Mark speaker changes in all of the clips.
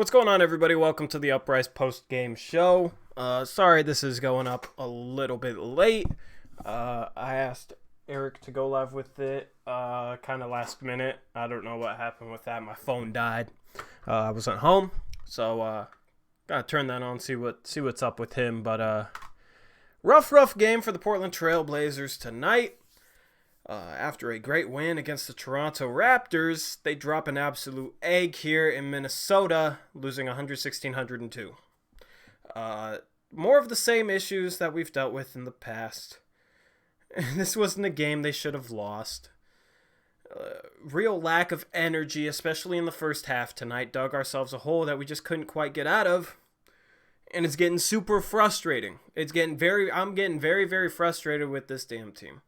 Speaker 1: What's going on, everybody? Welcome to the Uprise Postgame show. Sorry this is going up a little bit late. I asked Eric to go live with it kind of last minute. I don't know what happened with that. My phone died. I wasn't home, so gotta turn that on, see what's up with him. But rough game for the Portland Trail Blazers tonight. After a great win against the Toronto Raptors, they drop an absolute egg here in Minnesota, losing 116-102. More of the same issues that we've dealt with in the past. This wasn't a game they should have lost. Real lack of energy, especially in the first half tonight, dug ourselves a hole that we just couldn't quite get out of. And it's getting super frustrating. I'm getting very, very frustrated with this damn team.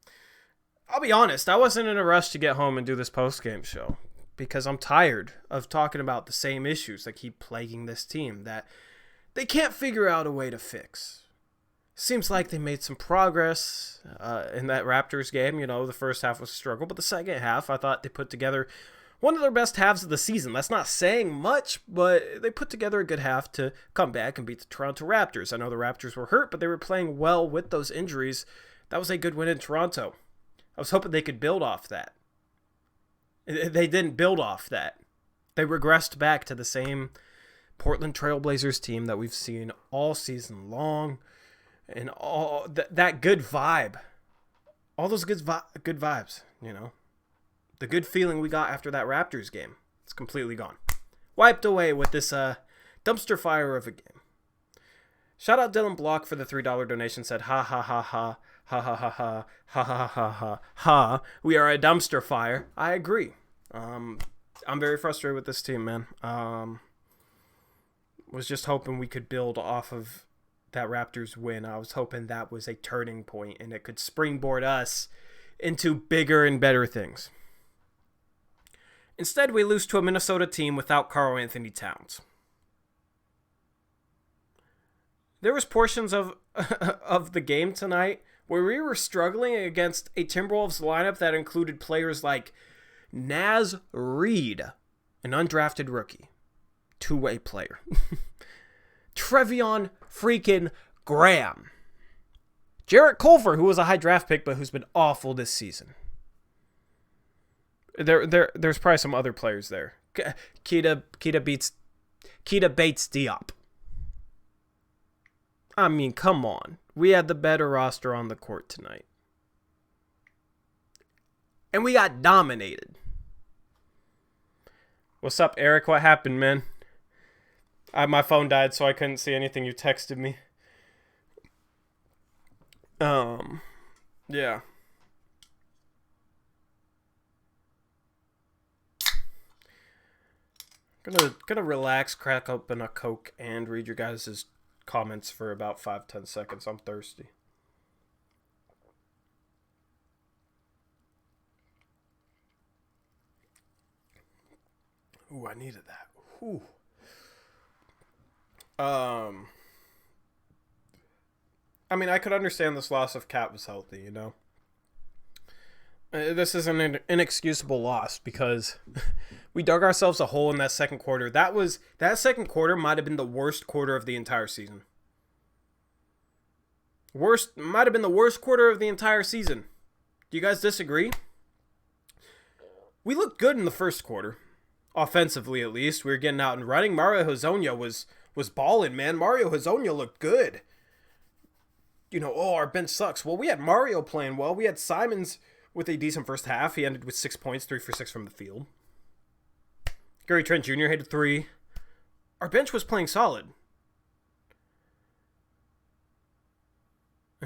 Speaker 1: I'll be honest, I wasn't in a rush to get home and do this post-game show because I'm tired of talking about the same issues that keep plaguing this team that they can't figure out a way to fix. Seems like they made some progress in that Raptors game. You know, the first half was a struggle, but the second half, I thought they put together one of their best halves of the season. That's not saying much, but they put together a good half to come back and beat the Toronto Raptors. I know the Raptors were hurt, but they were playing well with those injuries. That was a good win in Toronto. I was hoping they could build off that. They didn't build off that. They regressed back to the same Portland Trail Blazers team that we've seen all season long. And all that good vibe. All those good vibes, you know. The good feeling we got after that Raptors game. It's completely gone. Wiped away with this dumpster fire of a game. Shout out Dylan Block for the $3 donation. Said, ha ha ha ha. Ha ha ha ha ha ha ha ha ha. We are a dumpster fire. I agree. I'm very frustrated with this team, man. Was just hoping we could build off of that Raptors win. I was hoping that was a turning point and it could springboard us into bigger and better things. Instead, we lose to a Minnesota team without Karl Anthony Towns. There was portions of the game tonight where we were struggling against a Timberwolves lineup that included players like Naz Reid, an undrafted rookie, two-way player. Trevion freaking Graham. Jarrett Culver, who was a high draft pick, but who's been awful this season. There's probably some other players there. Keita Bates Diop. I mean, come on. We had the better roster on the court tonight. And we got dominated. What's up, Eric? What happened, man? My phone died, so I couldn't see anything you texted me. Yeah. Gonna relax, crack open a Coke, and read your guys' comments for about 5-10 seconds. I'm thirsty. Ooh, I needed that. Ooh. I mean, I could understand this loss if Cat was healthy, you know. This is an inexcusable loss because we dug ourselves a hole in that second quarter. That second quarter might have been the worst quarter of the entire season. Might have been the worst quarter of the entire season. Do you guys disagree? We looked good in the first quarter. Offensively, at least. We were getting out and running. Mario Hezonja was balling, man. Mario Hezonja looked good. You know, our bench sucks. Well, we had Mario playing well. We had Simons with a decent first half. He ended with 6 points, 3 for 6 from the field. Gary Trent Jr. hit a 3. Our bench was playing solid.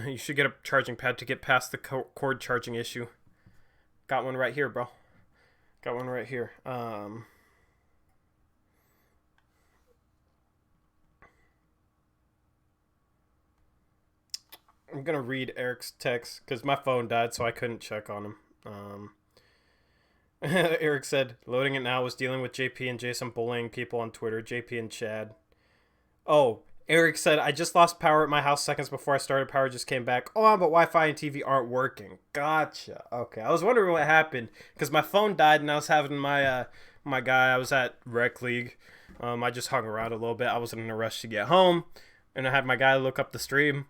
Speaker 1: You should get a charging pad to get past the cord charging issue. Got one right here, bro. Got one right here. I'm going to read Eric's text because my phone died, so I couldn't check on him. Eric said, loading it now, was dealing with JP and Jason bullying people on Twitter. JP and Chad. Oh, Eric said, I just lost power at my house seconds before I started. Power just came back. Oh, but Wi-Fi and TV aren't working. Gotcha. Okay, I was wondering what happened because my phone died and I was having my guy. I was at Rec League I just hung around a little bit. I wasn't in a rush to get home, and I had my guy look up the stream,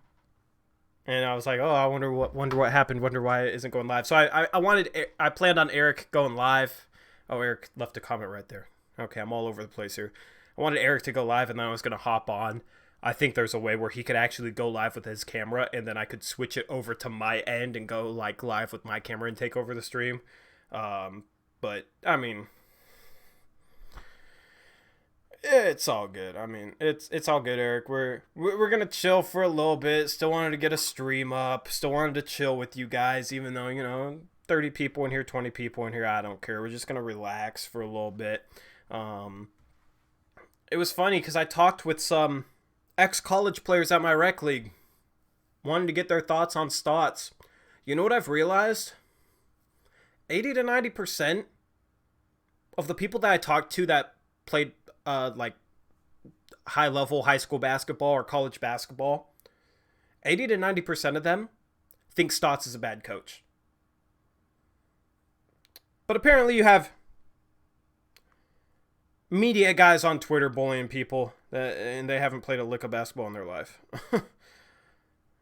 Speaker 1: and I was like, oh, I wonder what happened. Wonder why it isn't going live. So I planned on Eric going live. Oh, Eric left a comment right there. Okay, I'm all over the place here. I wanted Eric to go live, and then I was gonna hop on. I think there's a way where he could actually go live with his camera, and then I could switch it over to my end and go like live with my camera and take over the stream. But I mean, it's all good. I mean, it's all good, Eric. We're gonna chill for a little bit. Still wanted to get a stream up. Still wanted to chill with you guys, even though 30 people in here, 20 people in here. I don't care. We're just gonna relax for a little bit. It was funny because I talked with some ex-college players at my rec league, wanted to get their thoughts on Stotts. You know what I've realized? 80 to 90% of the people that I talked to that played like high-level high school basketball or college basketball, 80 to 90% of them think Stotts is a bad coach. But apparently you have media guys on Twitter bullying people and they haven't played a lick of basketball in their life.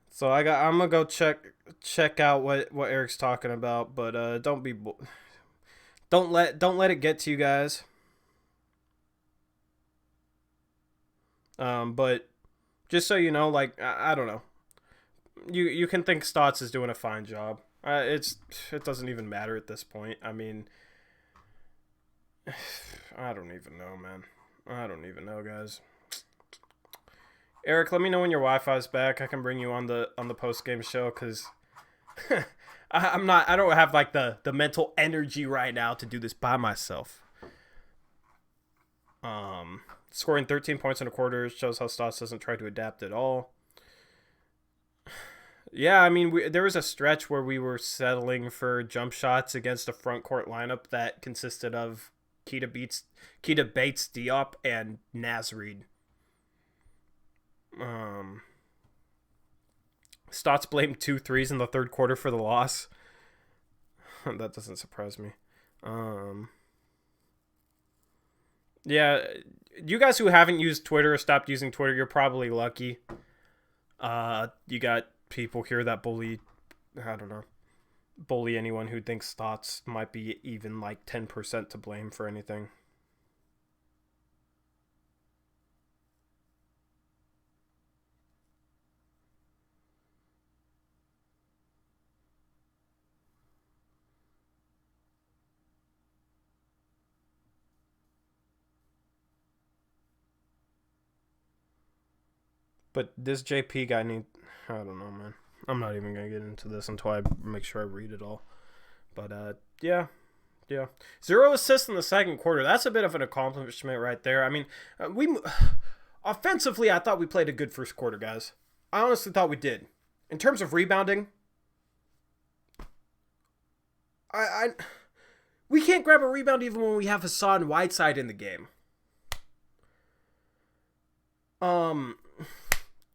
Speaker 1: So I'm gonna go check out what Eric's talking about, but don't let it get to you guys. But just so you know, like I don't know, you can think Stotts is doing a fine job. It doesn't even matter at this point. I mean, I don't even know, man. I don't even know, guys. Eric, let me know when your Wi-Fi's back. I can bring you on the post-game show, because I don't have like the mental energy right now to do this by myself. Scoring 13 points in a quarter shows how Stotts doesn't try to adapt at all. Yeah, I mean, there was a stretch where we were settling for jump shots against a front court lineup that consisted of Keita Bates, Diop, and Naz Reid. Stotts blamed 2 threes in the third quarter for the loss. That doesn't surprise me. Yeah, you guys who haven't used Twitter or stopped using Twitter, you're probably lucky. You got people here that bully anyone who thinks Stotts might be even like 10% to blame for anything. But this JP guy I don't know, man. I'm not even going to get into this until I make sure I read it all. But, yeah. 0 assists in the second quarter. That's a bit of an accomplishment right there. I mean, offensively, I thought we played a good first quarter, guys. I honestly thought we did. In terms of rebounding, we can't grab a rebound even when we have Hassan Whiteside in the game.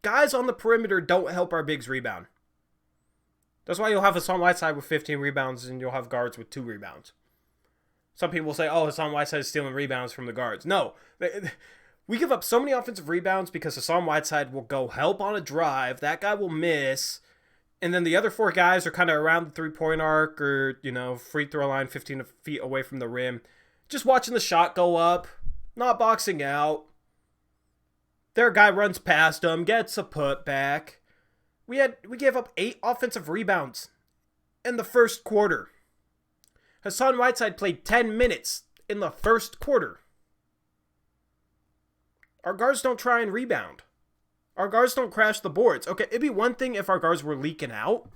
Speaker 1: Guys on the perimeter don't help our bigs rebound. That's why you'll have Hassan Whiteside with 15 rebounds and you'll have guards with 2 rebounds. Some people say, oh, Hassan Whiteside is stealing rebounds from the guards. No. We give up so many offensive rebounds because Hassan Whiteside will go help on a drive. That guy will miss. And then the other 4 guys are kind of around the 3-point arc or, free throw line 15 feet away from the rim. Just watching the shot go up. Not boxing out. Their guy runs past them, gets a putback. We gave up 8 offensive rebounds in the first quarter. Hassan Whiteside played 10 minutes in the first quarter. Our guards don't try and rebound. Our guards don't crash the boards. Okay, it'd be one thing if our guards were leaking out.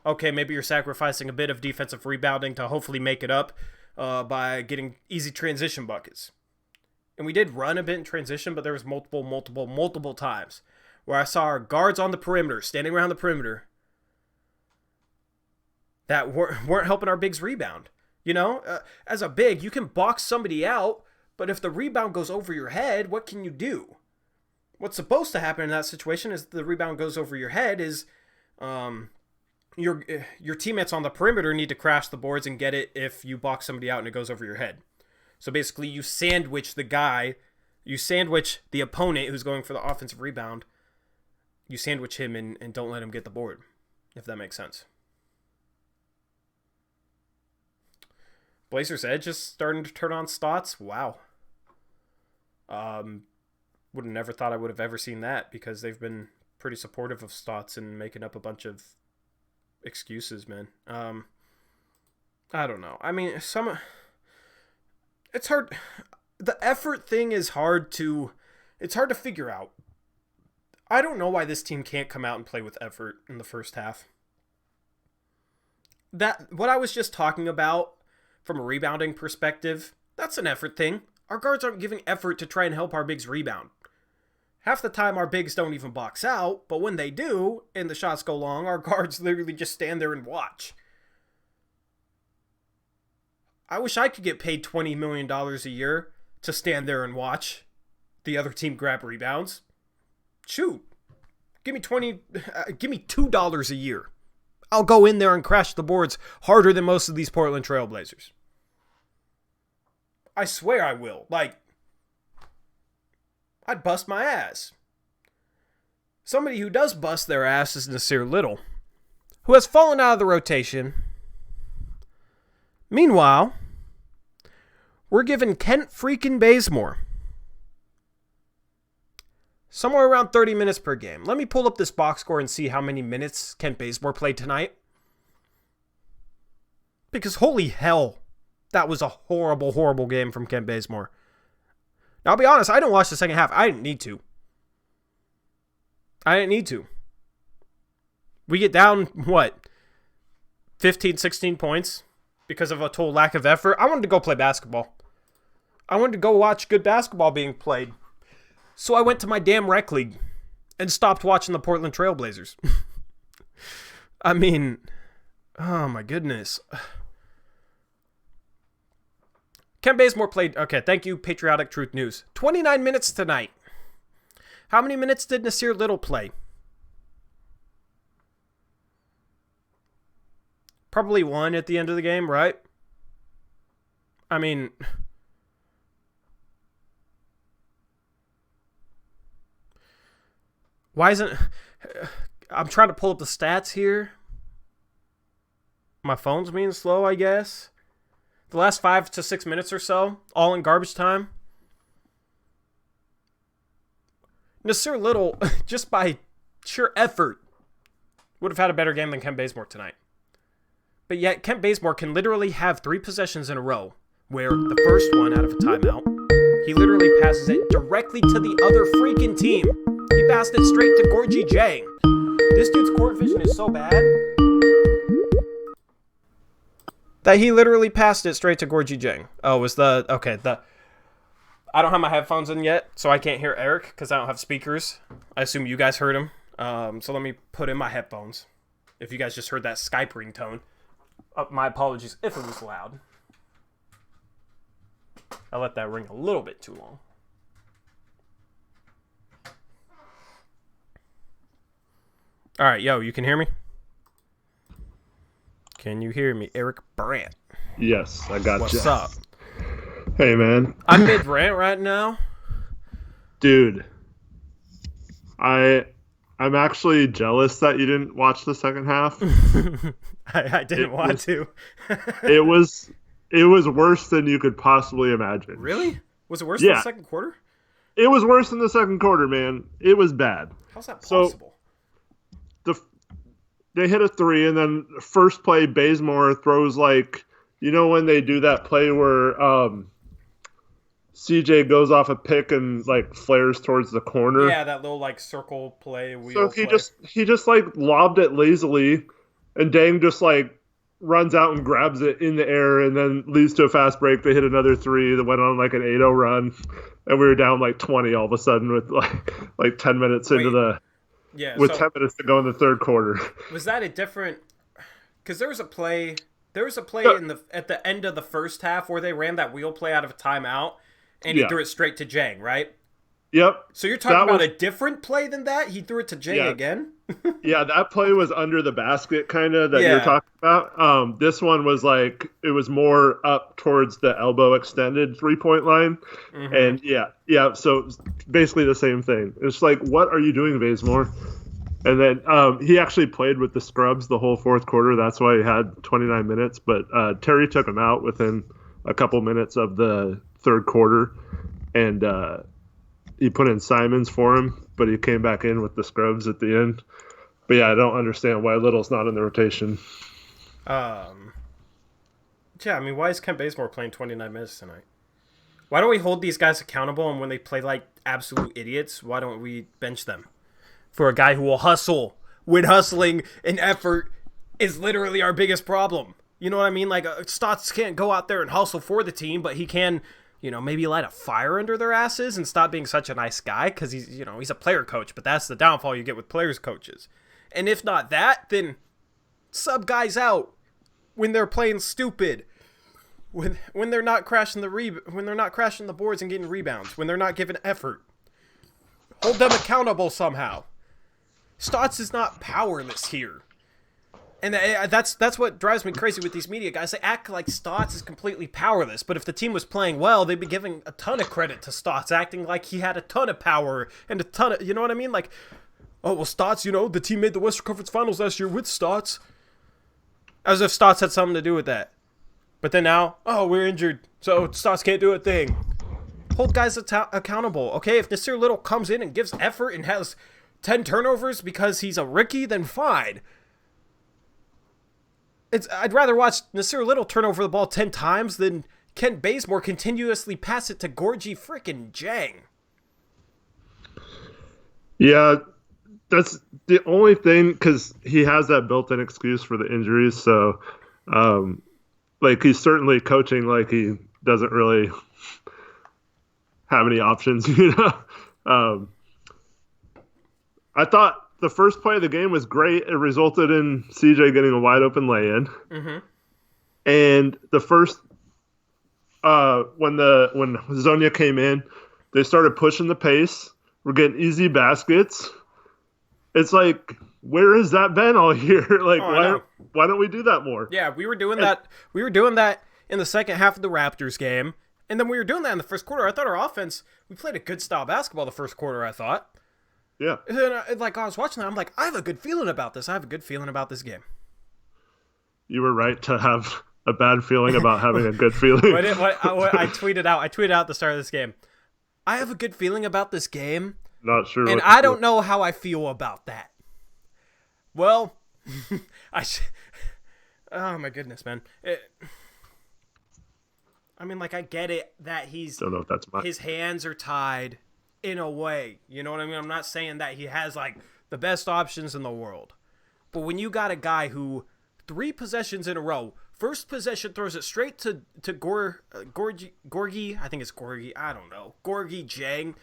Speaker 1: Okay, maybe you're sacrificing a bit of defensive rebounding to hopefully make it up by getting easy transition buckets. And we did run a bit in transition, but there was multiple times where I saw our guards on the perimeter, standing around the perimeter, that weren't helping our bigs rebound. As a big, you can box somebody out, but if the rebound goes over your head, what can you do? What's supposed to happen in that situation is the rebound goes over your head is your teammates on the perimeter need to crash the boards and get it if you box somebody out and it goes over your head. So basically, you sandwich the opponent who's going for the offensive rebound. You sandwich him and don't let him get the board, if that makes sense. Blazers Edge is starting to turn on Stotts. Wow. Would have never thought I would have ever seen that, because they've been pretty supportive of Stotts and making up a bunch of excuses, man. I don't know. I mean, it's hard. The effort thing is it's hard to figure out. I don't know why this team can't come out and play with effort in the first half. What I was just talking about from a rebounding perspective, that's an effort thing. Our guards aren't giving effort to try and help our bigs rebound. Half the time our bigs don't even box out, but when they do, and the shots go long, our guards literally just stand there and watch. I wish I could get paid $20 million a year to stand there and watch the other team grab rebounds. Shoot. Give me $2 a year. I'll go in there and crash the boards harder than most of these Portland Trail Blazers. I swear I will. I'd bust my ass. Somebody who does bust their ass is Nasir Little, who has fallen out of the rotation. Meanwhile, we're giving Kent freaking Bazemore somewhere around 30 minutes per game. Let me pull up this box score and see how many minutes Kent Bazemore played tonight. Because holy hell, that was a horrible, horrible game from Kent Bazemore. Now, I'll be honest, I didn't watch the second half. I didn't need to. We get down, 15, 16 points because of a total lack of effort. I wanted to go play basketball. I wanted to go watch good basketball being played. So I went to my damn rec league and stopped watching the Portland Trail Blazers. I mean, oh my goodness. Kent Bazemore played, okay, thank you, Patriotic Truth News. 29 minutes tonight. How many minutes did Nasir Little play? Probably one at the end of the game, right? I mean, why isn't... I'm trying to pull up the stats here. My phone's being slow, I guess. The last 5 to 6 minutes or so, all in garbage time. Nasir Little, just by sheer effort, would have had a better game than Kent Bazemore tonight. But yet, Kent Bazemore can literally have 3 possessions in a row, where the first one out of a timeout, he literally passes it directly to the other freaking team. He passed it straight to Gorgie Jang. This dude's court vision is so bad that he literally passed it straight to Gorgie Jang. Oh, I don't have my headphones in yet, so I can't hear Eric because I don't have speakers. I assume you guys heard him. So let me put in my headphones. If you guys just heard that Skype ringtone, my apologies if it was loud. I let that ring a little bit too long. All right, yo, you can hear me? Can you hear me, Eric Brandt?
Speaker 2: Yes, I got you.
Speaker 1: What's up?
Speaker 2: Hey, man.
Speaker 1: I'm mid-rant right now.
Speaker 2: Dude, I'm actually jealous that you didn't watch the second half.
Speaker 1: I didn't want to.
Speaker 2: it was worse than you could possibly imagine.
Speaker 1: Really? Was it worse than the second quarter?
Speaker 2: It was worse than the second quarter, man. It was bad.
Speaker 1: How's that possible?
Speaker 2: They hit a 3, and then first play, Bazemore throws when they do that play where CJ goes off a pick and flares towards the corner.
Speaker 1: Yeah, that little circle play.
Speaker 2: So he just lobbed it lazily, and Dang just runs out and grabs it in the air, and then leads to a fast break. They hit another 3 that went on an 8-0 run, and we were down 20 all of a sudden with 10 minutes into the. Yeah, with 10 minutes to go in the third quarter.
Speaker 1: Was that a different? Because there was a play at the end of the first half where they ran that wheel play out of a timeout, and he threw it straight to Jang, right?
Speaker 2: Yep.
Speaker 1: So you're talking about a different play than that? He threw it to Jang again?
Speaker 2: Yeah, that play was under the basket kind of that you're
Speaker 1: Yeah.
Speaker 2: talking about. This one was like it was more up towards the elbow extended 3-point line.
Speaker 1: Hmm.
Speaker 2: And yeah, so it's basically the same thing. It's like, what are you doing, Bazemore? And then he actually played with the scrubs the whole fourth quarter. That's why he had 29 minutes. But Terry took him out within a couple minutes of the third quarter, and he put in Simons for him, but he came back in with the scrubs at the end. But yeah, I don't understand why Little's not in the rotation.
Speaker 1: Um. Yeah, I mean, why is Kent Bazemore playing 29 minutes tonight? Why don't we hold these guys accountable, and when they play like absolute idiots, why don't we bench them for a guy who will hustle when hustling and effort is literally our biggest problem? You know what I mean? Like, Stotts can't go out there and hustle for the team, but he can, maybe light a fire under their asses and stop being such a nice guy because he's a player coach, but that's the downfall you get with players coaches. And if not that, then sub guys out when they're playing stupid, when they're not crashing when they're not crashing the boards and getting rebounds, when they're not giving effort. Hold them accountable somehow. Stotts is not powerless here. And that's what drives me crazy with these media guys. They act like Stotts is completely powerless, but if the team was playing well, they'd be giving a ton of credit to Stotts, acting like he had a ton of power and a ton of, you know what I mean? Like, oh, well, Stotts, the team made the Western Conference Finals last year with Stotts. As if Stotts had something to do with that. But then now, oh, we're injured, so Stotts can't do a thing. Hold guys accountable, okay? If Nasir Little comes in and gives effort and has 10 turnovers because he's a rookie, then fine. I'd rather watch Nasir Little turn over the ball 10 times than Kent Bazemore continuously pass it to Gorgie frickin' Jang.
Speaker 2: Yeah, that's the only thing because he has that built-in excuse for the injuries. So, like he's certainly coaching like he doesn't really have any options. I thought the first play of the game was great. It resulted in CJ getting a wide open lay-in.
Speaker 1: Mm-hmm.
Speaker 2: And the first when Zonia came in, they started pushing the pace. We're getting easy baskets. It's like, where has that been all year? Like, why don't we do that more?
Speaker 1: Yeah, we were doing that. We were doing that in the second half of the Raptors game, and then we were doing that in the first quarter. I thought our offense, we played a good style basketball the first quarter. I thought.
Speaker 2: Yeah.
Speaker 1: And then, I was watching that. I'm like, I have a good feeling about this. I have a good feeling about this game.
Speaker 2: You were right to have a bad feeling about having a good feeling.
Speaker 1: I tweeted out. I tweeted out at the start of this game. I have a good feeling about this game.
Speaker 2: Not sure.
Speaker 1: And I don't know how I feel about that. Well, oh my goodness, man. I get it that
Speaker 2: don't know if that's
Speaker 1: his hands are tied in a way. You know what I mean? I'm not saying that he has like the best options in the world. But when you got a guy who 3 possessions in a row, first possession throws it straight to Gorgie, I think it's Gorgie, I don't know, Gorgie Jang,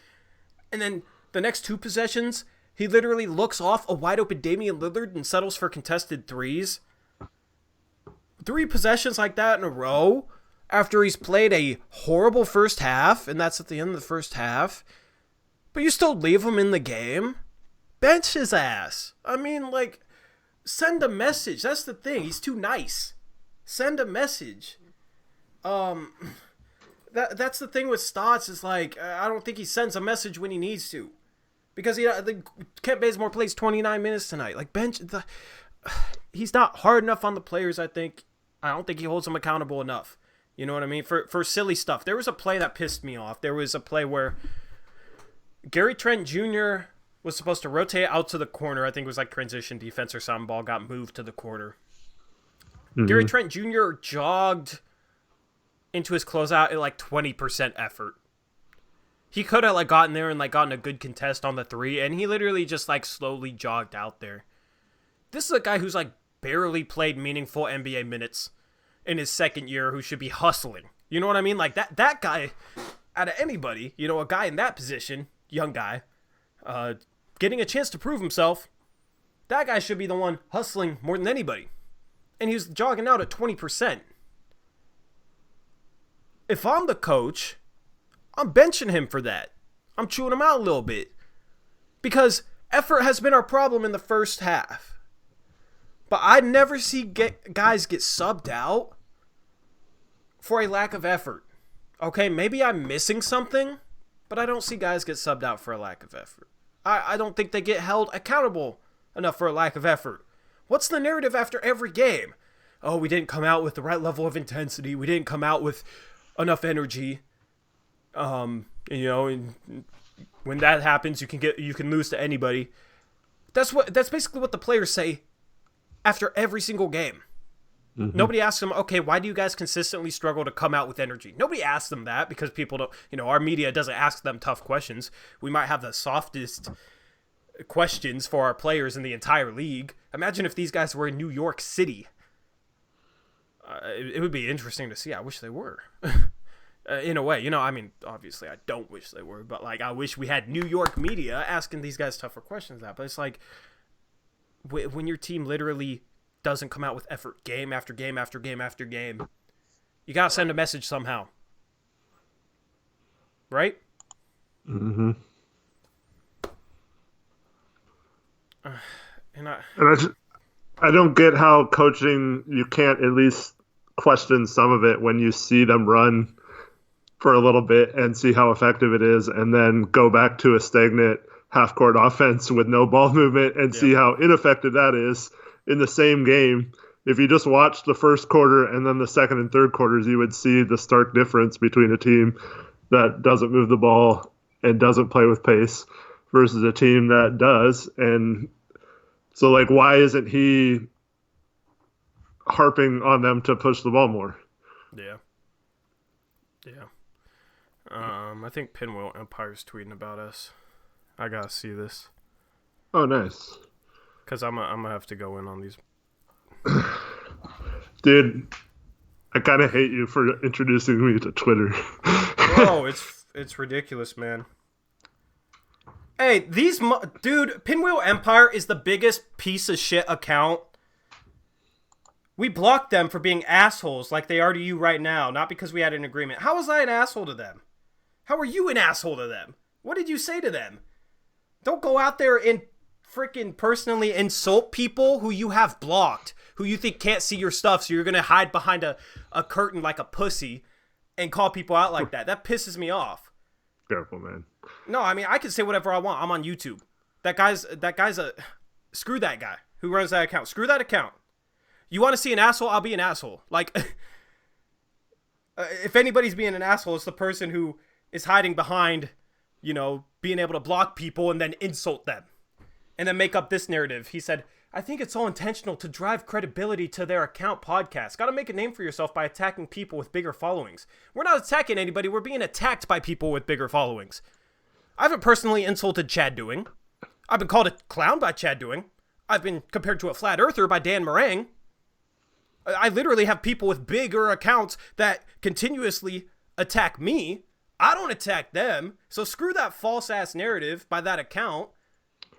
Speaker 1: and then the next 2 possessions, he literally looks off a wide open Damian Lillard and settles for contested threes. 3 possessions like that in a row after he's played a horrible first half, and that's at the end of the first half. But you still leave him in the game? Bench his ass. Send a message. That's the thing. He's too nice. Send a message. That's the thing with Stotts is I don't think he sends a message when he needs to. Because Kent Bazemore plays 29 minutes tonight. He's not hard enough on the players, I think. I don't think he holds them accountable enough. You know what I mean? For silly stuff. There was a play that pissed me off. There was a play where Gary Trent Jr. was supposed to rotate out to the corner. I think it was like transition defense or something. Ball got moved to the corner. Mm-hmm. Gary Trent Jr. jogged into his closeout at 20% effort. He could have gotten there and gotten a good contest on the 3, and he literally just slowly jogged out there. This is a guy who's barely played meaningful NBA minutes in his second year, who should be hustling. You know what I mean? That guy, out of anybody, a guy in that position, young guy, getting a chance to prove himself, that guy should be the one hustling more than anybody. And he was jogging out at 20%. If I'm the coach, I'm benching him for that. I'm chewing him out a little bit. Because Effort has been our problem in the first half. But I never see guys get subbed out for a lack of effort. Okay, maybe I'm missing something, but I don't see guys get subbed out for a lack of effort. I don't think they get held accountable enough for a lack of effort. What's the narrative after every game? Oh, we didn't come out with the right level of intensity. We didn't come out with enough energy. And when that happens, you can lose to anybody. That's basically what the players say after every single game. Mm-hmm. Nobody asks them, okay, why do you guys consistently struggle to come out with energy? Nobody asks them that because people don't, our media doesn't ask them tough questions. We might have the softest questions for our players in the entire league. Imagine if these guys were in New York City. It would be interesting to see. I wish they were. In a way, obviously I don't wish they were, but I wish we had New York media asking these guys tougher questions. But it's like when your team literally doesn't come out with effort game after game after game after game, you gotta send a message somehow, right?
Speaker 2: Mm-hmm. I don't get how coaching, you can't at least question some of it when you see them run for a little bit and see how effective it is, and then go back to a stagnant half-court offense with no ball movement and see how ineffective that is in the same game. If you just watch the first quarter and then the second and third quarters, you would see the stark difference between a team that doesn't move the ball and doesn't play with pace versus a team that does. And so, why isn't he harping on them to push the ball more?
Speaker 1: Yeah. I think Pinwheel Empire's tweeting about us. I gotta see this.
Speaker 2: Oh, nice.
Speaker 1: Because I'm gonna have to go in on these.
Speaker 2: Dude, I kind of hate you for introducing me to Twitter.
Speaker 1: Bro, it's ridiculous, man. Hey, dude, Pinwheel Empire is the biggest piece of shit account. We blocked them for being assholes like they are to you right now, not because we had an agreement. How was I an asshole to them? How are you an asshole to them? What did you say to them? Don't go out there and freaking personally insult people who you have blocked, who you think can't see your stuff, so you're going to hide behind a curtain like a pussy and call people out like that. That pisses me off.
Speaker 2: Careful, man.
Speaker 1: No, I can say whatever I want. I'm on YouTube. That guy's a... Screw that guy who runs that account. Screw that account. You want to see an asshole? I'll be an asshole. If anybody's being an asshole, it's the person who is hiding behind, being able to block people and then insult them. And then make up this narrative. He said, I think it's all intentional to drive credibility to their account podcast. Got to make a name for yourself by attacking people with bigger followings. We're not attacking anybody. We're being attacked by people with bigger followings. I haven't personally insulted Chad Doing. I've been called a clown by Chad Doing. I've been compared to a flat earther by Dan Meringue. I literally have people with bigger accounts that continuously attack me. I don't attack them. So screw that false-ass narrative by that account.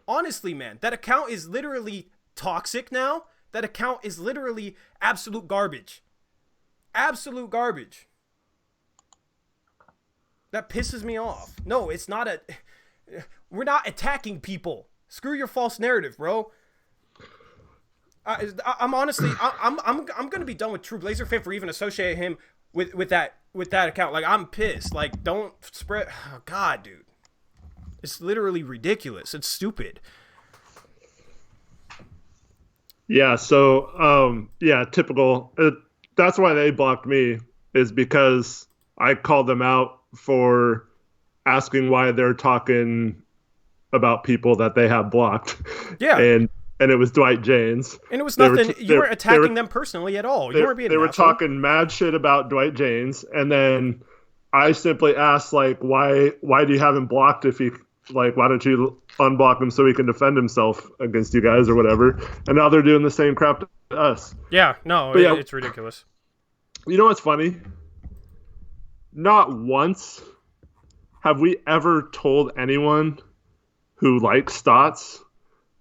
Speaker 1: Honestly, man, that account is literally toxic now. That account is literally absolute garbage. Absolute garbage. That pisses me off. No, it's not we're not attacking people. Screw your false narrative, bro. I'm honestly, I'm gonna be done with True Blazer fan for even associating him with that account. I'm pissed. Don't spread. Oh, God, dude, it's literally ridiculous. It's stupid.
Speaker 2: Yeah. So, typical. That's why they blocked me, is because I called them out for asking why they're talking about people that they have blocked.
Speaker 1: Yeah.
Speaker 2: And it was Dwight Jaynes.
Speaker 1: And it was nothing. You weren't attacking them personally at all. You weren't being.
Speaker 2: They were talking mad shit about Dwight Jaynes, and then I simply asked, why do you have him blocked if he, why don't you unblock him so he can defend himself against you guys or whatever? And now they're doing the same crap to us.
Speaker 1: Yeah, no, it's ridiculous.
Speaker 2: You know what's funny? Not once have we ever told anyone who likes Stotts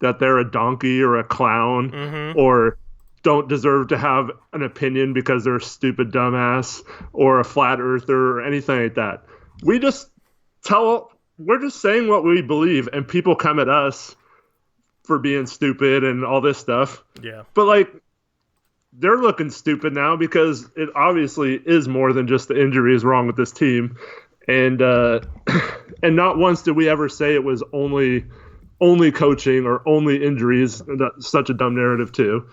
Speaker 2: that they're a donkey or a clown or don't deserve to have an opinion because they're a stupid dumbass or a flat earther or anything like that. We're just saying what we believe, and people come at us for being stupid and all this stuff.
Speaker 1: Yeah.
Speaker 2: But like, they're looking stupid now because it obviously is more than just the injuries wrong with this team. And and not once did we ever say it was only coaching or only injuries. That's such a dumb narrative too.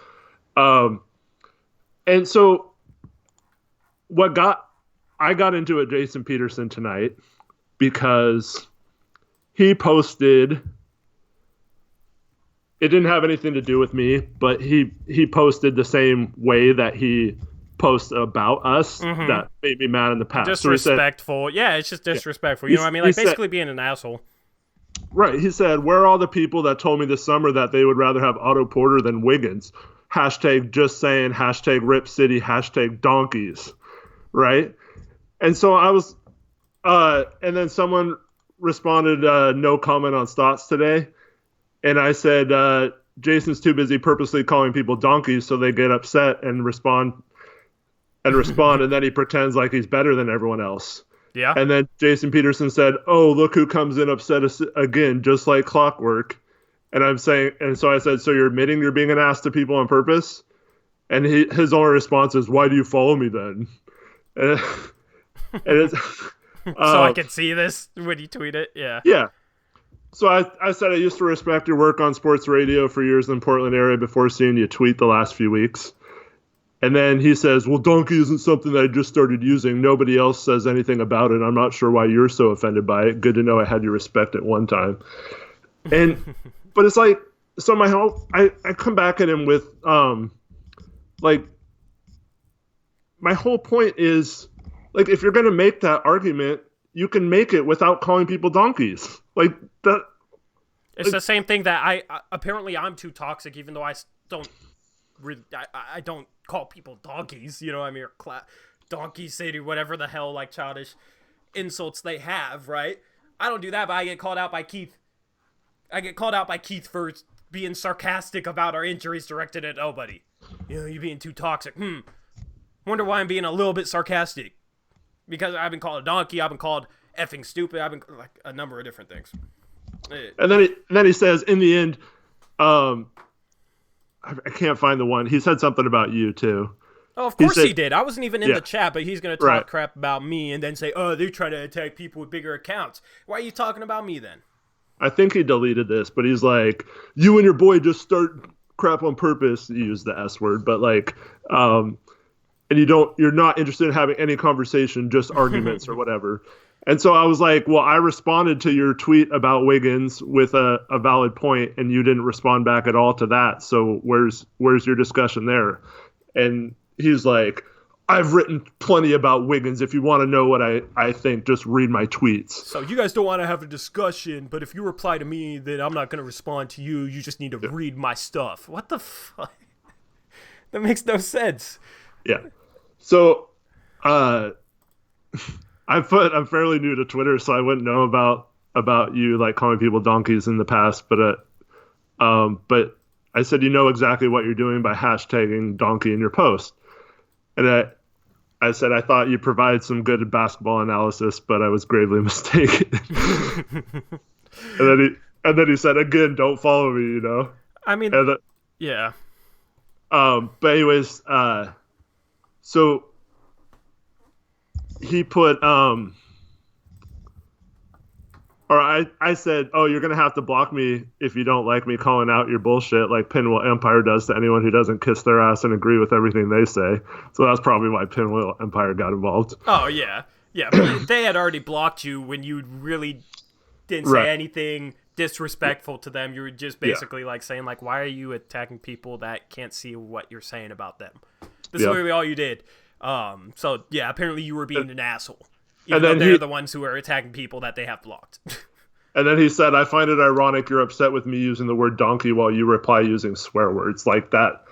Speaker 2: And so I got into it, Jason Peterson, tonight because he posted. It didn't have anything to do with me, but he posted the same way that he posts about us that made me mad in the past.
Speaker 1: Disrespectful. So it's just disrespectful. You know what I mean? Like, basically being an asshole.
Speaker 2: Right. He said, where are all the people that told me this summer that they would rather have Otto Porter than Wiggins? Hashtag just saying, hashtag Rip City, hashtag donkeys. Right? And so I was, and then someone responded, no comment on Stotts today. And I said, Jason's too busy purposely calling people donkeys so they get upset and respond. And then he pretends like he's better than everyone else.
Speaker 1: Yeah.
Speaker 2: And then Jason Peterson said, oh, look who comes in upset again, just like clockwork. And so I said, so you're admitting you're being an ass to people on purpose? And his only response is, why do you follow me then? And it's,
Speaker 1: so I can see this when you tweet it? Yeah.
Speaker 2: Yeah. So I said I used to respect your work on sports radio for years in the Portland area before seeing you tweet the last few weeks. And then he says, well, donkey isn't something that I just started using. Nobody else says anything about it. I'm not sure why you're so offended by it. Good to know I had your respect at one time. But it's like, so I come back at him with, like, my whole point is, like, if you're going to make that argument, you can make it without calling people donkeys. Like that.
Speaker 1: It's the same thing that apparently I'm too toxic, even though I don't call people donkeys. You know what I mean? Or donkey city, whatever the hell, like, childish insults they have, right? I don't do that, but I get called out by Keith. For being sarcastic about our injuries directed at nobody. You know, you being too toxic. Wonder why I'm being a little bit sarcastic. Because I've been called a donkey, I've been called effing stupid, I've been like a number of different things.
Speaker 2: And then he says, in the end, I can't find the one. He said something about you too.
Speaker 1: Oh, of course he did. I wasn't even in the chat, but he's going to talk crap about me and then say, oh, they're trying to attack people with bigger accounts. Why are you talking about me then?
Speaker 2: I think he deleted this, but he's like, you and your boy just start crap on purpose. He used the S word, but like, and you're not interested in having any conversation, just arguments or whatever. And so I was like, well, I responded to your tweet about Wiggins with a valid point, and you didn't respond back at all to that. So where's your discussion there? And he's like, I've written plenty about Wiggins. If you want to know what I think, just read my tweets.
Speaker 1: So you guys don't want to have a discussion, but if you reply to me, then I'm not going to respond to you. You just need to read my stuff. What the fuck? That makes no sense.
Speaker 2: Yeah. So, I'm fairly new to Twitter, so I wouldn't know about you like calling people donkeys in the past, but I said, you know exactly what you're doing by hashtagging donkey in your post. And I said, I thought you provided some good basketball analysis, but I was gravely mistaken. and then he said, again, don't follow me, you know?
Speaker 1: I mean, yeah.
Speaker 2: But anyways, so he put, I said, oh, you're going to have to block me if you don't like me calling out your bullshit like Pinwheel Empire does to anyone who doesn't kiss their ass and agree with everything they say. So that's probably why Pinwheel Empire got involved.
Speaker 1: Oh, yeah. Yeah, but they had already blocked you when you really didn't say anything disrespectful to them. You were just basically like saying, like, why are you attacking people that can't see what you're saying about them? This is literally all you did. So, yeah, apparently you were being an asshole. Even though they're the ones who are attacking people that they have blocked.
Speaker 2: And then he said, I find it ironic you're upset with me using the word donkey while you reply using swear words like that.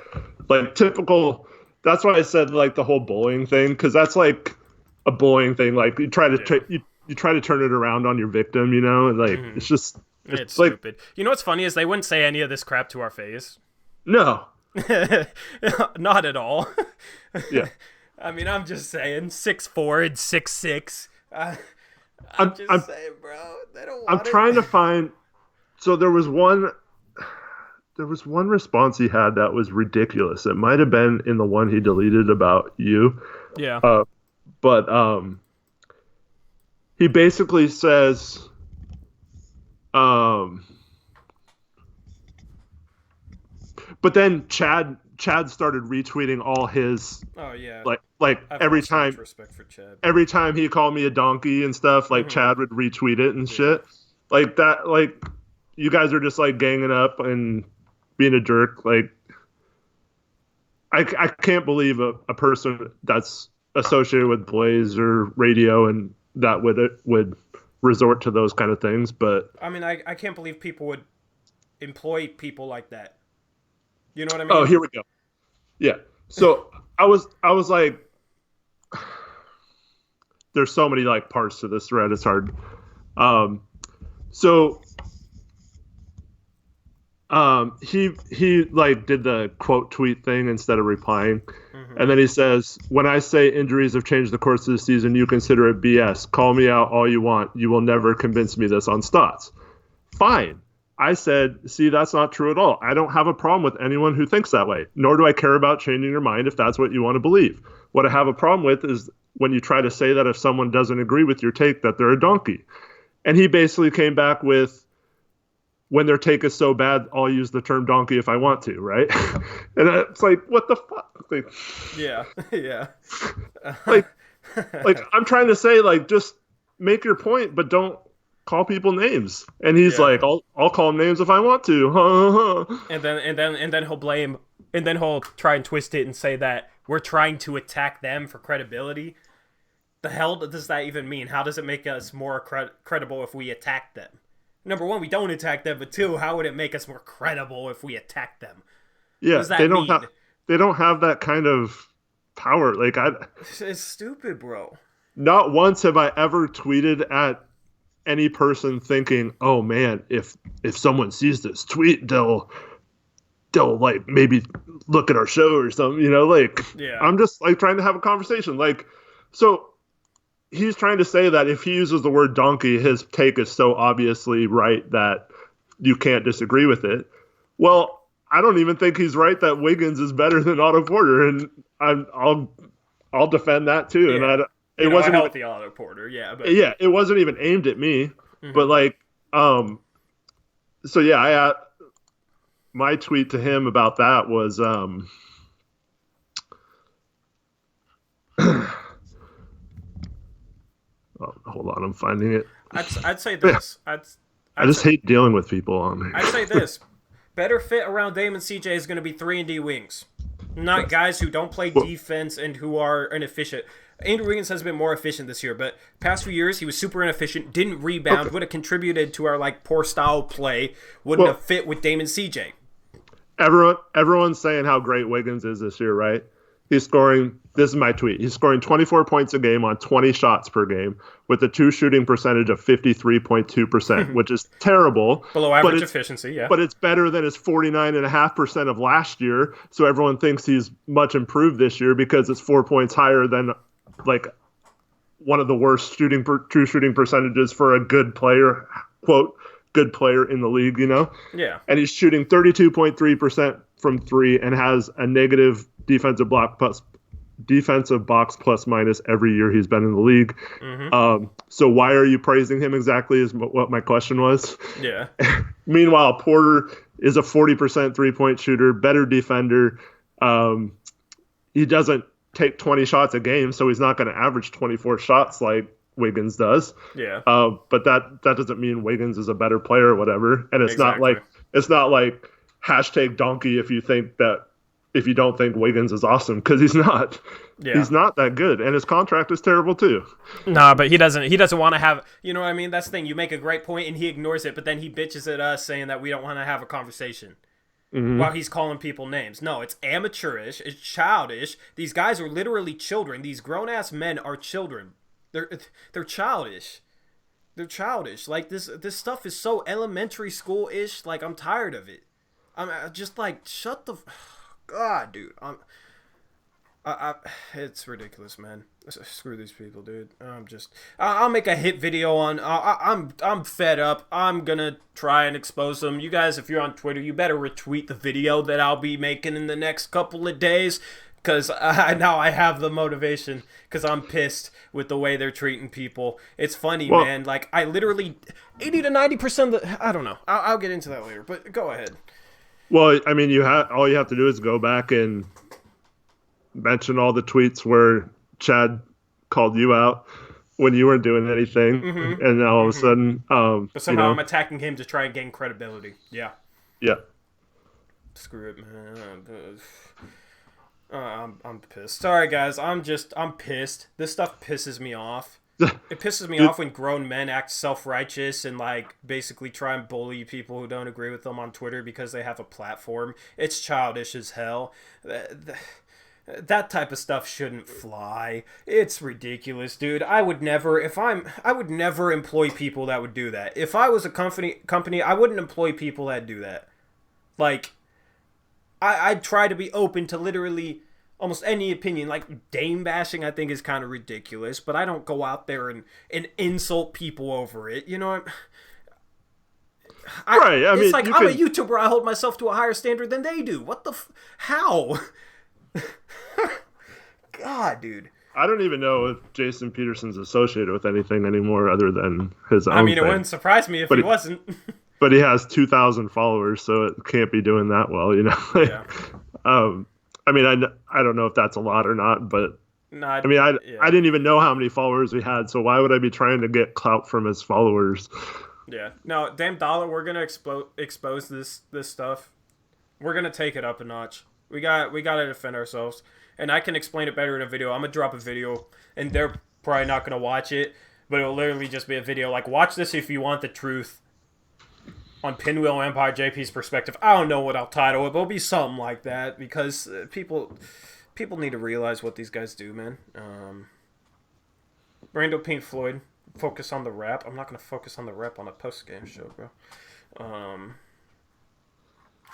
Speaker 2: Like typical. That's why I said like the whole bullying thing, because that's like a bullying thing. Like you try to you try to turn it around on your victim, you know, and like it's just
Speaker 1: it's
Speaker 2: like,
Speaker 1: stupid. You know what's funny is they wouldn't say any of this crap to our face.
Speaker 2: No.
Speaker 1: Not at all.
Speaker 2: Yeah.
Speaker 1: I mean, I'm just saying 6'4" and 6'6". I'm just saying, bro. They don't want
Speaker 2: I'm trying to find. So there was one. there was one response he had that was ridiculous. It might have been in the one he deleted about you.
Speaker 1: Yeah.
Speaker 2: But he basically says, but then Chad started retweeting all his.
Speaker 1: Oh yeah.
Speaker 2: Like every time.
Speaker 1: Respect for Chad.
Speaker 2: Every time he called me a donkey and stuff, like Chad would retweet it and shit. Like that. Like you guys are just like ganging up and being a jerk. Like I can't believe a person that's associated with Blaze or radio and that would resort to those kind of things. But
Speaker 1: I mean, I can't believe people would employ people like that. You know what I mean?
Speaker 2: Oh, here we go. Yeah. So I was like, there's so many like parts to this thread. It's hard. He like did the quote tweet thing instead of replying. And then he says, when I say injuries have changed the course of the season, you consider it BS. Call me out all you want. You will never convince me this on Stotts. Fine. I said, see, that's not true at all. I don't have a problem with anyone who thinks that way, nor do I care about changing your mind if that's what you want to believe. What I have a problem with is when you try to say that if someone doesn't agree with your take, that they're a donkey. And he basically came back with, when their take is so bad, I'll use the term donkey if I want to, right? And it's like, what the fuck? Like,
Speaker 1: yeah.
Speaker 2: like I'm trying to say, like, just make your point, but don't call people names. And he's like, I'll call them names if I want to.
Speaker 1: and then he'll blame, and then he'll try and twist it and say that we're trying to attack them for credibility. The hell does that even mean? How does it make us more credible if we attack them? Number one, we don't attack them, but two, how would it make us more credible if we attack them?
Speaker 2: Yeah, they don't have that kind of power. Like
Speaker 1: it's stupid, bro.
Speaker 2: Not once have I ever tweeted at any person thinking, "Oh man, if someone sees this tweet, they'll like maybe look at our show or something." You know, like I'm just like trying to have a conversation. Like, so he's trying to say that if he uses the word donkey, his take is so obviously right that you can't disagree with it. Well, I don't even think he's right that Wiggins is better than Otto Porter, and I'll defend that too.
Speaker 1: Yeah.
Speaker 2: And it wasn't
Speaker 1: even the Otto Porter,
Speaker 2: it wasn't even aimed at me, but like, so yeah, my tweet to him about that was, oh, hold on, I'm finding it.
Speaker 1: I'd say this. I
Speaker 2: just hate dealing with people on here.
Speaker 1: I'd say this. Better fit around Dame and CJ is going to be 3-and-D wings. Not guys who don't play defense and who are inefficient. Andrew Wiggins has been more efficient this year, but past few years he was super inefficient, didn't rebound, would have contributed to our like poor style play, wouldn't have fit with Dame and CJ.
Speaker 2: Everyone's saying how great Wiggins is this year, right? He's scoring, this is my tweet, he's scoring 24 points a game on 20 shots per game with a true shooting percentage of 53.2%, which is terrible.
Speaker 1: Below average efficiency, yeah.
Speaker 2: But it's better than his 49.5% of last year, so everyone thinks he's much improved this year because it's 4 points higher than like one of the worst true shooting percentages for a good player, quote, good player in the league, you know?
Speaker 1: Yeah.
Speaker 2: And he's shooting 32.3% from three and has a negative defensive box plus minus every year he's been in the league. So why are you praising him exactly is what my question was.
Speaker 1: Yeah.
Speaker 2: Meanwhile, Porter is a 40% three-point shooter, better defender. He doesn't take 20 shots a game, so he's not going to average 24 shots like Wiggins does.
Speaker 1: Yeah.
Speaker 2: But that doesn't mean Wiggins is a better player or whatever. And it's not like hashtag donkey if you don't think Wiggins is awesome, because he's not. Yeah. He's not that good, and his contract is terrible too.
Speaker 1: Nah, but he doesn't want to have, you know what I mean? That's the thing. You make a great point and he ignores it, but then he bitches at us saying that we don't want to have a conversation. While he's calling people names. No, it's amateurish, it's childish. These guys are literally children. These grown-ass men are children. They're childish. They're childish. Like, this stuff is so elementary school-ish. Like, I'm tired of it. I'm just like, shut the... God, dude. It's ridiculous, man. Screw these people, dude. I'll make a hit video on. I'm fed up. I'm gonna try and expose them. You guys, if you're on Twitter, you better retweet the video that I'll be making in the next couple of days, because now I have the motivation. Because I'm pissed with the way they're treating people. It's funny,
Speaker 2: Well,
Speaker 1: man. Like, I literally 80 to 90% of the. I don't know. I'll get into that later. But go ahead.
Speaker 2: well, I mean, all you have to do is go back and mention all the tweets where Chad called you out when you weren't doing anything, and all of a sudden,
Speaker 1: But somehow I'm attacking him to try and gain credibility. Yeah.
Speaker 2: yeah.
Speaker 1: Screw it, man. I'm pissed. Sorry, guys. I'm pissed. This stuff pisses me off. It pisses me off when grown men act self-righteous and, like, basically try and bully people who don't agree with them on Twitter because they have a platform. It's childish as hell. That type of stuff shouldn't fly. It's ridiculous, dude. I would never employ people that would do that. If I was a company, I wouldn't employ people that do that. Like, I'd try to be open to literally almost any opinion. Like, Dame bashing, I think, is kind of ridiculous, but I don't go out there and insult people over it. You know,
Speaker 2: Right. I mean,
Speaker 1: it's like, I'm a YouTuber. I hold myself to a higher standard than they do. What the how? God, dude.
Speaker 2: I don't even know if Jason Peterson's associated with anything anymore other than his own
Speaker 1: I mean,
Speaker 2: thing.
Speaker 1: it wouldn't surprise me if he wasn't.
Speaker 2: But he has 2,000 followers, so it can't be doing that well, you know?
Speaker 1: Yeah.
Speaker 2: I mean, I don't know if that's a lot or not, but
Speaker 1: No,
Speaker 2: I mean, I didn't even know how many followers we had, so why would I be trying to get clout from his followers?
Speaker 1: Yeah. No, damn dollar, we're gonna expose this stuff. We're gonna take it up a notch. We gotta defend ourselves, and I can explain it better in a video. I'm gonna drop a video, and they're probably not gonna watch it, but it'll literally just be a video like, watch this if you want the truth on Pinwheel Empire JP's perspective. I don't know what I'll title it, but it'll be something like that, because people need to realize what these guys do, man. Randall Pink Floyd, focus on the rap. I'm not gonna focus on the rap on a post-game show, bro.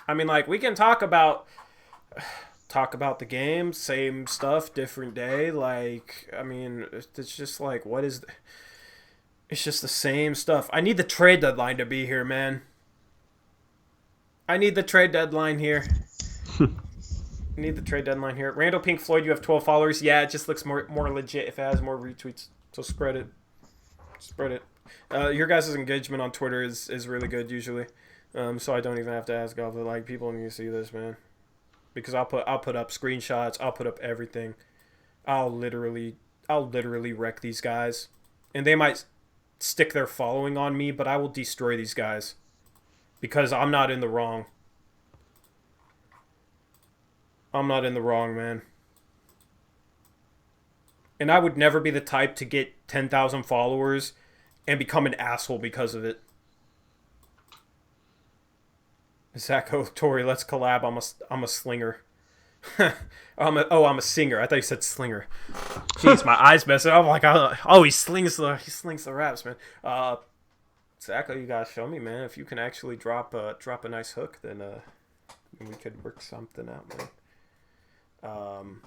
Speaker 1: I mean, like, we can talk about the game, same stuff, different day. Like, I mean, it's just like, it's just the same stuff. I need the trade deadline to be here, man. I need the trade deadline here. Randall Pink Floyd, you have 12 followers. Yeah, it just looks more legit if it has more retweets. So spread it. Your guys' engagement on Twitter is really good usually. So I don't even have to ask all, but like, people need to see this, man. Because I'll put up screenshots, I'll put up everything. I'll literally wreck these guys. And they might stick their following on me, but I will destroy these guys. Because I'm not in the wrong. I'm not in the wrong, man. And I would never be the type to get 10,000 followers and become an asshole because of it. Zach Tori, let's collab. I'm a slinger. I'm a singer. I thought you said slinger. Jeez, my eyes messing up. I'm like, he slings the raps, man. Zach, you gotta show me, man. If you can actually drop a nice hook, then we could work something out, man.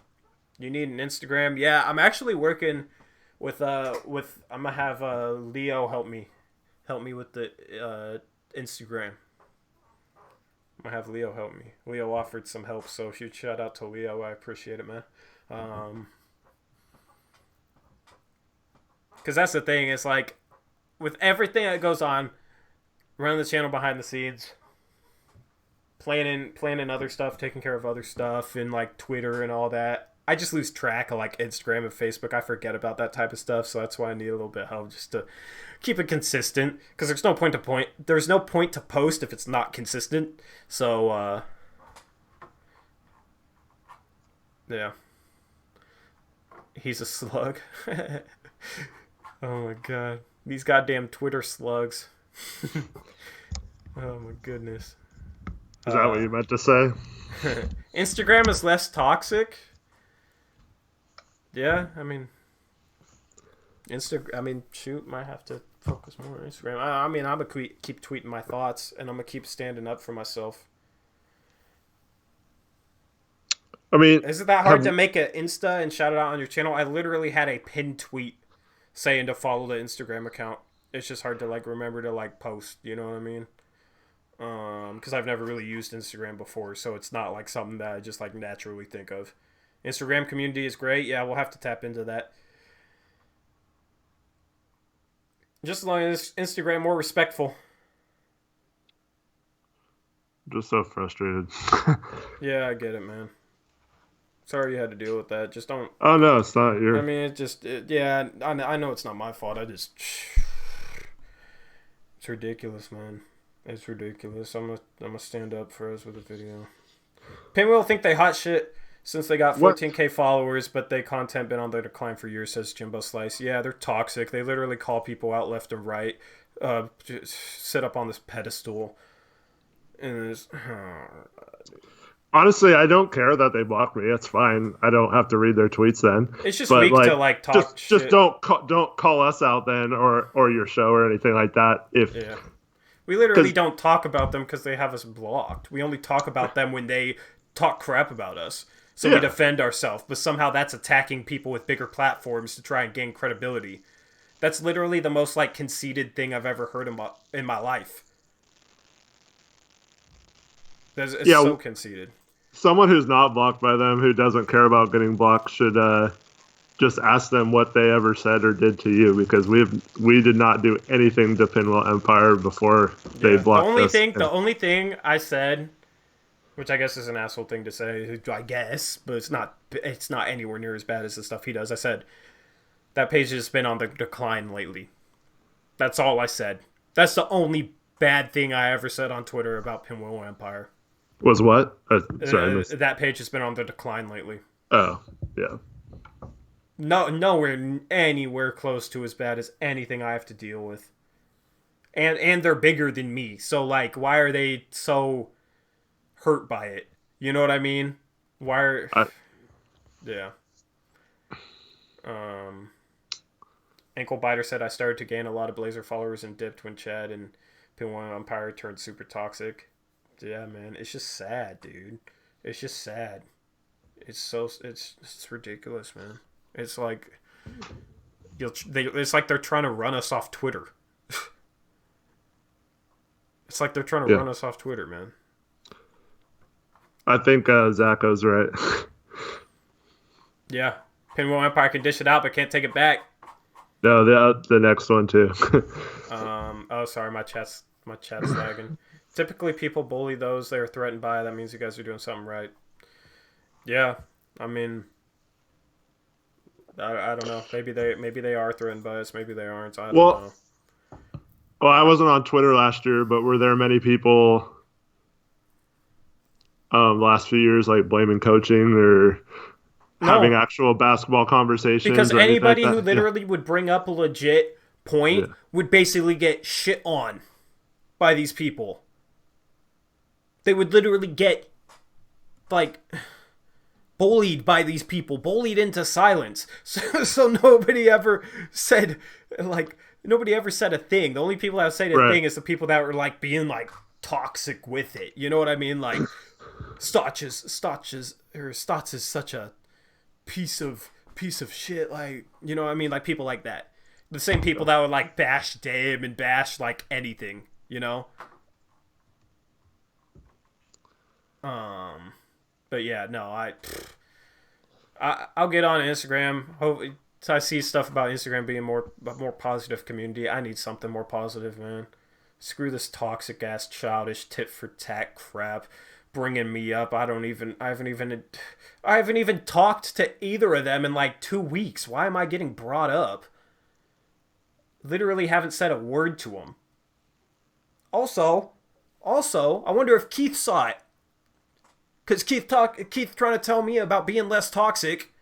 Speaker 1: You need an Instagram? Yeah, I'm actually working with I'm gonna have Leo help me with the Instagram. I'm gonna have Leo help me. Leo offered some help, so huge shout out to Leo. I appreciate it, man. Because that's the thing. It's like, with everything that goes on, running the channel behind the scenes, planning other stuff, taking care of other stuff, and like Twitter and all that, I just lose track of like Instagram and Facebook. I forget about that type of stuff, so that's why I need a little bit of help just to keep it consistent. Because there's no point to post if it's not consistent. So yeah, he's a slug. Oh my god. These goddamn Twitter slugs. Oh my goodness.
Speaker 2: Is that what you meant to say?
Speaker 1: Instagram is less toxic. Yeah, I mean, shoot, might have to focus more on Instagram. I mean, I'm gonna keep tweeting my thoughts, and I'm gonna keep standing up for myself.
Speaker 2: I mean,
Speaker 1: Is it that hard to make an Insta and shout it out on your channel? I literally had a pinned tweet saying to follow the Instagram account. It's just hard to like remember to like post. You know what I mean? Because I've never really used Instagram before, so it's not like something that I just like naturally think of. Instagram community is great. Yeah, we'll have to tap into that. Just as long as Instagram more respectful.
Speaker 2: just so frustrated.
Speaker 1: Yeah, I get it, man. Sorry you had to deal with that. Just don't.
Speaker 2: Oh no, it's not
Speaker 1: I
Speaker 2: your.
Speaker 1: mean, yeah, I know it's not my fault. It's ridiculous, man. It's ridiculous. I'm gonna stand up for us with a video. Pinwheel think they hot shit since they got
Speaker 2: What?
Speaker 1: 14K followers, but they content been on their decline for years, says Jimbo Slice. Yeah, they're toxic. They literally call people out left and right. Just sit up on this pedestal. And it's,
Speaker 2: Honestly, I don't care that they block me. It's fine. I don't have to read their tweets then.
Speaker 1: it's just
Speaker 2: But
Speaker 1: weak
Speaker 2: like,
Speaker 1: to like talk
Speaker 2: just
Speaker 1: shit.
Speaker 2: don't call us out then, or your show or anything like that. If
Speaker 1: Yeah. We literally don't talk about them because they have us blocked. We only talk about them when they talk crap about us. So we defend ourselves. But somehow that's attacking people with bigger platforms to try and gain credibility. That's literally the most like conceited thing I've ever heard in my life. It's so conceited.
Speaker 2: someone who's not blocked by them, who doesn't care about getting blocked, should just ask them what they ever said or did to you, because we did not do anything to Pinwheel Empire before they blocked us.
Speaker 1: The only thing I said, which I guess is an asshole thing to say, I guess, but it's not anywhere near as bad as the stuff he does. I said that page has been on the decline lately. That's all I said. That's the only bad thing I ever said on Twitter about Pinwheel Empire.
Speaker 2: Was what? Sorry,
Speaker 1: that page has been on the decline lately.
Speaker 2: Oh, yeah.
Speaker 1: No, nowhere anywhere close to as bad as anything I have to deal with. And they're bigger than me. So like, why are they so hurt by it? You know what I mean? Yeah. Ankle Biter said I started to gain a lot of Blazer followers and dipped when Chad and Pinwheel Empire turned super toxic. Yeah, man, it's just sad, dude. It's just sad. It's ridiculous, man. It's like it's like they're trying to run us off Twitter. It's like they're trying to run us off Twitter, man.
Speaker 2: I think Zacho's right.
Speaker 1: Yeah, Pinwheel Empire can dish it out, but can't take it back.
Speaker 2: No, the next one too.
Speaker 1: Oh, sorry, my chat's lagging. Typically, people bully those they are threatened by. That means you guys are doing something right. Yeah, I mean, I don't know. Maybe they are threatened by us. Maybe they aren't. I don't know.
Speaker 2: Well, I wasn't on Twitter last year, but were there many people last few years like blaming coaching or having actual basketball conversations?
Speaker 1: Because anybody who literally would bring up a legit point would basically get shit on by these people. They would literally get like bullied by these people, bullied into silence. So nobody ever said a thing. The only people that say a thing is the people that were like being like toxic with it. You know what I mean? Like Stotts is such a piece of shit. Like, you know what I mean? Like people like that. The same people that would like bash Dame and bash like anything, you know? But yeah, no, I'll get on Instagram. Hopefully, I see stuff about Instagram being more positive community. I need something more positive, man. Screw this toxic ass, childish, tit for tat crap, bringing me up. I haven't even talked to either of them in like 2 weeks. Why am I getting brought up? Literally haven't said a word to them. Also, I wonder if Keith saw it. Because Keith trying to tell me about being less toxic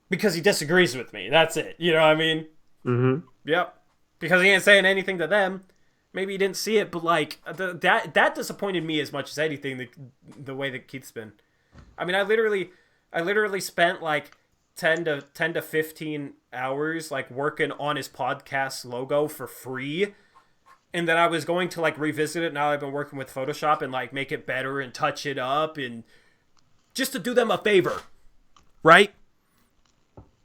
Speaker 1: because he disagrees with me. That's it. You know what I mean?
Speaker 2: Mm-hmm.
Speaker 1: Yep. Because he ain't saying anything to them. Maybe he didn't see it, but like that disappointed me as much as anything. The way that Keith's been. I mean, I literally spent like 10 to 15 hours like working on his podcast logo for free. and that I was going to like revisit it now I've been working with Photoshop and like make it better and touch it up and just to do them a favor, right?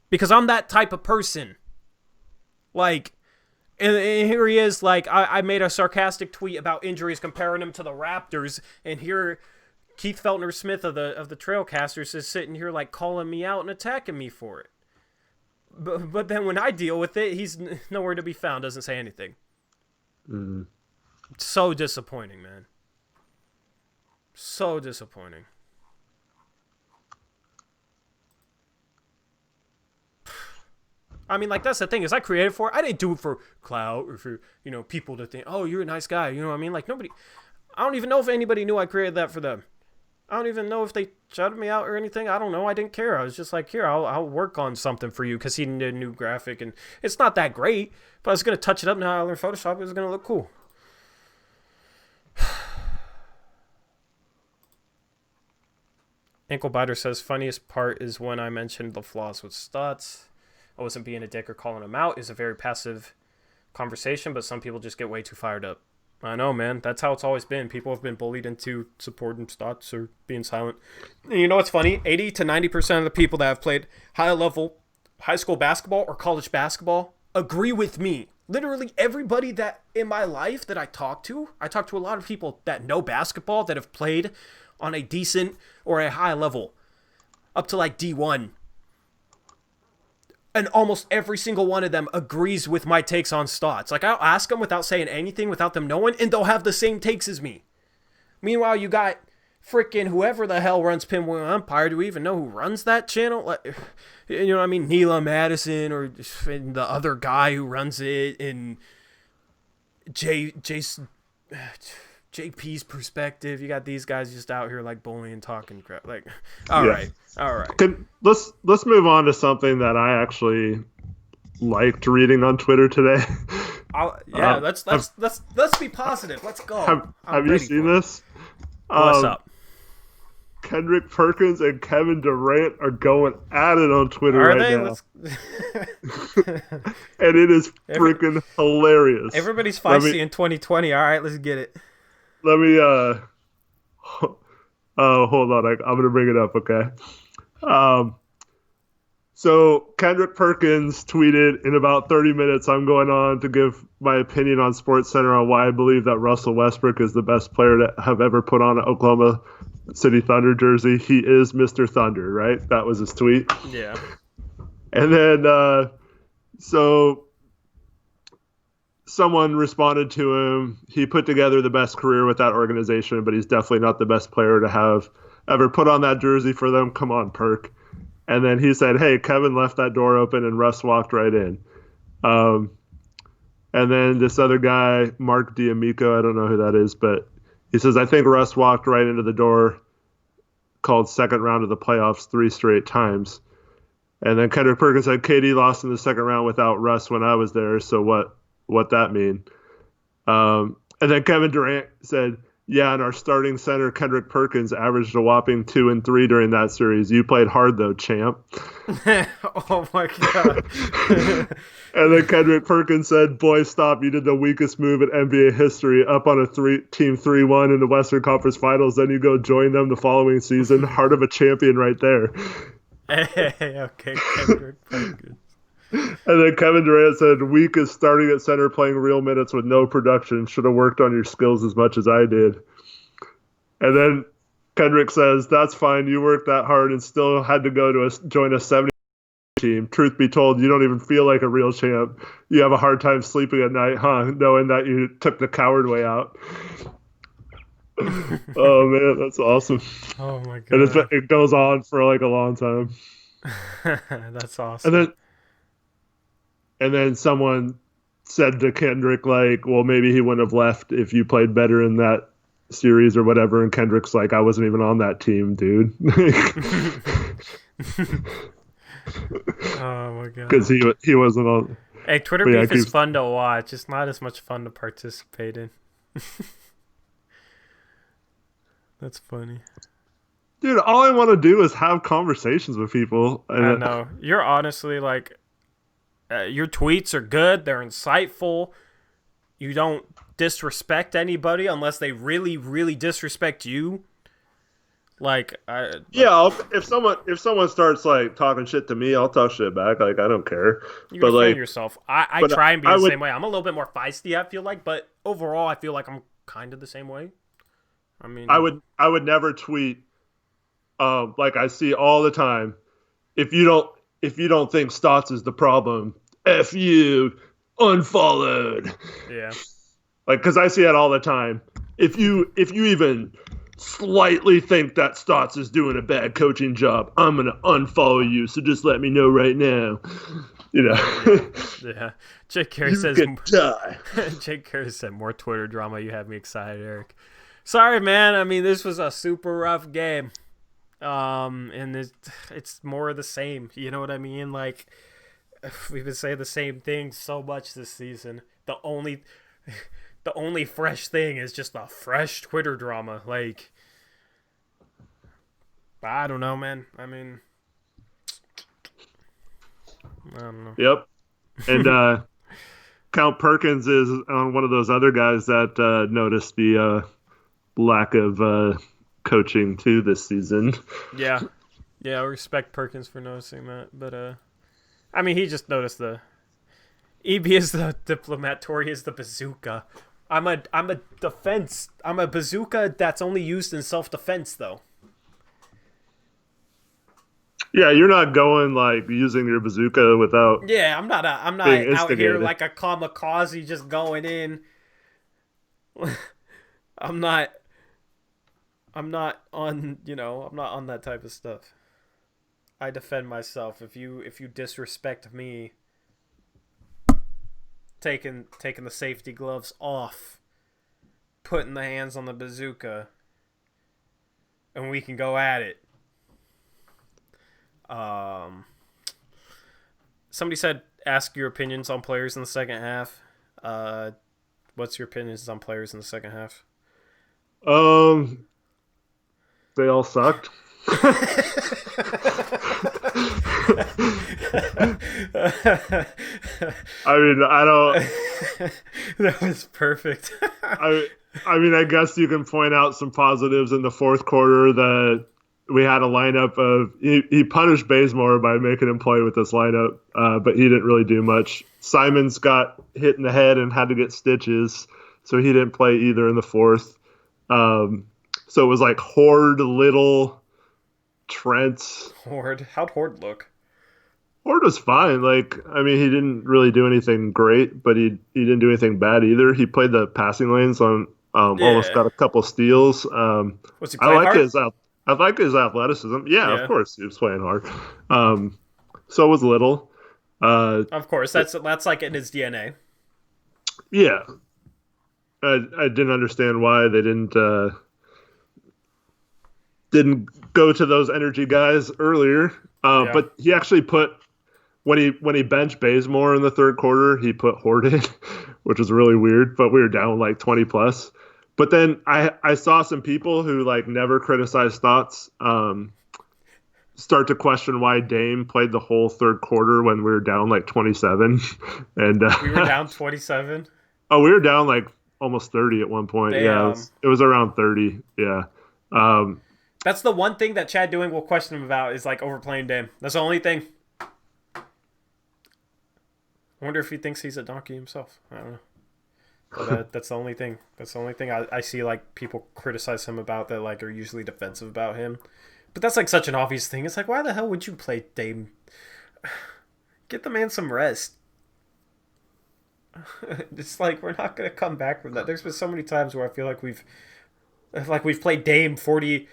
Speaker 1: Because I'm that type of person. Like, and here he is, like, I made a sarcastic tweet about injuries comparing him to the Raptors, and here Keith Feltner Smith of the Trailcasters is sitting here like calling me out and attacking me for it. But then when I deal with it, he's nowhere to be found, doesn't say anything.
Speaker 2: Mm-hmm.
Speaker 1: So disappointing, man. So disappointing. I mean, like, that's the thing, is I created for it. I didn't do it for clout or for, people to think, oh, you're a nice guy. You know what I mean? Like, nobody, I don't even know if anybody knew I created that for them. I don't even know if they shouted me out or anything. I don't know. I didn't care. I was just like, here, I'll work on something for you because he needed a new graphic. And it's not that great, but I was going to touch it up now. I learned Photoshop. It was going to look cool. Anklebiter says, funniest part is when I mentioned the flaws with Stutz. I wasn't being a dick or calling him out. It's a very passive conversation, but some people just get way too fired up. I know, man. That's how it's always been. People have been bullied into supporting Stutz or being silent. And you know what's funny? 80 to 90% of the people that have played high-level high school basketball or college basketball agree with me. Literally everybody that in my life that I talk to a lot of people that know basketball that have played on a decent or a high level up to like D1. And almost every single one of them agrees with my takes on Stotts. Like, I'll ask them without saying anything, without them knowing, and they'll have the same takes as me. Meanwhile, you got freaking whoever the hell runs Pinwheel Empire. Do we even know who runs that channel? Like, you know what I mean? Neela Madison or the other guy who runs it, and JP's perspective. You got these guys just out here like bullying, talking crap. Like, all right.
Speaker 2: Let's move on to something that I actually liked reading on Twitter today.
Speaker 1: Let's be positive. Let's go.
Speaker 2: Have you seen this?
Speaker 1: What's up?
Speaker 2: Kendrick Perkins and Kevin Durant are going at it on Twitter now. And it is freaking hilarious.
Speaker 1: Everybody's feisty in 2020. All right, let's get it.
Speaker 2: Let me hold on. I'm gonna bring it up. Okay. So Kendrick Perkins tweeted, in about 30 minutes, I'm going on to give my opinion on SportsCenter on why I believe that Russell Westbrook is the best player to have ever put on an Oklahoma City Thunder jersey. He is Mr. Thunder, right? That was his tweet.
Speaker 1: Yeah.
Speaker 2: And then, so someone responded to him. He put together the best career with that organization, but he's definitely not the best player to have ever put on that jersey for them. Come on, Perk. And then he said, hey, Kevin left that door open and Russ walked right in. And then this other guy, Mark D'Amico, I don't know who that is, but he says, I think Russ walked right into the door, called second round of the playoffs 3 straight times. And then Kendrick Perkins said, KD lost in the second round without Russ when I was there, so what that mean? And then Kevin Durant said, yeah, and our starting center, Kendrick Perkins, averaged a whopping 2 and 3 during that series. You played hard, though, champ.
Speaker 1: Oh, my God.
Speaker 2: And then Kendrick Perkins said, boy, stop. You did the weakest move in NBA history, up on a team 3-1 in the Western Conference Finals. Then you go join them the following season. Heart of a champion right there.
Speaker 1: Hey, okay, Kendrick Perkins.
Speaker 2: And then Kevin Durant said, weak is starting at center, playing real minutes with no production. Should have worked on your skills as much as I did. And then Kendrick says, that's fine. You worked that hard and still had to go to join a 70 team. Truth be told, you don't even feel like a real champ. You have a hard time sleeping at night, huh? Knowing that you took the coward way out. Oh, man, that's awesome.
Speaker 1: Oh, my God.
Speaker 2: And it goes on for like a long time.
Speaker 1: That's awesome.
Speaker 2: And then someone said to Kendrick, like, well, maybe he wouldn't have left if you played better in that series or whatever. And Kendrick's like, I wasn't even on that team, dude.
Speaker 1: Oh, my God.
Speaker 2: Because he wasn't on.
Speaker 1: Hey, Twitter beef is fun to watch. It's not as much fun to participate in. That's funny.
Speaker 2: Dude, all I want to do is have conversations with people.
Speaker 1: I know. You're honestly like... your tweets are good. They're insightful. You don't disrespect anybody unless they really, really disrespect you. Like,
Speaker 2: If someone starts like talking shit to me, I'll talk shit back. Like I don't care.
Speaker 1: you
Speaker 2: But
Speaker 1: defend
Speaker 2: like,
Speaker 1: yourself. I
Speaker 2: but
Speaker 1: try and be
Speaker 2: I
Speaker 1: the
Speaker 2: would
Speaker 1: same way. I'm a little bit more feisty, I feel like, but overall, I feel like I'm kind of the same way. I mean,
Speaker 2: I would never tweet like I see all the time. If you don't think Stotts is the problem, F you, unfollowed.
Speaker 1: yeah.
Speaker 2: Like, because I see it all the time. If you even slightly think that Stotts is doing a bad coaching job, I'm gonna unfollow you. So just let me know right now. You know.
Speaker 1: Yeah. Jake Carey
Speaker 2: You
Speaker 1: says
Speaker 2: could die.
Speaker 1: Jake Carey said more Twitter drama. You have me excited, Eric. Sorry, man. I mean, this was a super rough game. And it's more of the same. You know what I mean? Like, we've been saying the same thing so much this season. The only fresh thing is just a fresh Twitter drama. Like, I don't know, man. I mean, I don't know.
Speaker 2: Yep. And Count Perkins is one of those other guys that noticed the lack of coaching too this season.
Speaker 1: Yeah. Yeah, I respect Perkins for noticing that. But, I mean, he just noticed EB is the diplomat, Tori is the bazooka. I'm a defense. I'm a bazooka that's only used in self-defense, though.
Speaker 2: Yeah, you're not going like using your bazooka without.
Speaker 1: Yeah, I'm not out here like a kamikaze just going in. I'm not on, I'm not on that type of stuff. I defend myself. If you disrespect me, taking the safety gloves off, putting the hands on the bazooka, and we can go at it. Somebody said, ask your opinions on players in the second half. What's your opinions on players in the second half?
Speaker 2: They all sucked. I mean, I don't.
Speaker 1: That was perfect.
Speaker 2: I mean, I guess you can point out some positives in the fourth quarter that we had a lineup of. He punished Bazemore by making him play with this lineup, but he didn't really do much. Simons got hit in the head and had to get stitches, so he didn't play either in the fourth. So it was like Horde, Little, Trent.
Speaker 1: Horde. How'd Horde look?
Speaker 2: Horde was fine. Like, I mean, he didn't really do anything great, but he didn't do anything bad either. He played the passing lanes on almost got a couple steals.
Speaker 1: Was he playing hard?
Speaker 2: I like his athleticism. Yeah, of course he was playing hard. So was Little.
Speaker 1: Of course, that's like in his DNA.
Speaker 2: Yeah, I didn't understand why they didn't go to those energy guys earlier. But he actually put when he benched Bazemore in the third quarter, he put Horde in, which was really weird. But we were down like 20 plus. But then I saw some people who like never criticized Stotts start to question why Dame played the whole third quarter when we were down like 27. And
Speaker 1: we were down 27.
Speaker 2: Oh, we were down like almost 30 at one point.
Speaker 1: Damn.
Speaker 2: Yeah, it was around 30. Yeah.
Speaker 1: That's the one thing that Chad Doing will question him about is like overplaying Dame. That's the only thing. I wonder if he thinks he's a donkey himself. I don't know. But that's the only thing. That's the only thing I see like people criticize him about that like are usually defensive about him. But that's like such an obvious thing. It's like, why the hell would you play Dame? Get the man some rest. It's like we're not gonna come back from that. There's been so many times where I feel like we've played Dame 40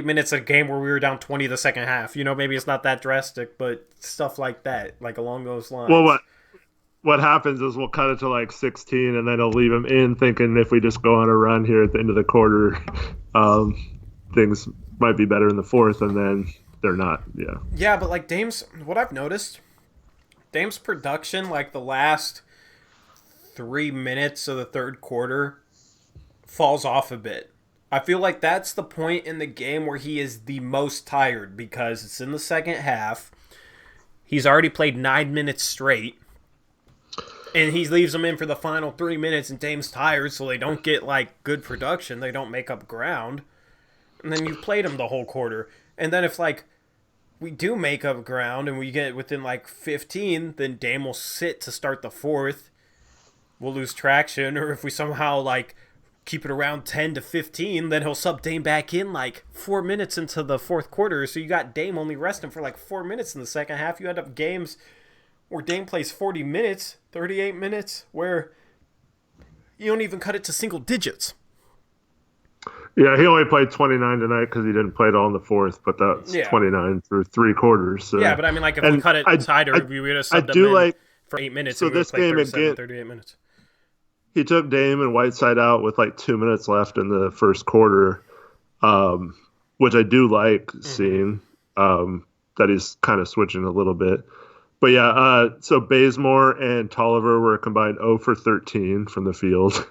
Speaker 1: minutes a game where we were down 20 the second half. You know, maybe it's not that drastic, but stuff like that, like along those lines.
Speaker 2: Well, what happens is we'll cut it to like 16, and then I'll leave him in, thinking if we just go on a run here at the end of the quarter, things might be better in the fourth, and then they're not. Yeah.
Speaker 1: Yeah, but like what I've noticed, Dame's production, like the last 3 minutes of the third quarter, falls off a bit. I feel like that's the point in the game where he is the most tired because it's in the second half. He's already played 9 minutes straight. And he leaves them in for the final 3 minutes, and Dame's tired, so they don't get like good production. They don't make up ground, and then you've played him the whole quarter. And then if like we do make up ground and we get within like 15, then Dame will sit to start the fourth. We'll lose traction, or if we somehow like keep it around 10 to 15, then he'll sub Dame back in like 4 minutes into the fourth quarter. So you got Dame only resting for like 4 minutes in the second half. You end up games where Dame plays 40 minutes, 38 minutes, where you don't even cut it to single digits.
Speaker 2: Yeah, he only played 29 tonight because he didn't play it all in the fourth, but that's 29 through 3 quarters. So.
Speaker 1: Yeah, but I mean, like, if we cut it tighter, we would have subbed him in for 8 minutes.
Speaker 2: So this game again,
Speaker 1: 38 minutes.
Speaker 2: He took Dame and Whiteside out with like 2 minutes left in the first quarter, which I do like seeing, that he's kind of switching a little bit. But yeah, so Bazemore and Tolliver were combined 0 for 13 from the field.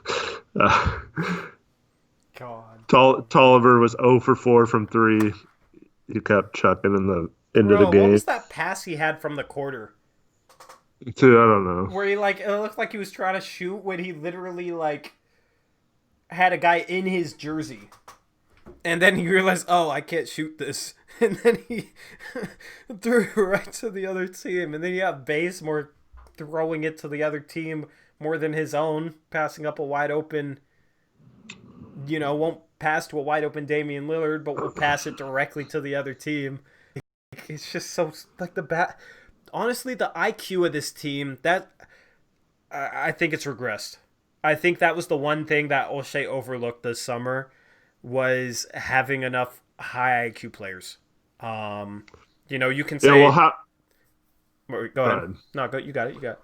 Speaker 1: God.
Speaker 2: Tolliver was 0 for 4 from 3. He kept chucking into the game.
Speaker 1: What was that pass he had from the quarter?
Speaker 2: Dude, I don't know.
Speaker 1: Where he like it looked like he was trying to shoot when he literally like had a guy in his jersey. And then he realized, oh, I can't shoot this. And then he threw it right to the other team. And then you have Bazemore throwing it to the other team more than his own, passing up a wide open, won't pass to a wide open Damian Lillard, but will pass it directly to the other team. It's just so, like, honestly, the IQ of this team, that I think it's regressed. I think that was the one thing that O'Shea overlooked this summer, was having enough high IQ players. You can say.
Speaker 2: Yeah,
Speaker 1: go ahead. No, go. You got it.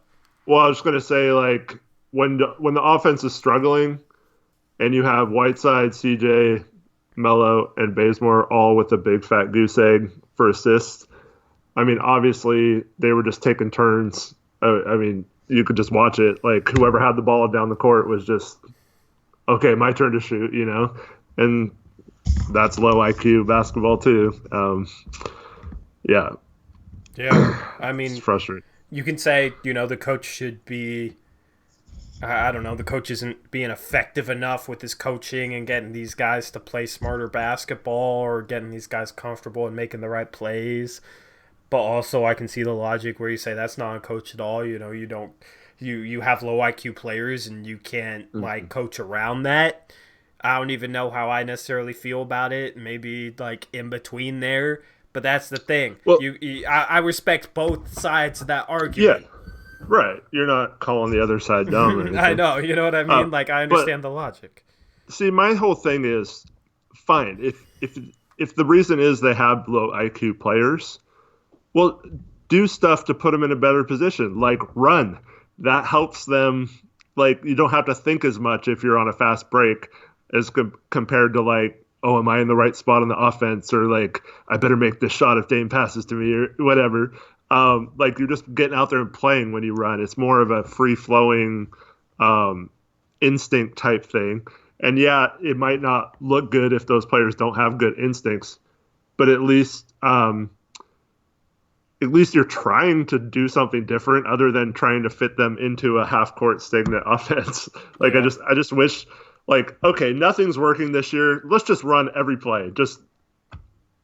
Speaker 2: Well, I was just gonna say, like, when the offense is struggling, and you have Whiteside, CJ, Melo, and Bazemore all with a big fat goose egg for assists. I mean, obviously they were just taking turns. I mean, you could just watch it. Like, whoever had the ball down the court was just, okay, my turn to shoot, and that's low IQ basketball too. Yeah.
Speaker 1: I mean,
Speaker 2: it's frustrating.
Speaker 1: You can say, the coach should be, I don't know, the coach isn't being effective enough with his coaching and getting these guys to play smarter basketball or getting these guys comfortable and making the right plays. But also I can see the logic where you say that's not a coach at all. You have low IQ players and you can't like coach around that. I don't even know how I necessarily feel about it. Maybe like in between there, but that's the thing. Well, I respect both sides of that argument.
Speaker 2: Yeah, right. You're not calling the other side down. Or anything.
Speaker 1: I know. You know what I mean? Like, I understand the logic.
Speaker 2: See, my whole thing is fine. If the reason is they have low IQ players, well, do stuff to put them in a better position, like run. That helps them. Like, you don't have to think as much if you're on a fast break as compared to, like, oh, am I in the right spot on the offense? Or, like, I better make this shot if Dame passes to me or whatever. Like, you're just getting out there and playing when you run. It's more of a free-flowing instinct type thing. And, yeah, it might not look good if those players don't have good instincts, but at least you're trying to do something different other than trying to fit them into a half-court stagnant offense. Like, yeah. I just wish, like, okay, nothing's working this year. Let's just run every play. Just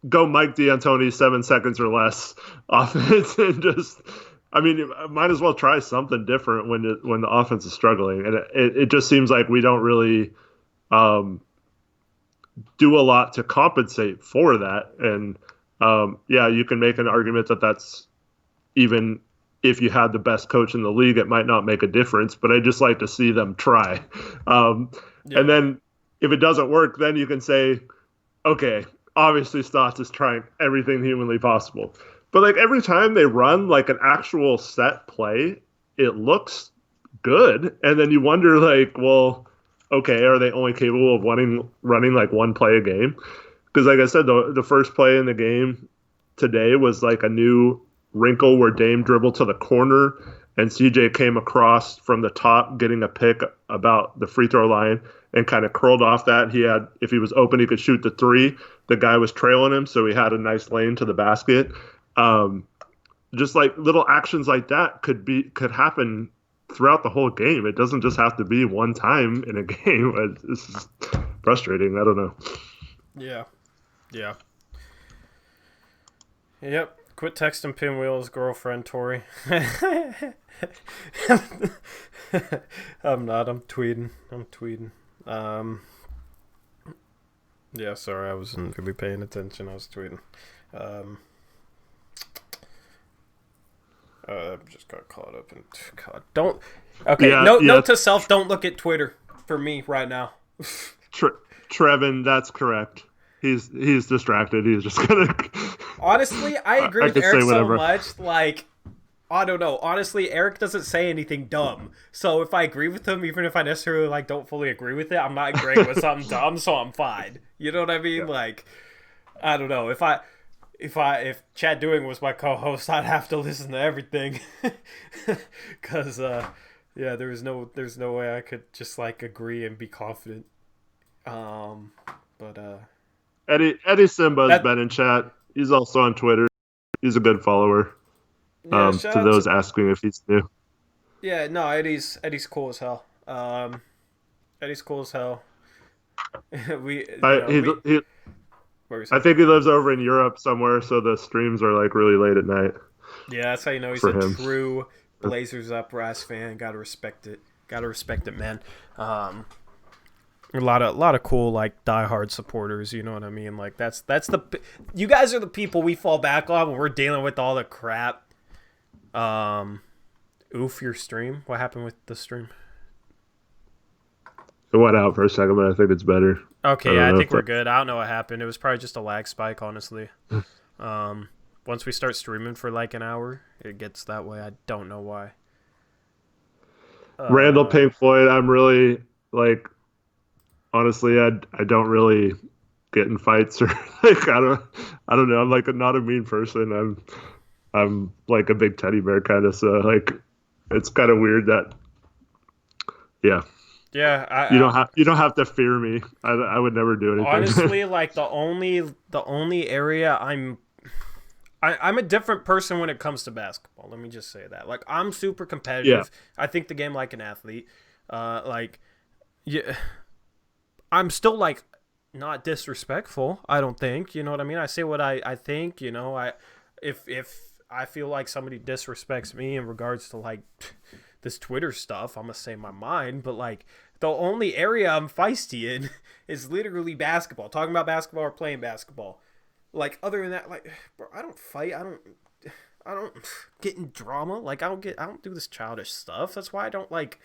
Speaker 2: go Mike D'Antoni 7 seconds or less offense and just, I mean, might as well try something different when the offense is struggling. And it just seems like we don't really do a lot to compensate for that. And yeah, you can make an argument that that's, even if you had the best coach in the league, it might not make a difference, but I just like to see them try. And then if it doesn't work, then you can say, okay, obviously Stotts is trying everything humanly possible. But like every time they run like an actual set play, it looks good. And then you wonder, like, well, okay, are they only capable of running like one play a game? Because like I said, the first play in the game today was like a new wrinkle where Dame dribbled to the corner and CJ came across from the top, getting a pick about the free throw line and kind of curled off that. If he was open, he could shoot the three. The guy was trailing him, so he had a nice lane to the basket. Just like little actions like that could happen throughout the whole game. It doesn't just have to be one time in a game. It's just frustrating. I don't know.
Speaker 1: Yeah. Yeah. Yep. Quit texting Pinwheel's girlfriend, Tori. I'm not. I'm tweeting. Yeah, sorry. I wasn't really paying attention. I was tweeting. I just got caught up in. God, don't. Okay,
Speaker 2: Yeah,
Speaker 1: note to self: don't look at Twitter for me right now.
Speaker 2: Trevin, that's correct. He's distracted. He's just gonna.
Speaker 1: Honestly, I agree with
Speaker 2: could
Speaker 1: Eric
Speaker 2: say
Speaker 1: so
Speaker 2: whatever.
Speaker 1: much. Like, I don't know. Honestly, Eric doesn't say anything dumb. So if I agree with him, even if I necessarily like don't fully agree with it, I'm not agreeing with something dumb, so I'm fine. You know what I mean?
Speaker 2: Yeah.
Speaker 1: Like, I don't know. If Chad Doing was my co-host, I'd have to listen to everything. Cause yeah, there's no way I could just like agree and be confident. But
Speaker 2: Eddie Simba's
Speaker 1: that
Speaker 2: been in chat. He's also on Twitter. He's a good follower.
Speaker 1: yeah, shout
Speaker 2: To
Speaker 1: out to
Speaker 2: those asking if he's new.
Speaker 1: yeah, no, Eddie's cool as hell. Eddie's cool as hell. we you
Speaker 2: I
Speaker 1: know
Speaker 2: he,
Speaker 1: we
Speaker 2: he
Speaker 1: what were you
Speaker 2: I
Speaker 1: saying?
Speaker 2: think he lives over in Europe somewhere, so the streams are like really late at night
Speaker 1: Yeah, that's how you know he's
Speaker 2: for
Speaker 1: a
Speaker 2: him.
Speaker 1: true Blazers Uprise fan. Gotta respect it. Gotta respect it, man. A lot of cool like diehard supporters. You know what I mean? Like that's the you guys are the people we fall back on when we're dealing with all the crap. Oof, your stream. What happened with the stream?
Speaker 2: It went out for a second, but I think it's better. I
Speaker 1: Okay, yeah,
Speaker 2: don't
Speaker 1: I
Speaker 2: know
Speaker 1: think
Speaker 2: if
Speaker 1: we're good. I don't know what happened. It was probably just a lag spike, honestly. Once we start streaming for like an hour, it gets that way. I don't know why.
Speaker 2: Randall
Speaker 1: Uh,
Speaker 2: Pink Floyd. I'm really like honestly, I don't really get in fights or like I don't know. I'm like not a mean person. I'm like a big teddy bear kind of. So like it's kind of weird that yeah.
Speaker 1: yeah,
Speaker 2: You don't have to fear me. I would never do anything.
Speaker 1: honestly, like the only area I'm a different person when it comes to basketball. Let me just say that. Like I'm super
Speaker 2: Yeah.
Speaker 1: competitive. I think the game like an athlete. Like yeah, I'm still like not disrespectful. I don't think. You know what I mean? I say what I think. You know, if I feel like somebody disrespects me in regards to like this Twitter stuff, I'm gonna say my mind. But like the only area I'm feisty in is literally basketball. Talking about basketball or playing basketball. Like other than that, like bro, I don't fight. I don't get in drama. Like I don't do this childish stuff. That's why I don't like.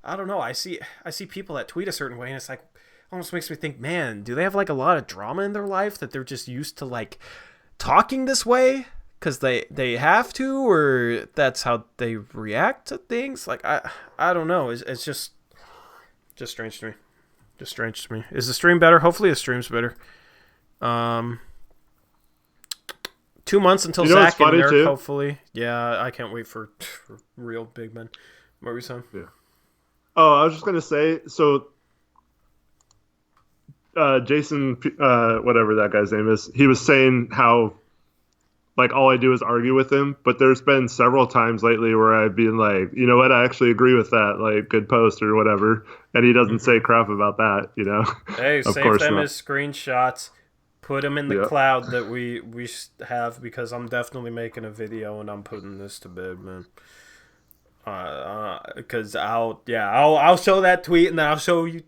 Speaker 1: I don't know. I see people that tweet a certain way, and it's like almost makes me think, man, do they have like a lot of drama in their life that they're just used to like talking this way because they have to, or that's how they react to things? Like I don't know. It's just strange to me. Just strange to me. Is the stream better? Hopefully the stream's better. 2 months until
Speaker 2: You know what's
Speaker 1: Zach and
Speaker 2: funny
Speaker 1: Nurk,
Speaker 2: too?
Speaker 1: hopefully. Yeah, I can't wait for real big men. What were you saying?
Speaker 2: Yeah. Oh, I was just gonna say. So Jason, whatever that guy's name is, he was saying how like all I do is argue with him. But there's been several times lately where I've been like, you know what, I actually agree with that, like good post or whatever, and he doesn't say
Speaker 1: Mm-hmm.
Speaker 2: crap about that, you know.
Speaker 1: Hey,
Speaker 2: Of
Speaker 1: save
Speaker 2: course
Speaker 1: them
Speaker 2: not.
Speaker 1: as screenshots. Put them in the
Speaker 2: Yeah.
Speaker 1: cloud that we have because I'm definitely making a video and I'm putting this to bed, man. Because I'll show that tweet and then I'll show you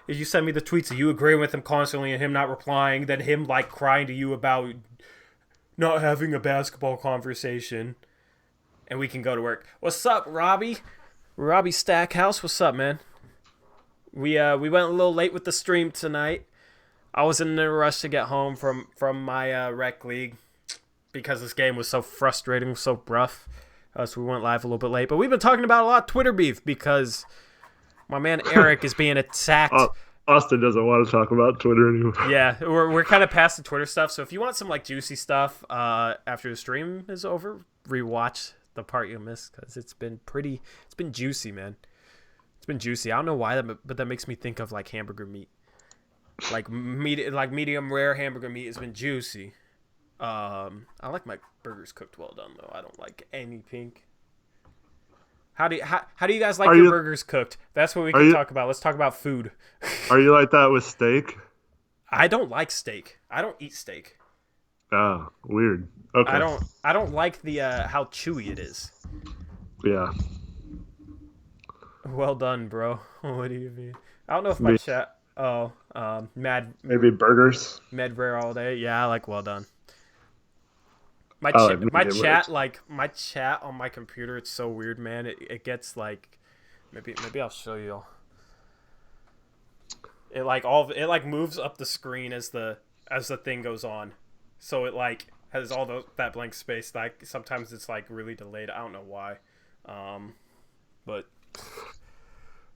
Speaker 1: if you send me the tweets of you agreeing with him constantly and him not replying, then him like crying to you about not having a basketball conversation, and we can go to work. What's up, Robbie? Robbie Stackhouse. What's up, man? We went a little late with the stream tonight. I was in a rush to get home from my rec league because this game was so frustrating, so rough. So we went live a little bit late. But we've been talking about a lot of Twitter beef because my man Eric is being attacked.
Speaker 2: Austin doesn't want to talk about Twitter anymore.
Speaker 1: Yeah, we're kind of past the Twitter stuff. So if you want some like juicy stuff after the stream is over, rewatch the part you missed because it's been juicy, man. It's been juicy. I don't know why, but that makes me think of like hamburger meat. Like medium rare hamburger meat has been juicy. I like my burgers cooked well done though. I don't like any pink. How do you guys like
Speaker 2: Are
Speaker 1: your
Speaker 2: you
Speaker 1: burgers cooked? That's what we
Speaker 2: are
Speaker 1: can
Speaker 2: you
Speaker 1: talk about. Let's talk about food.
Speaker 2: are you like that with steak?
Speaker 1: I don't like steak. I don't eat steak.
Speaker 2: Ah, weird. Okay.
Speaker 1: I don't like the how chewy it is.
Speaker 2: Yeah.
Speaker 1: Well done, bro. What do you mean? I don't know if my
Speaker 2: Me,
Speaker 1: chat. Oh,
Speaker 2: maybe burgers.
Speaker 1: med rare all day. Yeah, I like well done.
Speaker 2: I like
Speaker 1: My
Speaker 2: medium rare.
Speaker 1: chat my chat on my computer. It's so weird, man. It gets like maybe I'll show you. It like moves up the screen as the thing goes on, so it like has all that blank space. Like sometimes it's like really delayed. I don't know why, but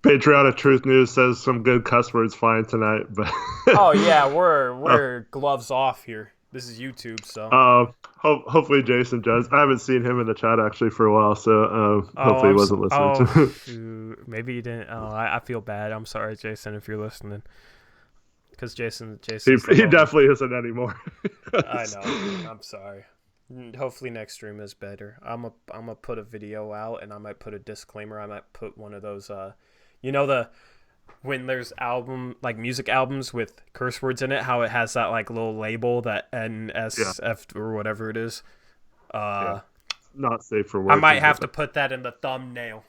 Speaker 2: Patriotic Truth News says some good cuss words flying tonight, but
Speaker 1: oh yeah,
Speaker 2: uh,
Speaker 1: we're gloves off here. This is YouTube, so.
Speaker 2: hopefully Jason does. I haven't seen him in the chat actually for a while, so
Speaker 1: Oh,
Speaker 2: hopefully he wasn't listening to.
Speaker 1: shoot. Maybe you didn't. Oh, I feel bad. I'm sorry, Jason, if you're listening, because Jason's the
Speaker 2: He
Speaker 1: homie.
Speaker 2: definitely isn't anymore.
Speaker 1: I know. I'm sorry. Hopefully next stream is better. I'm gonna put a video out, and I might put a disclaimer. I might put one of those. You know when there's music albums with curse words in it, how it has that like little label, that
Speaker 2: Yeah,
Speaker 1: NSF or whatever it is.
Speaker 2: yeah. Not safe for
Speaker 1: I
Speaker 2: work.
Speaker 1: might have to put that in the thumbnail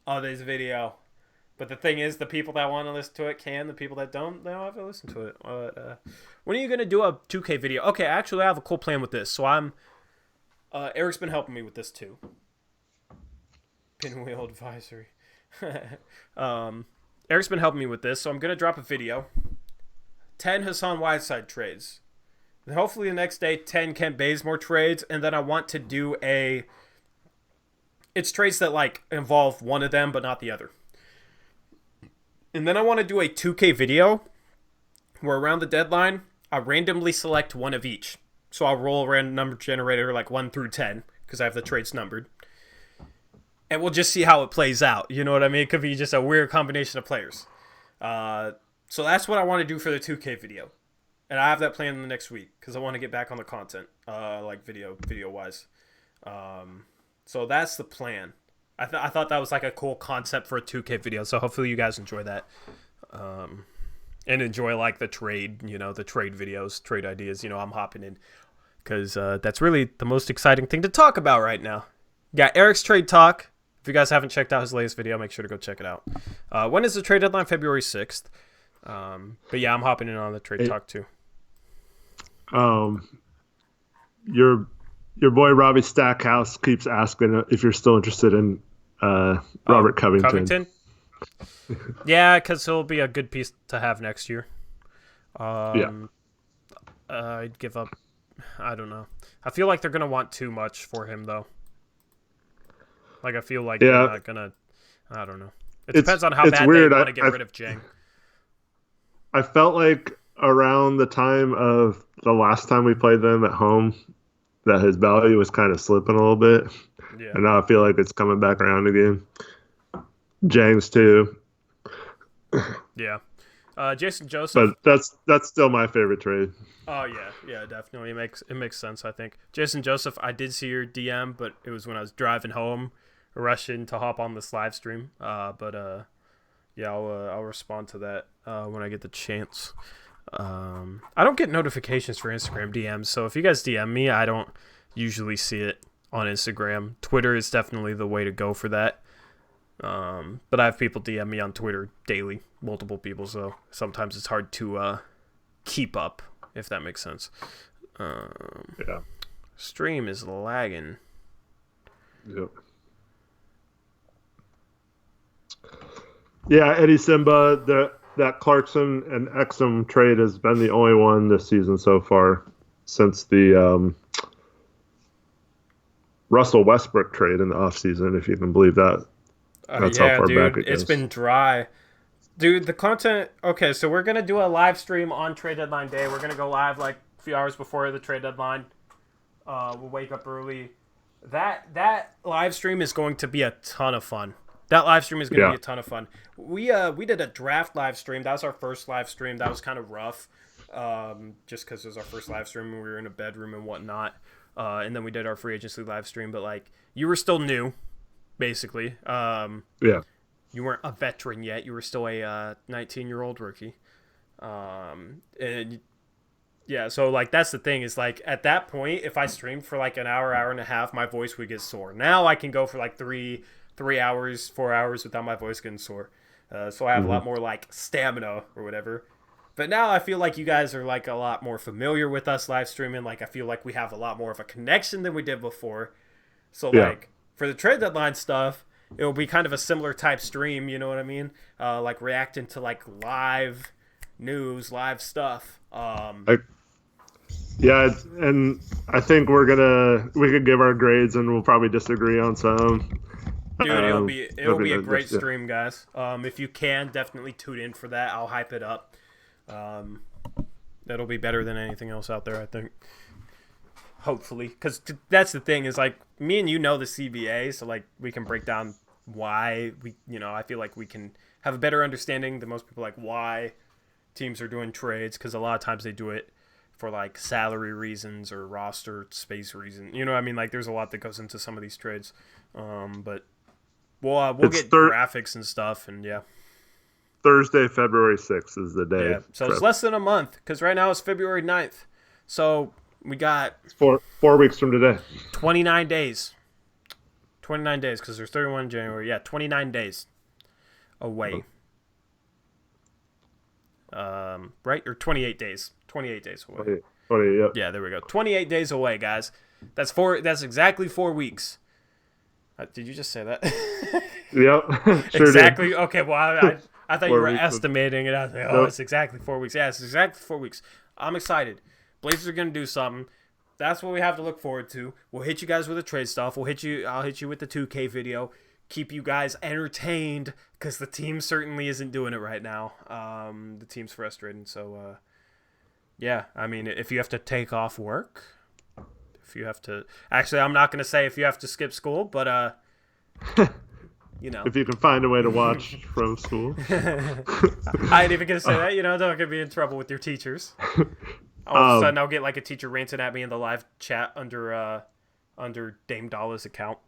Speaker 1: of this video. But the thing is, the people that want to listen to it can. The people that don't, they don't have to listen to it. When are you gonna do a 2K video? Okay, actually, I have a cool plan with this. So Eric's been helping me with this too. Pinwheel advisory. Eric's been helping me with this, so I'm gonna drop a video. 10 Hassan Whiteside trades. And hopefully the next day, 10 Kent Bazemore trades, and then I want to do it's trades that like involve one of them but not the other. And then I want to do a 2K video where around the deadline, I randomly select one of each. So I'll roll a random number generator like 1 through 10 because I have the trades numbered. And we'll just see how it plays out. You know what I mean? It could be just a weird combination of players. So that's what I want to do for the 2K video. And I have that planned in the next week because I want to get back on the content, like video-wise. So that's the plan. I thought that was like a cool concept for a 2K video, so hopefully you guys enjoy that, and enjoy like the trade videos, trade ideas. I'm hopping in because that's really the most exciting thing to talk about right now. Got Eric's trade talk. If you guys haven't checked out his latest video, make sure to go check it out. When is the trade deadline? February 6th. But yeah, I'm hopping in on the trade talk too.
Speaker 2: Your boy Robbie Stackhouse keeps asking if you're still interested in Robert Covington.
Speaker 1: Covington? Yeah, because he'll be a good piece to have next year.
Speaker 2: Yeah.
Speaker 1: I'd give up. I don't know. I feel like they're going to want too much for him, though. Like, I feel like they're not going to... I don't know. It depends on how bad
Speaker 2: weird.
Speaker 1: they want to get rid of Jang.
Speaker 2: I felt like around the time of the last time we played them at home that his value was kind of slipping a little bit.
Speaker 1: Yeah.
Speaker 2: And now I feel like it's coming back around again. Jang's too.
Speaker 1: Yeah. Jason Joseph.
Speaker 2: But that's still my favorite trade.
Speaker 1: Oh yeah, definitely. It makes sense, I think. Jason Joseph, I did see your DM, but it was when I was driving home, rushing to hop on this live stream. Yeah, I'll respond to that when I get the chance. I don't get notifications for Instagram DMs, so if you guys DM me, I don't usually see it on Instagram. Twitter is definitely the way to go for that. But I have people DM me on Twitter daily, multiple people, so sometimes it's hard to keep up, if that makes sense.
Speaker 2: Yeah.
Speaker 1: Stream is lagging.
Speaker 2: Yep. Yeah, Eddie Simba, that Clarkson and Exum trade has been the only one this season so far since the Russell Westbrook trade in the offseason, if you can believe that. That's how far back it goes.
Speaker 1: It's been dry. Dude, the content... Okay, so we're going to do a live stream on trade deadline day. We're going to go live like a few hours before the trade deadline. We'll wake up early. That live stream is going to be a ton of fun. That live stream is going to be a ton of fun. We did a draft live stream. That was our first live stream. That was kind of rough, just because it was our first live stream and we were in a bedroom and whatnot. And then we did our free agency live stream. But like, you were still new. basically.
Speaker 2: Yeah.
Speaker 1: You weren't a veteran yet. You were still a 19-year-old rookie. And yeah, so like that's the thing is like at that point, if I streamed for like an hour, hour and a half, my voice would get sore. Now I can go for like 3 hours, 4 hours without my voice getting sore. So I have a lot more like stamina or whatever. But now I feel like you guys are like a lot more familiar with us live streaming. Like I feel like we have a lot more of a connection than we did before. So like for the trade deadline stuff, it'll be kind of a similar type stream. You know what I mean? Like reacting to like live news, live stuff.
Speaker 2: Yeah, and I think we could give our grades and we'll probably disagree on some.
Speaker 1: Dude, it'll be a great stream, guys. If you can, definitely tune in for that. I'll hype it up. That'll be better than anything else out there, I think. Hopefully, because that's the thing is like me and you know the CBA, so like we can break down why I feel like we can have a better understanding than most people like why teams are doing trades, because a lot of times they do it for like salary reasons or roster space reasons. You know what I mean? Like there's a lot that goes into some of these trades. But we'll get graphics and stuff, and yeah.
Speaker 2: Thursday, February 6th is the day.
Speaker 1: Yeah, so it's less than a month, because right now it's February 9th. So we got...
Speaker 2: It's 4 weeks from today.
Speaker 1: 29 days. 29 days, because there's 31 in January. Yeah, 29 days away. Right? Or 28 days. 28 days away.
Speaker 2: 20, yep.
Speaker 1: Yeah, there we go. 28 days away, guys. That's exactly 4 weeks. Did you just say that?
Speaker 2: Yep. Sure
Speaker 1: exactly.
Speaker 2: did.
Speaker 1: Okay, well, I thought you were estimating it. I was like,
Speaker 2: Nope.
Speaker 1: It's exactly 4 weeks. Yeah, it's exactly 4 weeks. I'm excited. Blazers are going to do something. That's what we have to look forward to. We'll hit you guys with the trade stuff. I'll hit you with the 2K video. Keep you guys entertained, because the team certainly isn't doing it right now. The team's frustrating. So, yeah, I mean, if you have to take off work, if you have to... Actually, I'm not going to say if you have to skip school, but...
Speaker 2: If you can find a way to watch from school.
Speaker 1: I ain't even going to say that. Don't get me in trouble with your teachers. All of a sudden, I'll get like a teacher ranting at me in the live chat under Dame Dollah's account.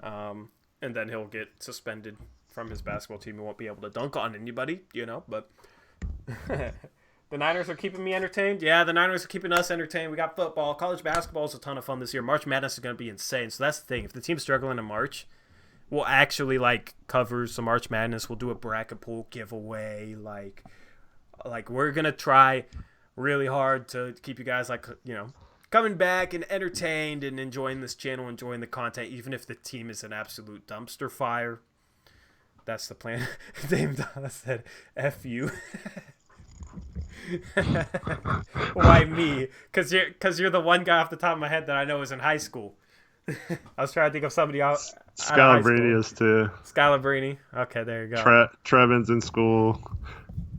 Speaker 1: And then he'll get suspended from his basketball team. He won't be able to dunk on anybody, but... The Niners are keeping me entertained. Yeah, the Niners are keeping us entertained. We got football. College basketball is a ton of fun this year. March Madness is going to be insane. So that's the thing. If the team's struggling in March... We'll actually cover some March Madness. We'll do a bracket pool giveaway. Like we're gonna try really hard to keep you guys coming back and entertained and enjoying this channel, enjoying the content, even if the team is an absolute dumpster fire. That's the plan. Dame Dollah said, "F you." Why me? Because you're the one guy off the top of my head that I know is in high school. I was trying to think of somebody else.
Speaker 2: Scalabrine is too.
Speaker 1: Scalabrine. Okay, there you go.
Speaker 2: Trevin's in school.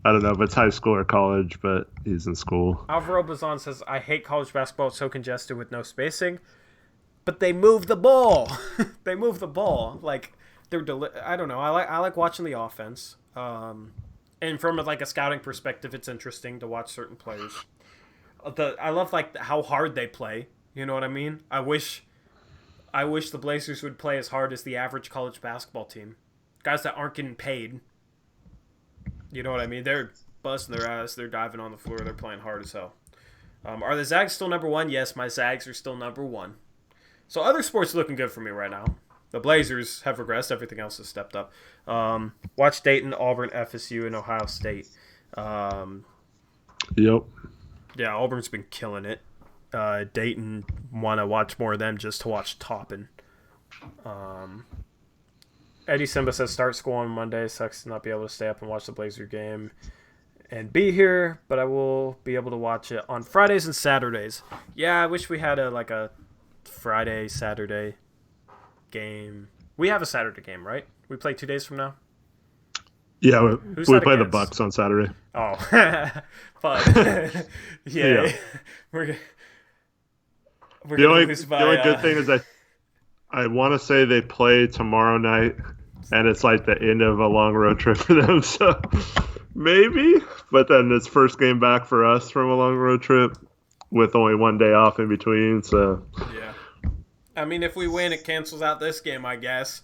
Speaker 2: I don't know if it's high school or college, but he's in school.
Speaker 1: Alvaro Bazan says, I hate college basketball. It's so congested with no spacing. But they move the ball. They move the ball. Like, I don't know. I like watching the offense. And from a scouting perspective, it's interesting to watch certain players. I love how hard they play. You know what I mean? I wish the Blazers would play as hard as the average college basketball team. Guys that aren't getting paid. You know what I mean? They're busting their ass. They're diving on the floor. They're playing hard as hell. Are the Zags still number one? Yes, my Zags are still number one. So other sports are looking good for me right now. The Blazers have regressed. Everything else has stepped up. Watch Dayton, Auburn, FSU, and Ohio State.
Speaker 2: Yep.
Speaker 1: Yeah, Auburn's been killing it. Dayton want to watch more of them just to watch Toppin. Eddie Simba says start school on Monday. Sucks to not be able to stay up and watch the Blazer game and be here, but I will be able to watch it on Fridays and Saturdays. Yeah, I wish we had a Friday, Saturday game. We have a Saturday game, right? We play 2 days from now?
Speaker 2: Yeah, we play the Bucks on Saturday.
Speaker 1: Oh, but yeah. We're
Speaker 2: the only good thing is I want to say they play tomorrow night, and it's like the end of a long road trip for them. So maybe, but then it's first game back for us from a long road trip with only 1 day off in between. So
Speaker 1: yeah, I mean, if we win, it cancels out this game, I guess.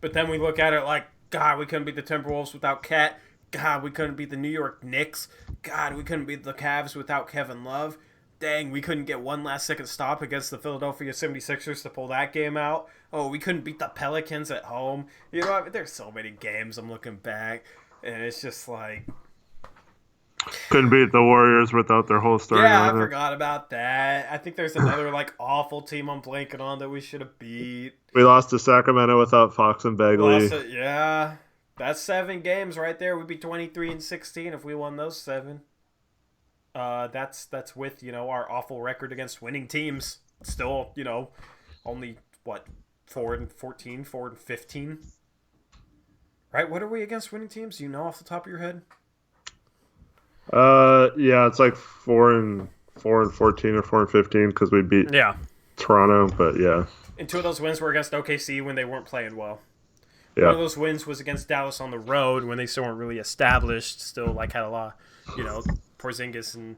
Speaker 1: But then we look at it like, God, we couldn't beat the Timberwolves without Cat. God, we couldn't beat the New York Knicks. God, we couldn't beat the Cavs without Kevin Love. Dang, we couldn't get one last second stop against the Philadelphia 76ers to pull that game out. Oh, we couldn't beat the Pelicans at home. You know, I mean, there's so many games I'm looking back, and it's just like,
Speaker 2: Couldn't beat the Warriors without their whole starting
Speaker 1: yeah, I
Speaker 2: lineup.
Speaker 1: forgot about that. I think there's another like awful team I'm blanking on that we should have beat.
Speaker 2: We lost to Sacramento without Fox and
Speaker 1: Lost
Speaker 2: Bagley.
Speaker 1: it, yeah. That's 7 games right there. We'd be 23-16 if we won those 7. That's with our awful record against winning teams. Still, only what 4-14, 4-15. Right? What are we against winning teams? Do you know off the top of your head?
Speaker 2: Yeah, it's like 4-14 or 4-15 because we beat
Speaker 1: Yeah.
Speaker 2: Toronto. But yeah,
Speaker 1: And 2 of those wins were against OKC when they weren't playing well.
Speaker 2: yeah.
Speaker 1: One of those wins was against Dallas on the road when they still weren't really established. Still, like, had a lot, Porzingis and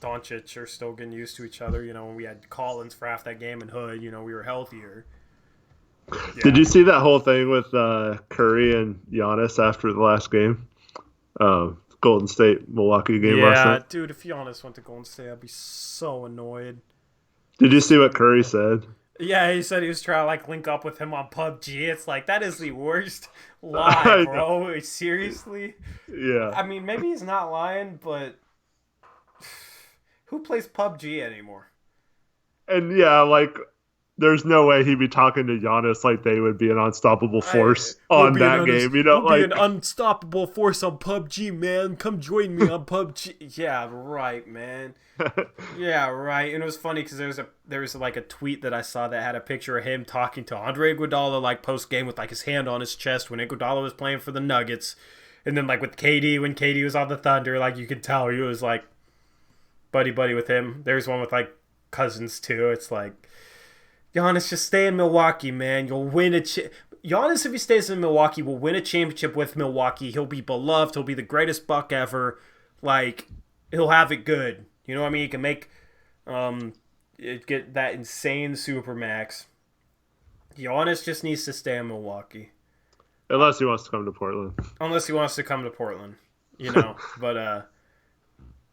Speaker 1: Doncic are still getting used to each other. When we had Collins for half that game and Hood, we were healthier. Yeah.
Speaker 2: Did you see that whole thing with Curry and Giannis after the last game? Golden State Milwaukee game last
Speaker 1: Yeah,
Speaker 2: night.
Speaker 1: dude, if Giannis went to Golden State, I'd be so annoyed.
Speaker 2: Did you see what Curry said?
Speaker 1: Yeah, he said he was trying to, like, link up with him on PUBG. It's like, that is the worst lie, bro. Seriously?
Speaker 2: Yeah.
Speaker 1: I mean, maybe he's not lying, but who plays PUBG anymore?
Speaker 2: And yeah, like there's no way he'd be talking to Giannis like they would be an unstoppable force on that game.
Speaker 1: We'll be an unstoppable force on PUBG, man. Come join me on PUBG. Yeah, right, man. Yeah, right. And it was funny because there was like a tweet that I saw that had a picture of him talking to Andre Iguodala like post game with like his hand on his chest when Iguodala was playing for the Nuggets, and then like with KD when KD was on the Thunder, like you could tell he was like buddy with him. There's one with like Cousins too. It's like, Giannis, just stay in Milwaukee, man. You'll win Giannis, if he stays in Milwaukee, will win a championship with Milwaukee. He'll be beloved. He'll be the greatest Buck ever. Like, he'll have it good. You know what I mean? He can make get that insane supermax. Giannis just needs to stay in Milwaukee.
Speaker 2: Unless he wants to come to Portland.
Speaker 1: Unless he wants to come to Portland. But,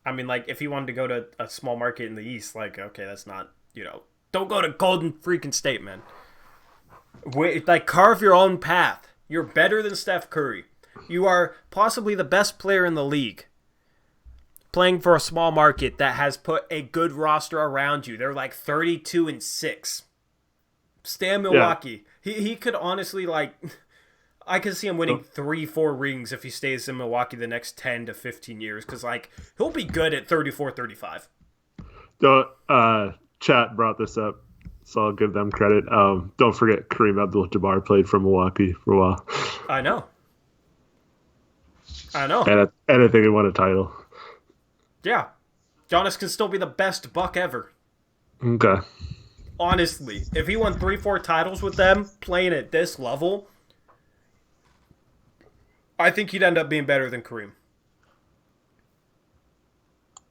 Speaker 1: I mean, like, if he wanted to go to a small market in the East, like, okay, that's not, don't go to Golden freaking State, man. Wait, like, carve your own path. You're better than Steph Curry. You are possibly the best player in the league. Playing for a small market that has put a good roster around you. They're like 32-6. Stay in Milwaukee. Yeah. He could honestly, like, I could see him winning 3-4 rings if he stays in Milwaukee the next 10 to 15 years. Because, like, he'll be good at 34-35.
Speaker 2: Chat brought this up, so I'll give them credit. Don't forget Kareem Abdul-Jabbar played for Milwaukee for a while.
Speaker 1: I know.
Speaker 2: And I think he won a title.
Speaker 1: Yeah. Giannis can still be the best Buck ever.
Speaker 2: Okay.
Speaker 1: Honestly, if he won 3-4 titles with them, playing at this level, I think he'd end up being better than Kareem.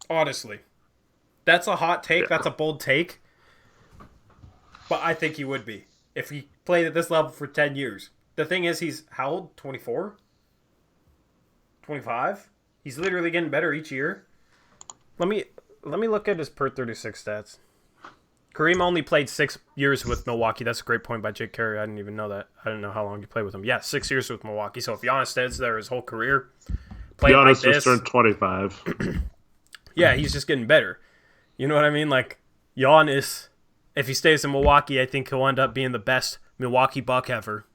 Speaker 1: Honestly. That's a hot take. Yeah. That's a bold take. But I think he would be. If he played at this level for 10 years. The thing is, he's how old? 24? 25? He's literally getting better each year. Let me look at his per 36 stats. Kareem only played 6 years with Milwaukee. That's a great point by Jake Carey. I didn't even know that. I didn't know how long he played with him. Yeah, 6 years with Milwaukee. So if Giannis stays there his whole career, playing like this,
Speaker 2: just turned 25.
Speaker 1: Yeah, he's just getting better. You know what I mean? Like, Giannis, if he stays in Milwaukee, I think he'll end up being the best Milwaukee Buck ever.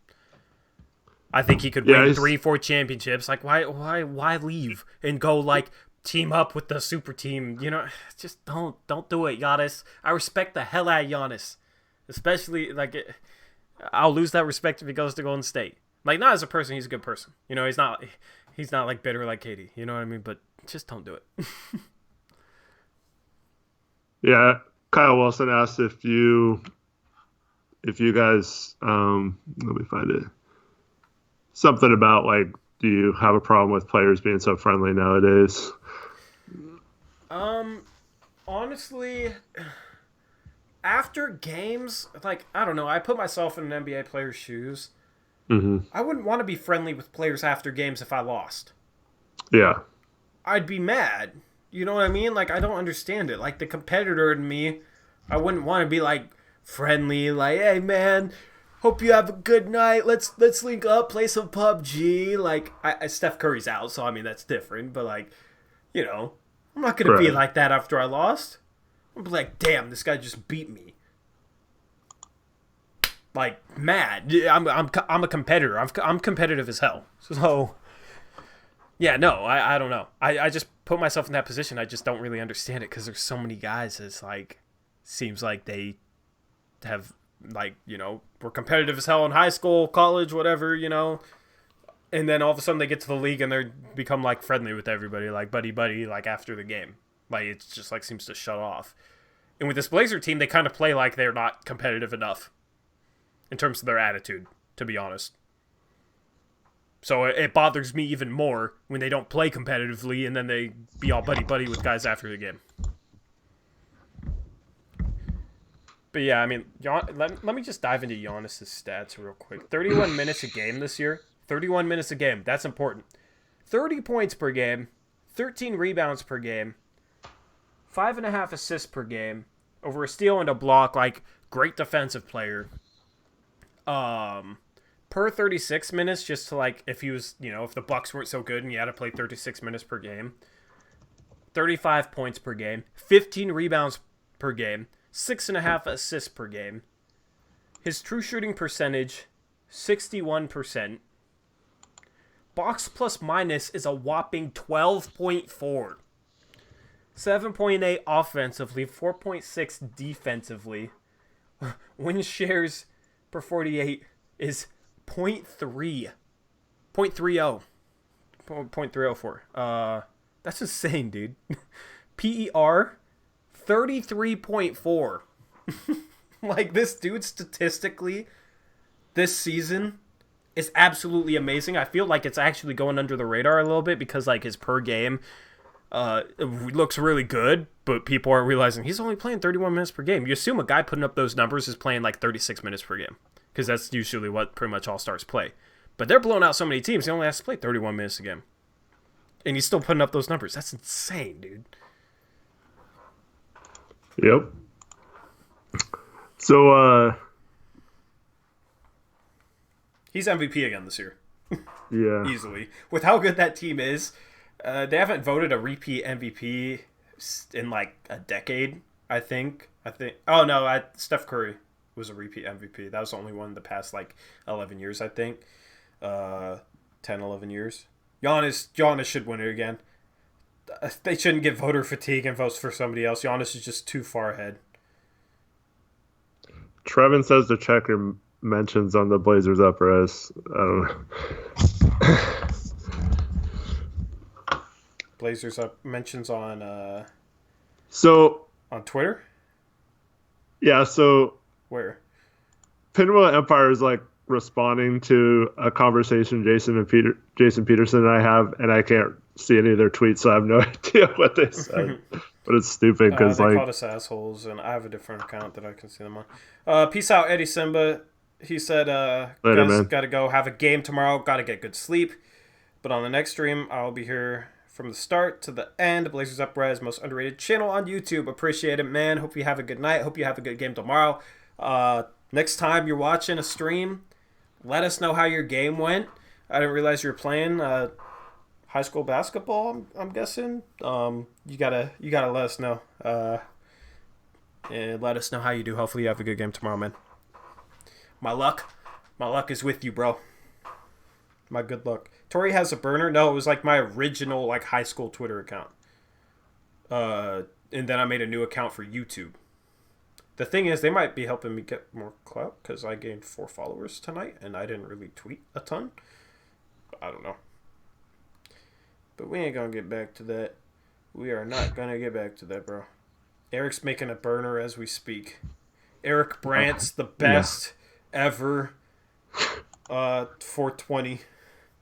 Speaker 1: I think he could win 3-4 championships. Like, why leave and go, like, team up with the super team? Just don't do it, Giannis. I respect the hell out of Giannis. Especially, like, I'll lose that respect if he goes to Golden State. Like, not as a person, he's a good person. He's not like, bitter like Katie. You know what I mean? But just don't do it.
Speaker 2: Yeah, Kyle Wilson asked if you guys, let me find it. Something about, like, do you have a problem with players being so friendly nowadays?
Speaker 1: Honestly, after games, like, I don't know, I put myself in an NBA player's shoes.
Speaker 2: Mm-hmm.
Speaker 1: I wouldn't want to be friendly with players after games if I lost.
Speaker 2: Yeah.
Speaker 1: I'd be mad. You know what I mean? Like, I don't understand it. Like, the competitor in me, I wouldn't want to be like friendly, like, hey man, hope you have a good night. Let's link up, play some PUBG. Like, Steph Curry's out, so I mean that's different. But like, I'm not gonna be
Speaker 2: Right.
Speaker 1: like that after I lost. I'm like, damn, this guy just beat me. Like, mad. I'm a competitor. I'm competitive as hell. So yeah, no, I don't know. I just put myself in that position. I just don't really understand it because there's so many guys. It's like, seems like they have, like, were competitive as hell in high school, college, whatever, and then all of a sudden they get to the league and they become like friendly with everybody, like buddy buddy, like after the game. Like, it's just like seems to shut off. And with this Blazer team, they kind of play like they're not competitive enough in terms of their attitude, to be honest. So it bothers me even more when they don't play competitively and then they be all buddy buddy with guys after the game. But yeah, I mean, let me just dive into Giannis' stats real quick. 31 minutes a game this year. 31 minutes a game. That's important. 30 points per game. 13 rebounds per game. 5.5 assists per game. Over a steal and a block. Like, great defensive player. Per 36 minutes, just to, like, if he was, if the Bucks weren't so good and you had to play 36 minutes per game. 35 points per game. 15 rebounds per game. 6.5 assists per game. His true shooting percentage, 61%. Box plus minus is a whopping 12.4. 7.8 offensively, 4.6 defensively. Win shares per 48 is 0.3. 0.30. 0.304. That's insane, dude. PER 33.4. Like, this dude statistically this season is absolutely amazing. I feel like it's actually going under the radar a little bit because, like, his per game looks really good, but people aren't realizing he's only playing 31 minutes per game. You assume a guy putting up those numbers is playing like 36 minutes per game because that's usually what pretty much all stars play. But they're blowing out so many teams, he only has to play 31 minutes a game. And he's still putting up those numbers. That's insane, dude.
Speaker 2: Yep. So,
Speaker 1: he's MVP again this year.
Speaker 2: yeah.
Speaker 1: Easily. With how good that team is, they haven't voted a repeat MVP in like a decade, I think. Oh, no, Steph Curry was a repeat MVP. That was the only one in the past, like, 11 years, I think. 10, 11 years. Giannis should win it again. They shouldn't get voter fatigue and votes for somebody else. Giannis is just too far ahead.
Speaker 2: Trevin says to check your mentions on the Blazers Uprise. I don't know.
Speaker 1: Blazers up mentions on
Speaker 2: So
Speaker 1: on Twitter.
Speaker 2: Yeah, so
Speaker 1: Where?
Speaker 2: Pinwheel Empire is like responding to a conversation Jason Peterson and I have, and I can't see any of their tweets, so I have no idea what they said. But it's stupid because
Speaker 1: They
Speaker 2: like
Speaker 1: called us assholes, and I have a different account that I can see them on. Peace out, Eddie Simba. He said,
Speaker 2: Later,
Speaker 1: guys,
Speaker 2: man.
Speaker 1: gotta go have a game tomorrow. Gotta get good sleep. But on the next stream, I'll be here from the start to the end. Blazers Uprise, most underrated channel on YouTube. Appreciate it, man. Hope you have a good night. Hope you have a good game tomorrow. Next time you're watching a stream, let us know how your game went. I didn't realize you were playing high school basketball. I'm guessing. You gotta let us know. And let us know how you do. Hopefully you have a good game tomorrow, man. My luck is with you, bro. My good luck. Tori has a burner. No, it was like my original like high school Twitter account. And then I made a new account for YouTube. The thing is, they might be helping me get more clout because I gained 4 followers tonight, and I didn't really tweet a ton. I don't know. But we ain't gonna get back to that. We are not gonna get back to that, bro. Eric's making a burner as we speak. Eric Brandt's the best ever. 420.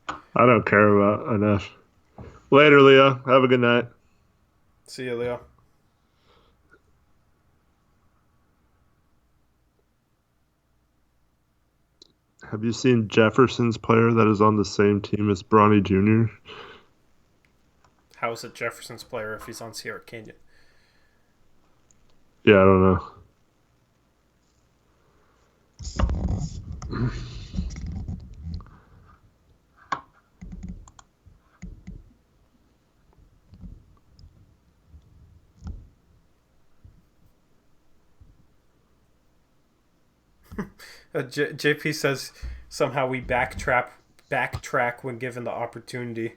Speaker 2: I don't care about enough. Later, Leo. Have a good night.
Speaker 1: See you, Leo.
Speaker 2: Have you seen Jefferson's player that is on the same team as Bronny Jr.?
Speaker 1: How is it Jefferson's player if he's on Sierra Canyon?
Speaker 2: Yeah, I don't know.
Speaker 1: JP says somehow we backtrack when given the opportunity.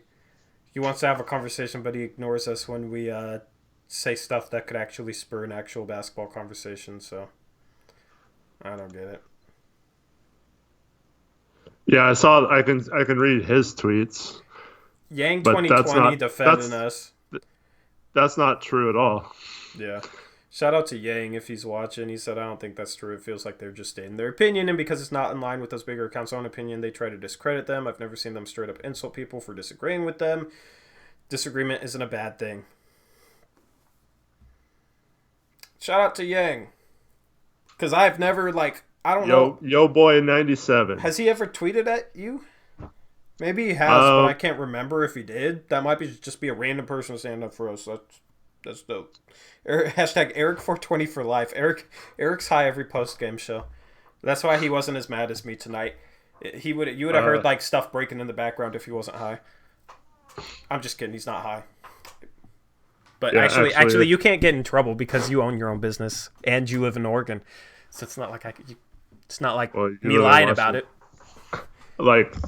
Speaker 1: He wants to have a conversation, but he ignores us when we say stuff that could actually spur an actual basketball conversation. So I don't get it.
Speaker 2: Yeah, I saw. I can read his tweets,
Speaker 1: Yang
Speaker 2: but
Speaker 1: 2020 defending us.
Speaker 2: That's not true at all.
Speaker 1: Yeah. Shout out to Yang if he's watching. He said, I don't think that's true. It feels like they're just stating their opinion, and because it's not in line with those bigger accounts' own opinion, they try to discredit them. I've never seen them straight up insult people for disagreeing with them. Disagreement isn't a bad thing. Shout out to Yang. Because I've never, I don't know.
Speaker 2: Yo boy 97.
Speaker 1: Has he ever tweeted at you? Maybe he has, but I can't remember if he did. That might just be a random person standing up for us. That's dope. Hashtag Eric420 for life. Eric's high every post-game show. That's why he wasn't as mad as me tonight. You would have heard stuff breaking in the background if he wasn't high. I'm just kidding. He's not high. But yeah, actually, you can't get in trouble because you own your own business and you live in Oregon. So it's not like me lying about it.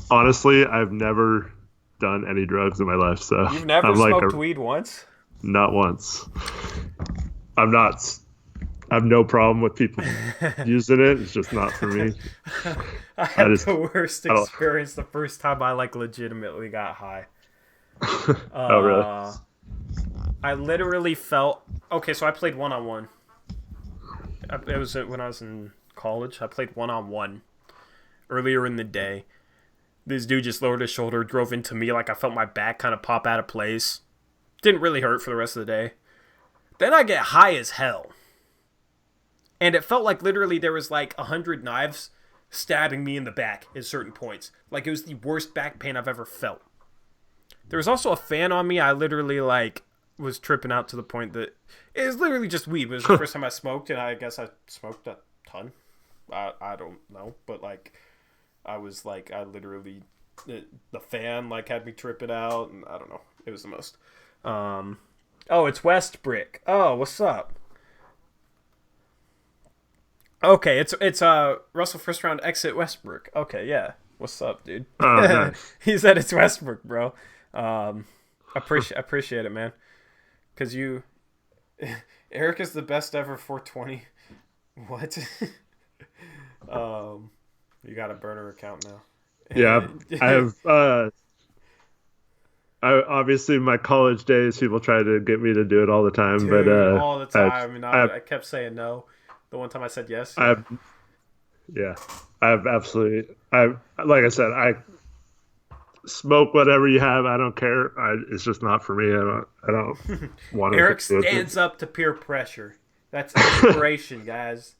Speaker 2: Honestly, I've never done any drugs in my life. So
Speaker 1: you've never smoked weed once?
Speaker 2: Not once. I have no problem with people using it. It's just not for me.
Speaker 1: I had the worst experience the first time I legitimately got high.
Speaker 2: Oh, really?
Speaker 1: I literally felt... Okay, so I played one-on-one. It was when I was in college. I played one-on-one earlier in the day. This dude just lowered his shoulder, drove into me. I felt my back kind of pop out of place. Didn't really hurt for the rest of the day. Then I get high as hell. And it felt like literally there was 100 knives stabbing me in the back at certain points. It was the worst back pain I've ever felt. There was also a fan on me. I literally was tripping out to the point that it was literally just weed. It was the first time I smoked, and I guess I smoked a ton. I don't know, but I was I literally the fan had me tripping out, and I don't know. It was the most. Oh, it's Westbrick. Oh, what's up? Okay, it's Russell first round exit Westbrook. Okay, yeah. What's up, dude?
Speaker 2: Oh, nice.
Speaker 1: He said it's Westbrook, bro. Appreciate it, man. Cause Eric is the best ever 420. What? You got a burner account now.
Speaker 2: Yeah, I have. Obviously, my college days, people try to get me to do it all the time,
Speaker 1: Dude,
Speaker 2: but
Speaker 1: all the time. I kept saying no. The one time I said yes.
Speaker 2: I have absolutely. Like I said, I smoke whatever you have. I don't care. It's just not for me. I don't want to.
Speaker 1: Eric stands up to peer pressure. That's inspiration, guys.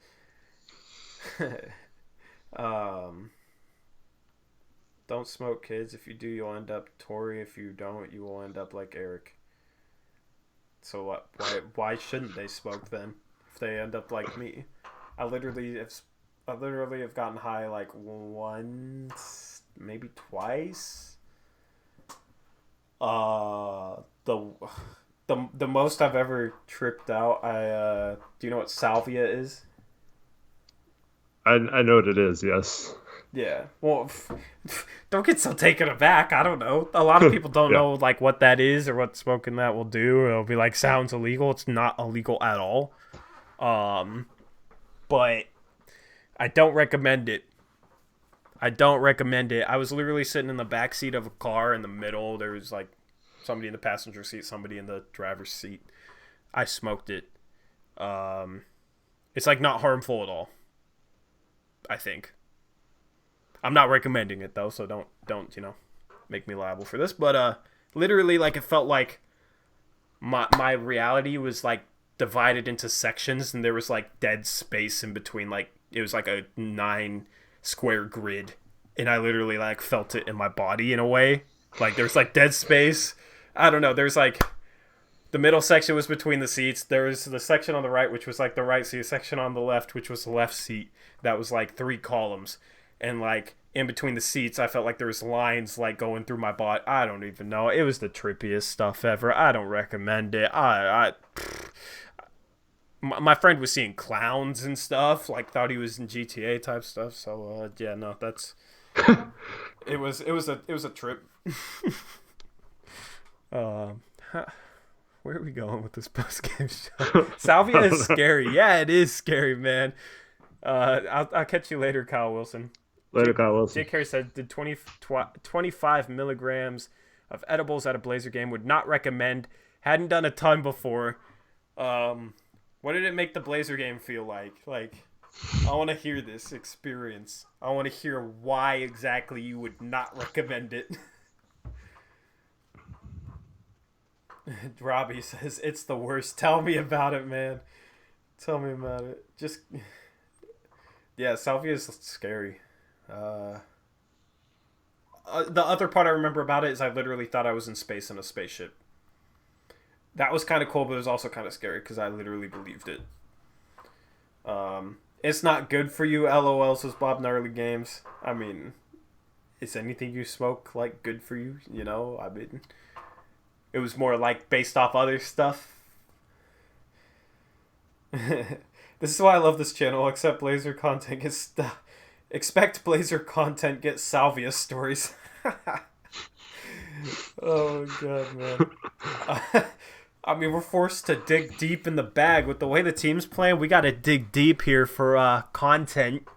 Speaker 1: Don't smoke, kids. If you do, you'll end up Tory. If you don't, you will end up like Eric. So what? Why shouldn't they smoke then? If they end up like me, I literally have gotten high once, maybe twice. The most I've ever tripped out. Do you know what salvia is?
Speaker 2: I know what it is. Yes.
Speaker 1: Yeah. Well, don't get so taken aback. I don't know. A lot of people don't know what that is or what smoking that will do. It'll be sounds illegal. It's not illegal at all. But I don't recommend it. I was literally sitting in the back seat of a car in the middle. There was somebody in the passenger seat, somebody in the driver's seat. I smoked it. It's not harmful at all. I think. I'm not recommending it though, so don't make me liable for this. But literally it felt like my reality was divided into sections, and there was dead space in between. It was a 9 square grid and I literally like felt it in my body in a way. Like there's like dead space. I don't know. There's like the middle section was between the seats. There was the section on the right, which was like the right seat. A section on the left, which was the left seat. That was like 3 columns, and like in between the seats, I felt like there was lines like going through my body. I don't even know. It was the trippiest stuff ever. I don't recommend it. My friend was seeing clowns and stuff. Like thought he was in GTA type stuff. So yeah, no, that's it was a trip. Um. Where are we going with this post-game show? Salvia is scary. Yeah, it is scary, man. I'll catch you later, Kyle Wilson.
Speaker 2: Later, Kyle Wilson.
Speaker 1: Jake Carey said, did 25 milligrams of edibles at a Blazer game. Would not recommend. Hadn't done a ton before. What did it make the Blazer game feel like? Like, I want to hear this experience. I want to hear why exactly you would not recommend it. Robbie says, it's the worst. Tell me about it, man. Tell me about it. Just, yeah, Salvia is scary. The other part I remember about it is I literally thought I was in space in a spaceship. That was kind of cool, but it was also kind of scary because I literally believed it. It's not good for you, LOL, says Bob Gnarly Games. I mean, is anything you smoke, like, good for you? You know, I mean, it was more, like, based off other stuff. This is why I love this channel. Expect Blazer content gets Salvia stories. Oh, God, man. I mean, we're forced to dig deep in the bag. With the way the team's playing, we got to dig deep here for content.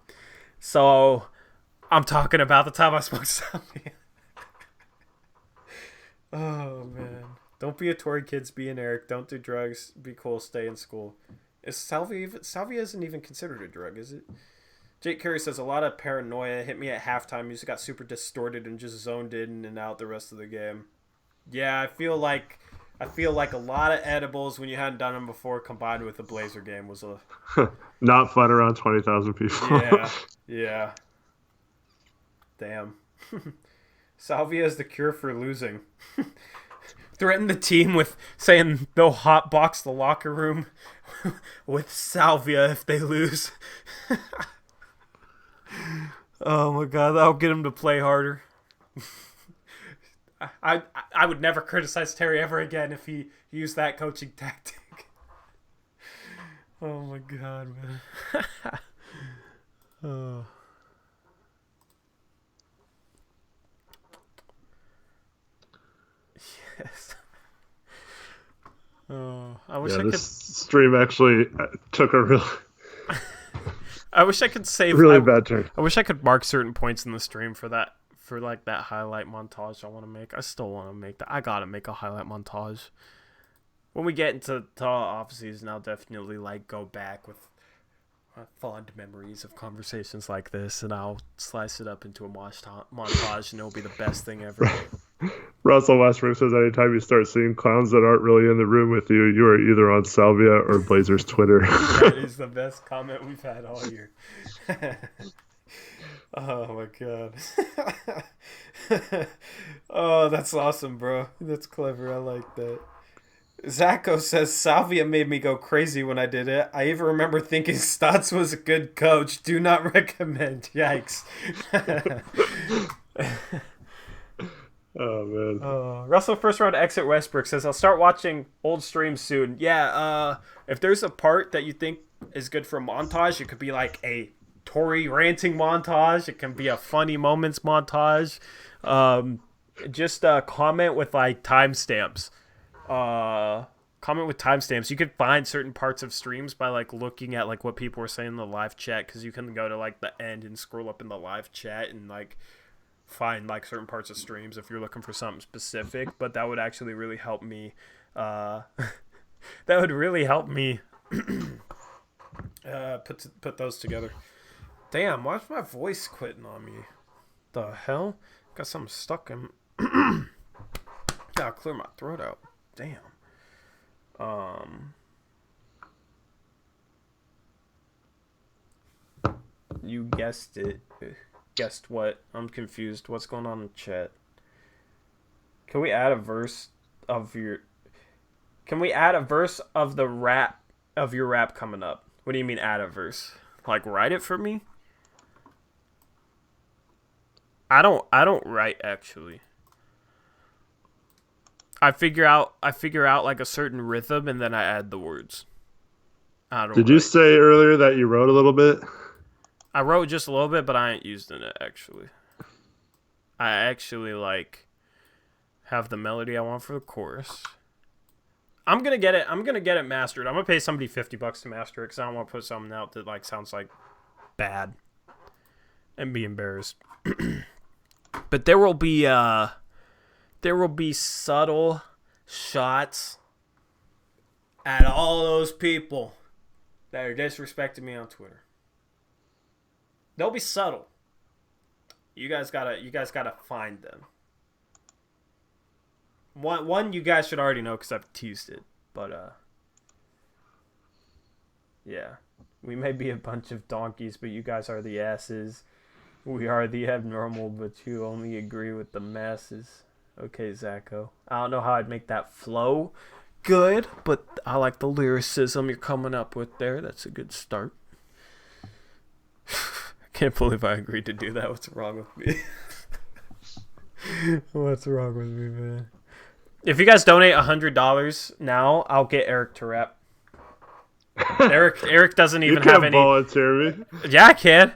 Speaker 1: So, I'm talking about the time I smoked Salvia. Oh, man. Don't be a Tory, kids. Be an Eric. Don't do drugs. Be cool. Stay in school. Is Salvia isn't even considered a drug, is it? Jake Carey says, a lot of paranoia hit me at halftime. Music got super distorted and just zoned in and out the rest of the game. Yeah, I feel like a lot of edibles when you hadn't done them before combined with the Blazer game was a...
Speaker 2: Not fun around 20,000 people.
Speaker 1: Yeah. Damn. Salvia is the cure for losing. Threaten the team with saying they'll hotbox the locker room with Salvia if they lose. Oh my God, that'll get him to play harder. I would never criticize Terry ever again if he used that coaching tactic. Oh my God, man. Oh. Yes. Oh, I wish I could.
Speaker 2: This stream actually took a real.
Speaker 1: I wish I could save.
Speaker 2: Really bad turn.
Speaker 1: I wish I could mark certain points in the stream for that. For like that highlight montage I want to make. I still want to make that. I gotta make a highlight montage. When we get into off season, I'll definitely like go back with fond memories of conversations like this, and I'll slice it up into a montage, and it'll be the best thing ever.
Speaker 2: Russell Westbrook says, anytime you start seeing clowns that aren't really in the room with you, you are either on Salvia or Blazers Twitter.
Speaker 1: That is the best comment we've had all year. Oh my God. Oh, that's awesome, bro. That's clever. I like that. Zacho says, Salvia made me go crazy when I did it. I even remember thinking Stotts was a good coach. Do not recommend. Yikes.
Speaker 2: Oh, man.
Speaker 1: Russell first round exit Westbrook says, I'll start watching old streams soon. Yeah, if there's a part that you think is good for a montage, it could be like a Tory ranting montage. It can be a funny moments montage. Just comment with like timestamps. Comment with timestamps. You could find certain parts of streams by like looking at like what people were saying in the live chat, because you can go to like the end and scroll up in the live chat and like find like certain parts of streams if you're looking for something specific. But that would actually really help me. That would really help me put those together. Damn, why's my voice quitting on me? The hell? Got something stuck in. Gotta clear my throat out. Damn. You guessed it. guessed what? I'm confused. What's going on in chat? Can we add a verse of your? Can we add a verse of the rap of your rap coming up? What do you mean add a verse? Like write it for me? I don't write actually. I figure out like a certain rhythm and then I add the words. I don't
Speaker 2: Did you
Speaker 1: write.
Speaker 2: say earlier that you wrote a little bit?
Speaker 1: I wrote just a little bit, but I ain't used in it actually. I actually like have the melody I want for the chorus. I'm gonna get it mastered. I'm gonna pay somebody $50 to master it because I don't want to put something out that like sounds like bad and be embarrassed. But there will be subtle shots at all those people that are disrespecting me on Twitter. They'll be subtle. You guys gotta find them. One you guys should already know because I've teased it, but yeah, we may be a bunch of donkeys, but you guys are the asses. We are the abnormal, but you only agree with the masses. Okay, Zacho. I don't know how I'd make that flow good, but I like the lyricism you're coming up with there. That's a good start. I can't believe I agreed to do that. What's wrong with me? What's wrong with me, man? If you guys donate $100 now, I'll get Eric to rap. Eric doesn't even have any.
Speaker 2: Volunteer me.
Speaker 1: Yeah, I can.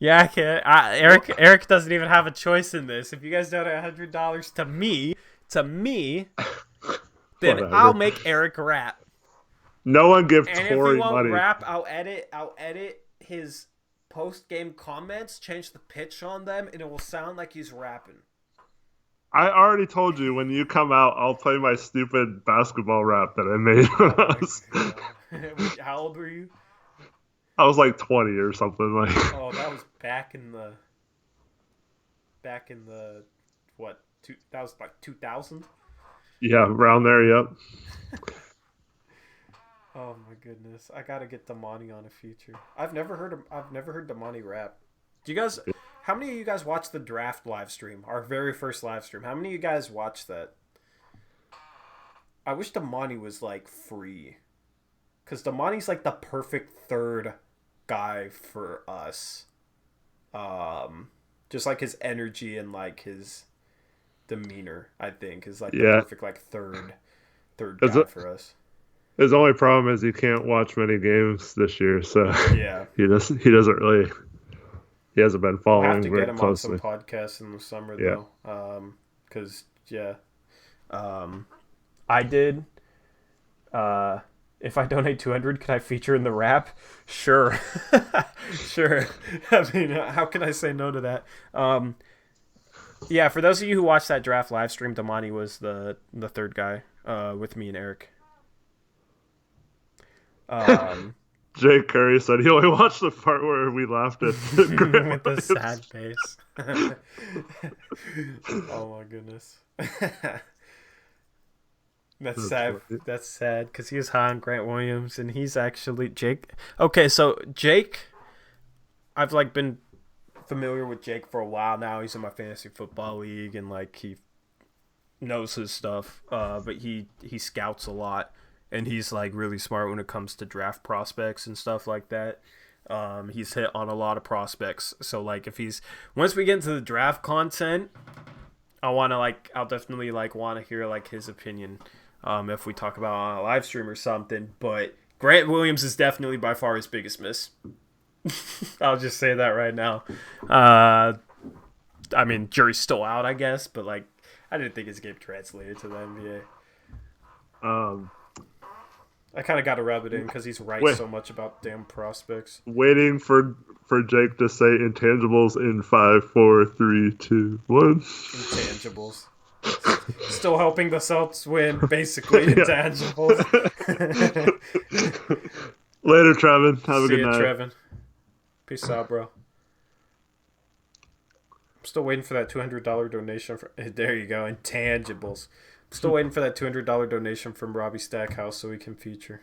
Speaker 1: Yeah, I can. Eric doesn't even have a choice in this. If you guys donate $100 to me, then
Speaker 2: Whatever.
Speaker 1: I'll make Eric rap.
Speaker 2: No one give
Speaker 1: And
Speaker 2: Tori
Speaker 1: if he won't
Speaker 2: money.
Speaker 1: rap, I'll edit his post-game comments, change the pitch on them, and it will sound like he's rapping.
Speaker 2: I already told you when you come out, I'll play my stupid basketball rap that I made.
Speaker 1: How old were you?
Speaker 2: I was like 20 or something like.
Speaker 1: Oh, that was back in the what? That was like 2000.
Speaker 2: Yeah, around there. Yep.
Speaker 1: Oh my goodness! I gotta get Damani on a feature. I've never heard Damani rap. Do you guys? How many of you guys watched the draft live stream? Our very first live stream. How many of you guys watched that? I wish Damani was like free, because Damani's like the perfect third guy for us. Just like his energy and like his demeanor, I think, is like the perfect like third guy for us.
Speaker 2: His only problem is he can't watch many games this year, so
Speaker 1: yeah,
Speaker 2: he doesn't really. He hasn't been following.
Speaker 1: We'll have to get him
Speaker 2: closely.
Speaker 1: on some podcasts in the summer though, because I did. If I donate 200, can I feature in the rap? Sure, sure. I mean, how can I say no to that? Yeah, for those of you who watched that draft live stream, Damani was the third guy with me and Eric.
Speaker 2: Jake Curry said he only watched the part where we laughed at
Speaker 1: with the sad face. Oh my goodness. That's sad. Funny. That's sad because he was high on Grant Williams, and he's actually Jake. Okay, so Jake, I've like been familiar with Jake for a while now. He's in my fantasy football league, and like he knows his stuff. But he scouts a lot, and he's like really smart when it comes to draft prospects and stuff like that. He's hit on a lot of prospects. So like once we get into the draft content, I'll definitely like want to hear like his opinion. If we talk about on a live stream or something, but Grant Williams is definitely by far his biggest miss. I'll just say that right now. I mean, jury's still out, I guess, but like, I didn't think his game translated to the NBA. I kind of got to rub it in because he's right so much about damn prospects.
Speaker 2: Waiting for Jake to say intangibles in 5, 4, 3, 2, 1.
Speaker 1: Intangibles. Still helping the Celtics win, basically intangibles.
Speaker 2: Later, Trevin. Have a good night.
Speaker 1: See you, Trevin. Peace out, bro. I'm still waiting for that $200 donation. There you go, intangibles. I'm still waiting for that $200 donation from Robbie Stackhouse so we can feature.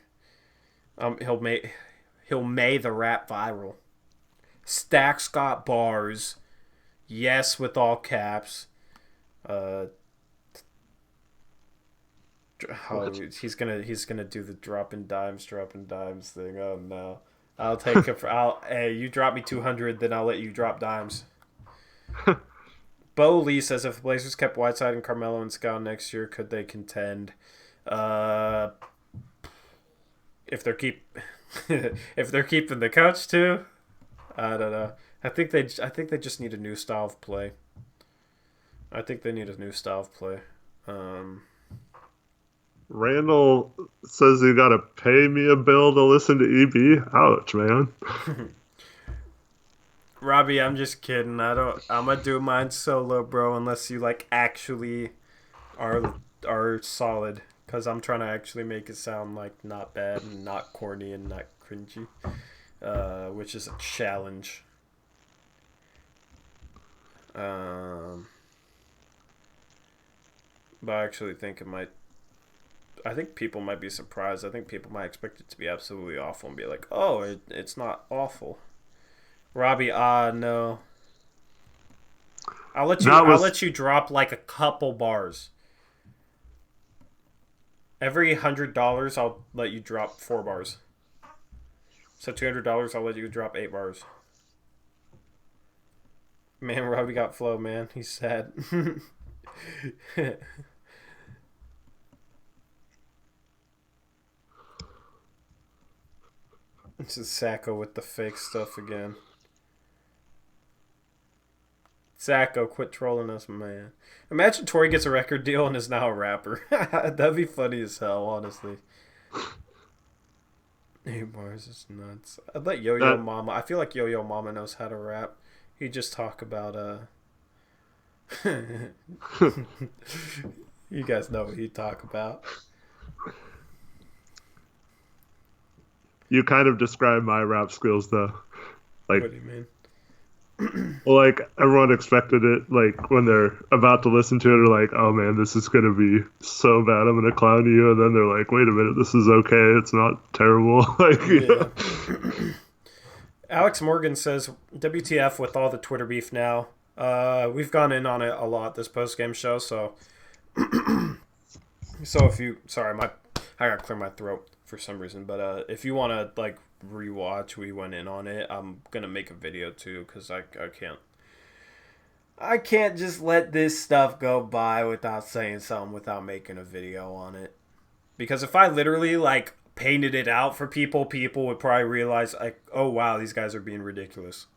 Speaker 1: He'll make the rap viral. Stack's got bars. Yes, with all caps. Uh, oh,
Speaker 2: What?
Speaker 1: he's gonna do the dropping dimes thing. Oh no, I'll take it. Hey, you drop me 200, then I'll let you drop dimes. Bo Lee says if the Blazers kept Whiteside and Carmelo and Scal next year, could they contend? Uh, if they're keep if they're keeping the coach too, I don't know. I think they just need a new style of play. I think they need a new style of play. Um,
Speaker 2: Randall says you got to pay me a bill to listen to EB. Ouch, man.
Speaker 1: Robbie, I'm just kidding. I'm gonna do mine solo, bro. Unless you like actually are solid, because I'm trying to actually make it sound like not bad and not corny and not cringy, which is a challenge. But I actually think it might. I think people might be surprised. I think people might expect it to be absolutely awful and be like, "Oh, it's not awful." Robbie, no. I'll let you drop like a couple bars. Every $100, I'll let you drop 4 bars. So $200, I'll let you drop 8 bars. Man, Robbie got flow, man. He's sad. This is Sacco with the fake stuff again. Sacco, quit trolling us, man. Imagine Tori gets a record deal and is now a rapper. That'd be funny as hell, honestly. 8 bars is nuts. I bet Yo-Yo Mama. I feel like Yo-Yo Mama knows how to rap. He just talk about You guys know what he talk about.
Speaker 2: You kind of describe my rap skills though. Like,
Speaker 1: What do you mean?
Speaker 2: well, like everyone expected it. Like when they're about to listen to it, they're like, "Oh man, this is gonna be so bad. I'm gonna clown you." And then they're like, "Wait a minute, this is okay. It's not terrible." Like,
Speaker 1: Yeah. Alex Morgan says, "WTF with all the Twitter beef now." We've gone in on it a lot this post game show, so if you I gotta clear my throat for some reason, but if you want to like rewatch, we went in on it. I'm gonna make a video too because I can't just let this stuff go by without saying something without making a video on it. Because if I literally like painted it out for people would probably realize like, oh wow, these guys are being ridiculous.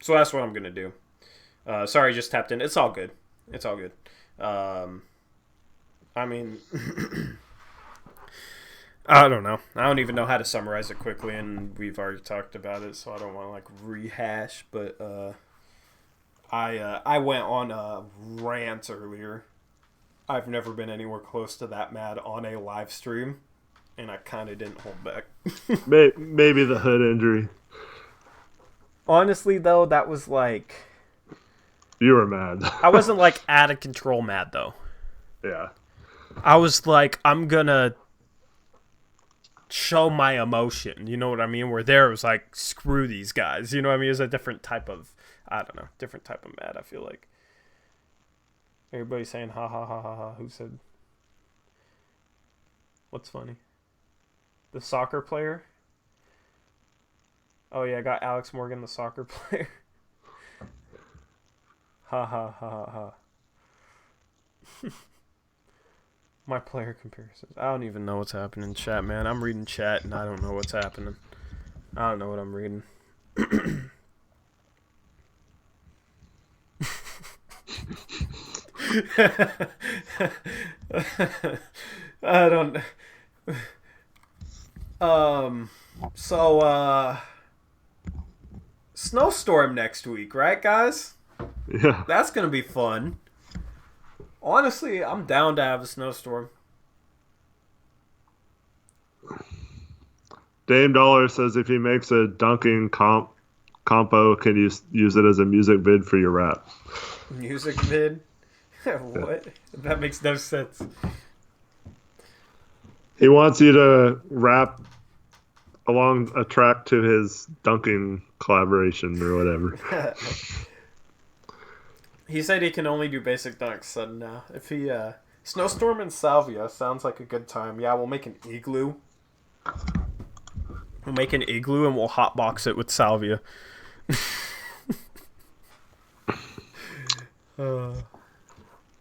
Speaker 1: So that's what I'm gonna do. Sorry, just tapped in. It's all good. It's all good. I mean, I don't know. I don't even know how to summarize it quickly, and we've already talked about it, so I don't want to like rehash. But I went on a rant earlier. I've never been anywhere close to that mad on a live stream, and I kind of didn't hold back.
Speaker 2: maybe the hood injury.
Speaker 1: Honestly, though, that was like...
Speaker 2: You were mad.
Speaker 1: I wasn't like out of control mad, though.
Speaker 2: Yeah.
Speaker 1: I was like, I'm gonna show my emotion. You know what I mean? Where there was like, screw these guys. You know what I mean? It was a different type of, I don't know, different type of mad, I feel like. Everybody's saying, ha ha ha ha ha. Who said? What's funny? The soccer player? Oh yeah, I got Alex Morgan, the soccer player. Ha ha ha ha ha. My player comparisons. I don't even know what's happening in chat, man. I'm reading chat and I don't know what's happening. I don't know what I'm reading. I don't. Snowstorm next week, right, guys?
Speaker 2: Yeah.
Speaker 1: That's gonna be fun. Honestly, I'm down to have a snowstorm.
Speaker 2: Dame Dollar says if he makes a dunking compo, can you use it as a music vid for your rap?
Speaker 1: Music vid? What? That makes no sense.
Speaker 2: He wants you to rap along a track to his dunking collaboration or whatever.
Speaker 1: He said he can only do basic dunks. So no, if he snowstorm in Salvia sounds like a good time. Yeah, we'll make an igloo. We'll make an igloo and we'll hotbox it with Salvia.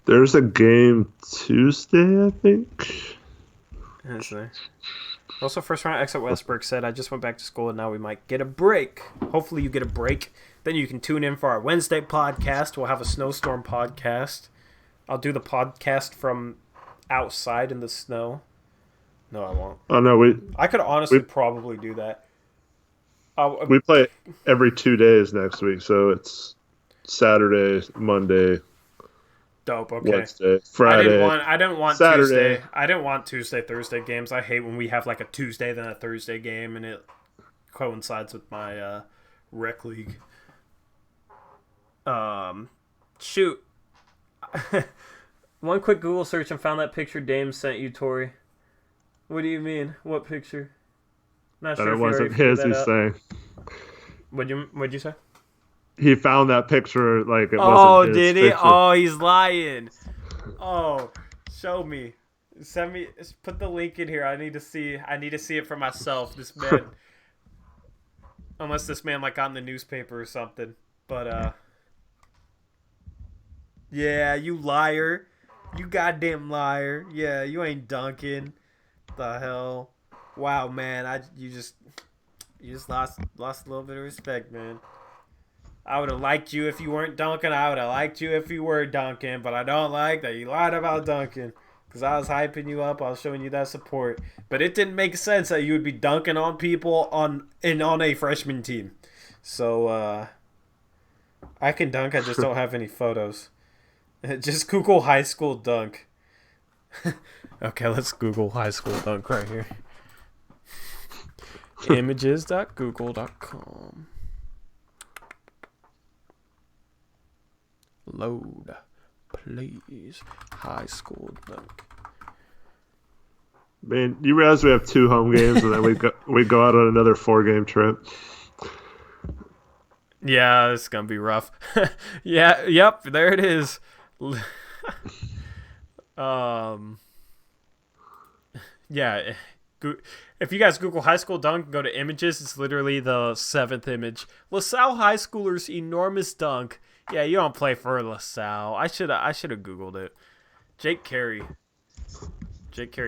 Speaker 2: There's a game Tuesday, I think.
Speaker 1: Also, first round exit Westbrook said, I just went back to school and now we might get a break. Hopefully you get a break. Then you can tune in for our Wednesday podcast. We'll have a snowstorm podcast. I'll do the podcast from outside in the snow. No, I won't.
Speaker 2: Oh, no,
Speaker 1: I could honestly probably do that.
Speaker 2: We play every 2 days next week, so it's Saturday, Monday,
Speaker 1: dope. Okay.
Speaker 2: Wednesday, Friday.
Speaker 1: I didn't want
Speaker 2: Saturday.
Speaker 1: Tuesday. I didn't want Tuesday, Thursday games. I hate when we have like a Tuesday then a Thursday game, and it coincides with my rec league. Shoot. One quick Google search and found that picture Dame sent you, Tori. What do you mean? What picture? Not sure
Speaker 2: That
Speaker 1: if
Speaker 2: it
Speaker 1: you already
Speaker 2: wasn't
Speaker 1: figured
Speaker 2: his,
Speaker 1: that
Speaker 2: he's
Speaker 1: out.
Speaker 2: saying.
Speaker 1: What'd you say?
Speaker 2: He found that picture like it
Speaker 1: Oh,
Speaker 2: wasn't his
Speaker 1: did he?
Speaker 2: picture.
Speaker 1: Oh, he's lying. Oh, show me. Send me. Put the link in here. I need to see it for myself. This man. Unless this man like got in the newspaper or something. But yeah, you liar. You goddamn liar. Yeah, you ain't dunking. The hell. Wow, man. You just lost a little bit of respect, man. I would have liked you if you weren't dunking. I would have liked you if you were dunking, but I don't like that you lied about dunking. Because I was hyping you up, I was showing you that support. But it didn't make sense that you would be dunking on people on a freshman team. So I can dunk, I just don't have any photos. Just Google high school dunk. Okay, let's Google high school dunk right here. Images.google.com. Load, please. High school dunk.
Speaker 2: Man, you realize we have 2 home games and then we go out on another 4-game trip.
Speaker 1: Yeah, it's gonna be rough. Yeah, yep, there it is. Yeah. If you guys Google high school dunk and go to images, it's literally the 7th image. LaSalle high schoolers enormous dunk. Yeah, you don't play for LaSalle. I should have Googled it. Jake Carey.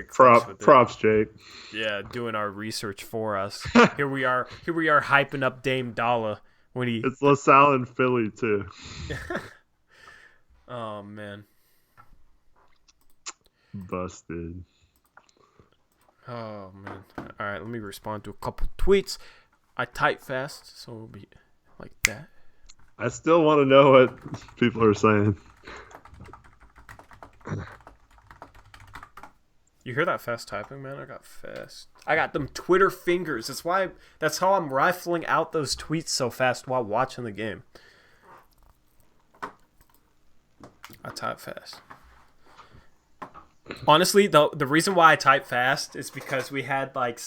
Speaker 2: Props, Jake.
Speaker 1: Yeah, doing our research for us. Here we are hyping up Dame Dalla when he.
Speaker 2: It's LaSalle and Philly too.
Speaker 1: Oh man.
Speaker 2: Busted.
Speaker 1: Oh man. All right, let me respond to a couple tweets. I type fast, so it'll be like that.
Speaker 2: I still want to know what people are saying.
Speaker 1: You hear that fast typing, man? I got fast. I got them Twitter fingers. That's how I'm rifling out those tweets so fast while watching the game. I type fast. Honestly, the reason why I type fast is because we had like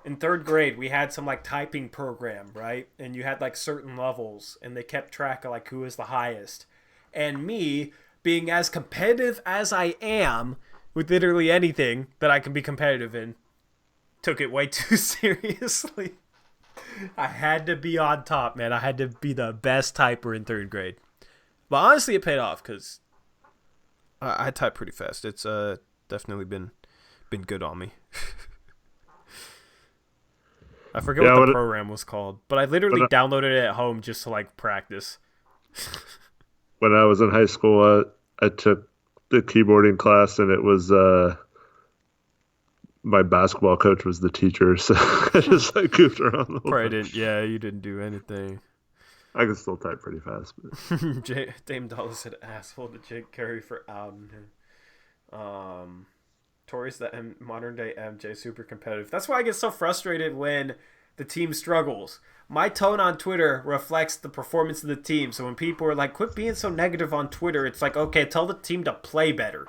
Speaker 1: in 3rd grade, we had some like typing program, right? And you had like certain levels and they kept track of like who is the highest. And me being as competitive as I am with literally anything that I can be competitive in, took it way too seriously. I had to be on top, man. I had to be the best typer in 3rd grade. But honestly, it paid off because I type pretty fast. It's definitely been good on me. I forget what the program was called, but I literally downloaded it at home just to like practice.
Speaker 2: When I was in high school, I took the keyboarding class, and it was my basketball coach was the teacher, so I just like goofed around a little bit.
Speaker 1: You didn't do anything.
Speaker 2: I can still type pretty fast. But.
Speaker 1: Dame Dollar said asshole to Jake Curry for album. Tori's the modern day MJ, super competitive. That's why I get so frustrated when the team struggles. My tone on Twitter reflects the performance of the team. So when people are like, quit being so negative on Twitter, it's like, okay, tell the team to play better.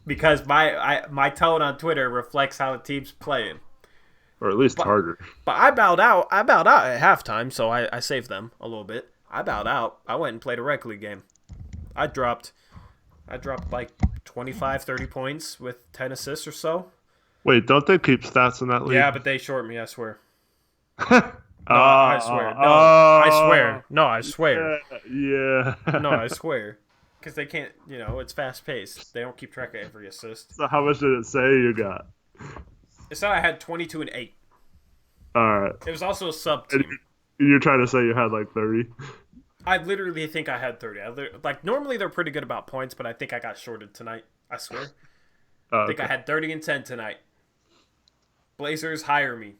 Speaker 1: Because my tone on Twitter reflects how the team's playing.
Speaker 2: Or at least harder.
Speaker 1: But I bowed out at halftime, so I saved them a little bit. I bowed out. I went and played a rec league game. I dropped like 25, 30 points with 10 assists or so.
Speaker 2: Wait, don't they keep stats in that league?
Speaker 1: Yeah, but they short me, I swear. No, I swear. No, I
Speaker 2: Oh,
Speaker 1: swear. No, I swear.
Speaker 2: yeah.
Speaker 1: No, I swear. Because they can't, it's fast paced. They don't keep track of every assist.
Speaker 2: So how much did it say you got?
Speaker 1: It said I had 22 and 8.
Speaker 2: All right.
Speaker 1: It was also a sub
Speaker 2: And
Speaker 1: team.
Speaker 2: you're trying to say you had like 30?
Speaker 1: I literally think I had 30. Like, normally they're pretty good about points, but I think I got shorted tonight. I swear.
Speaker 2: Oh,
Speaker 1: I think
Speaker 2: okay.
Speaker 1: I had 30 and 10 tonight. Blazers, hire me.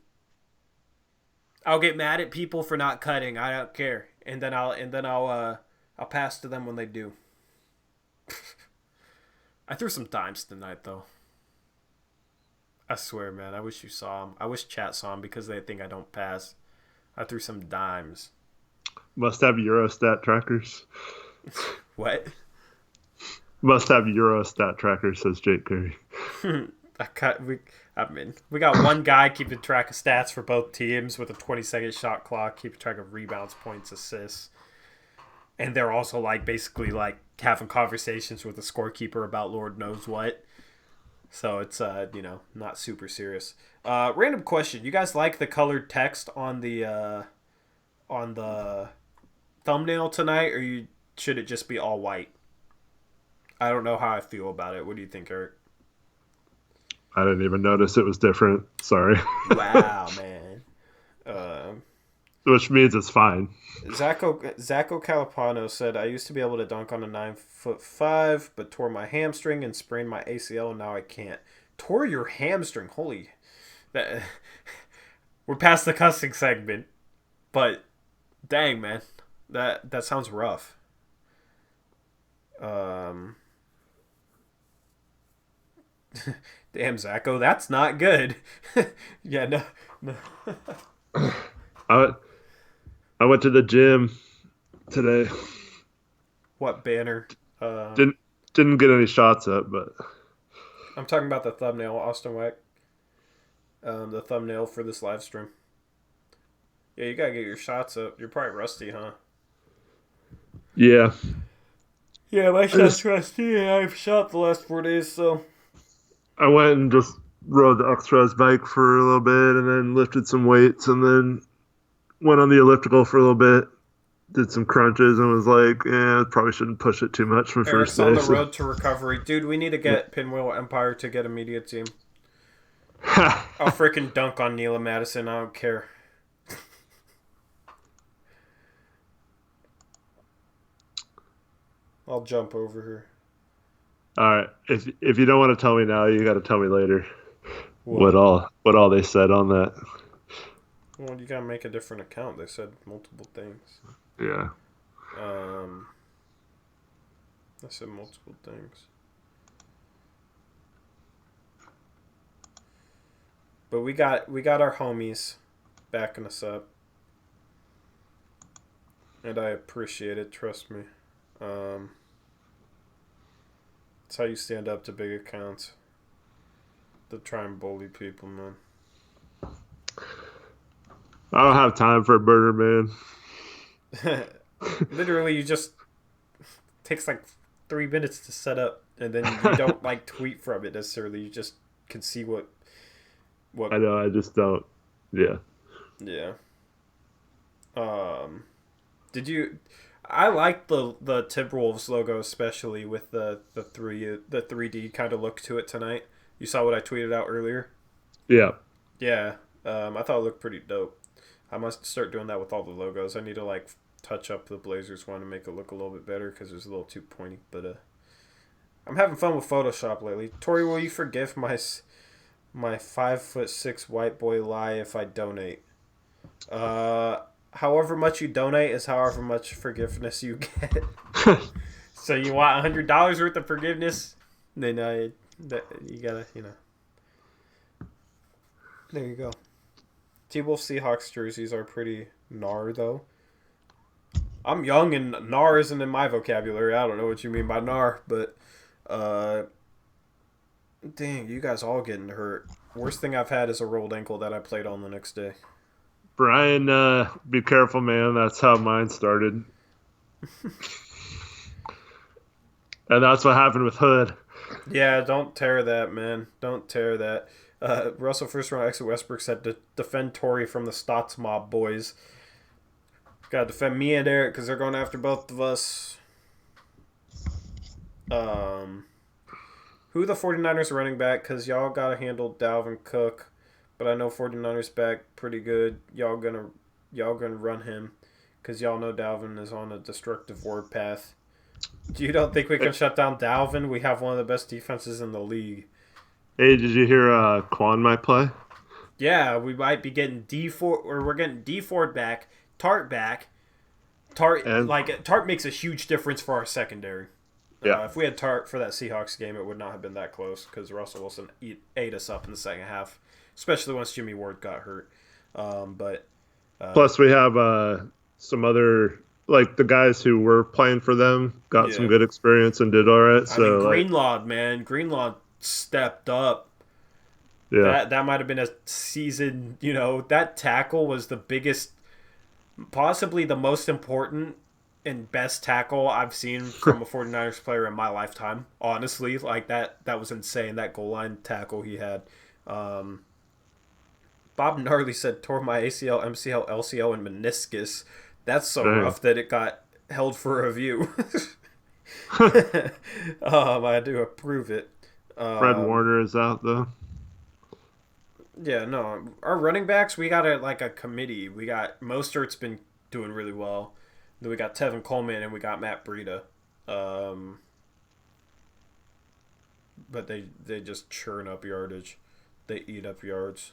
Speaker 1: I'll get mad at people for not cutting. I don't care. And then I'll pass to them when they do. I threw some dimes tonight though. I swear, man. I wish you saw them. I wish chat saw them because they think I don't pass. I threw some dimes.
Speaker 2: Must have Eurostat trackers.
Speaker 1: What?
Speaker 2: Must have Eurostat trackers, says Jake Curry.
Speaker 1: We got one guy keeping track of stats for both teams with a 20-second shot clock, keeping track of rebounds, points, assists. And they're also like basically like having conversations with the scorekeeper about Lord knows what. So it's not super serious. Random question: you guys like the colored text on the thumbnail tonight, or should it just be all white? I don't know how I feel about it. What do you think, Eric?
Speaker 2: I didn't even notice it was different. Sorry.
Speaker 1: Wow, man.
Speaker 2: Which means it's fine.
Speaker 1: Zacho Calipano said, I used to be able to dunk on a 9'5", but tore my hamstring and sprained my ACL, and now I can't. Tore your hamstring? Holy. We're past the cussing segment, but dang, man. That sounds rough. Damn, Zacho, that's not good. Yeah, no.
Speaker 2: I went to the gym today.
Speaker 1: What banner?
Speaker 2: Didn't get any shots up, but
Speaker 1: I'm talking about the thumbnail, Austin Weck. The thumbnail for this live stream. Yeah, you gotta get your shots up. You're probably rusty, huh?
Speaker 2: yeah.
Speaker 1: Yeah, my shot's rusty. I've shot the last 4 days, so.
Speaker 2: I went and just rode the Uprise bike for a little bit and then lifted some weights and then went on the elliptical for a little bit, did some crunches and was like, probably shouldn't push it too much for
Speaker 1: Eric's
Speaker 2: first day.
Speaker 1: on the road to recovery. Dude, we need to get Pinwheel Empire to get a media team. I'll freaking dunk on Neela Madison. I don't care. I'll jump over her.
Speaker 2: All right. If you don't want to tell me now, you got to tell me later. What all they said on that?
Speaker 1: Well, you gotta make a different account. They said multiple things.
Speaker 2: Yeah.
Speaker 1: I said multiple things. But we got our homies backing us up. And I appreciate it, trust me. It's how you stand up to big accounts. To try and bully people, man.
Speaker 2: I don't have time for a burger, man.
Speaker 1: Literally, you just takes like 3 minutes to set up, and then you don't like tweet from it necessarily. You just can see what.
Speaker 2: I know. I just don't. Yeah.
Speaker 1: Yeah. Did you? I like the Timberwolves logo, especially with the 3D kind of look to it tonight. You saw what I tweeted out earlier.
Speaker 2: Yeah.
Speaker 1: Yeah. I thought it looked pretty dope. I must start doing that with all the logos. I need to like touch up the Blazers one and make it look a little bit better because it's a little too pointy. But I'm having fun with Photoshop lately. Tori, will you forgive my 5'6" white boy lie if I donate? However much you donate is however much forgiveness you get. So you want $100 worth of forgiveness? Then you gotta, There you go. T-Wolf Seahawks jerseys are pretty gnar, though. I'm young and gnar isn't in my vocabulary. I don't know what you mean by gnar, but dang, you guys all getting hurt. Worst thing I've had is a rolled ankle that I played on the next day.
Speaker 2: Brian, be careful, man. That's how mine started. And that's what happened with Hood.
Speaker 1: Yeah, don't tear that, man. Don't tear that. Russell first round exit Westbrook said to defend Tory from the Stotts mob boys. Gotta defend me and Eric because they're going after both of us. Um, who the 49ers are running back? Because y'all gotta handle Dalvin Cook. But I know 49ers back pretty good. Y'all gonna run him. Because y'all know Dalvin is on a destructive warpath. You don't think we can shut down Dalvin? We have one of the best defenses in the league.
Speaker 2: Hey, did you hear Quan might play?
Speaker 1: Yeah, we might be getting we're getting D Ford back, Tart back. Tart makes a huge difference for our secondary.
Speaker 2: Yeah.
Speaker 1: If we had Tart for that Seahawks game, it would not have been that close because Russell Wilson ate us up in the second half, especially once Jimmy Ward got hurt. But
Speaker 2: Plus, we have some other, like, the guys who were playing for them got some
Speaker 1: yeah,
Speaker 2: good experience and did all right.
Speaker 1: I mean
Speaker 2: So, like,
Speaker 1: Greenlaw stepped up.
Speaker 2: yeah.
Speaker 1: That might have been a season. That tackle was the biggest, possibly the most important and best tackle I've seen from a 49ers player in my lifetime. Honestly, like that was insane. That goal line tackle he had. Bob Gnarly said tore my ACL, MCL, LCL, and meniscus. That's so
Speaker 2: Damn.
Speaker 1: rough that it got held for review. I had to approve it.
Speaker 2: Fred Warner is out, though.
Speaker 1: Yeah, no. Our running backs, we got a committee. We got Mostert's been doing really well. Then we got Tevin Coleman and we got Matt Breida. But they just churn up yardage. They eat up yards.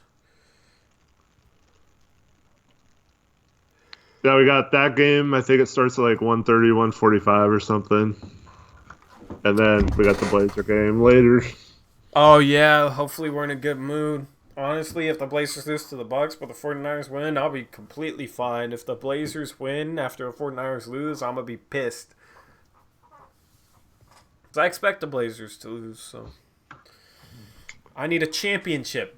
Speaker 2: Yeah, we got that game. I think it starts at like 1:30, 1:45 or something. And then we got the Blazer game later.
Speaker 1: Oh, yeah. Hopefully we're in a good mood. Honestly, if the Blazers lose to the Bucks but the 49ers win, I'll be completely fine. If the Blazers win after the 49ers lose, I'm going to be pissed. 'Cause I expect the Blazers to lose, so. I need a championship.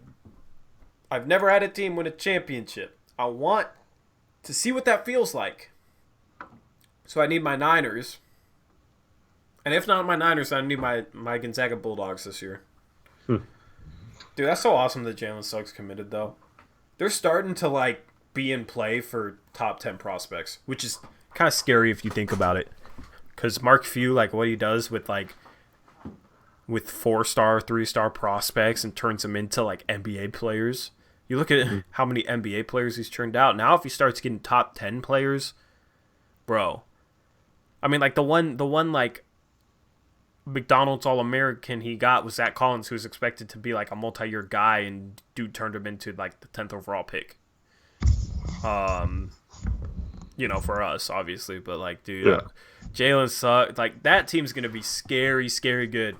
Speaker 1: I've never had a team win a championship. I want to see what that feels like. So I need my Niners. And if not my Niners, I need my Gonzaga Bulldogs this year. Dude, that's so awesome that Jalen Suggs committed, though. They're starting to, be in play for top 10 prospects, which is kind of scary if you think about it. Because Mark Few, what he does with 4-star, 3-star prospects and turns them into, NBA players. You look at how many NBA players he's turned out. Now, if he starts getting top 10 players, bro. I mean, the one McDonald's All-American he got was Zach Collins, who was expected to be a multi-year guy, and dude turned him into the 10th overall pick. For us obviously, but dude,
Speaker 2: Yeah.
Speaker 1: Jalen Suggs, that team's gonna be scary good.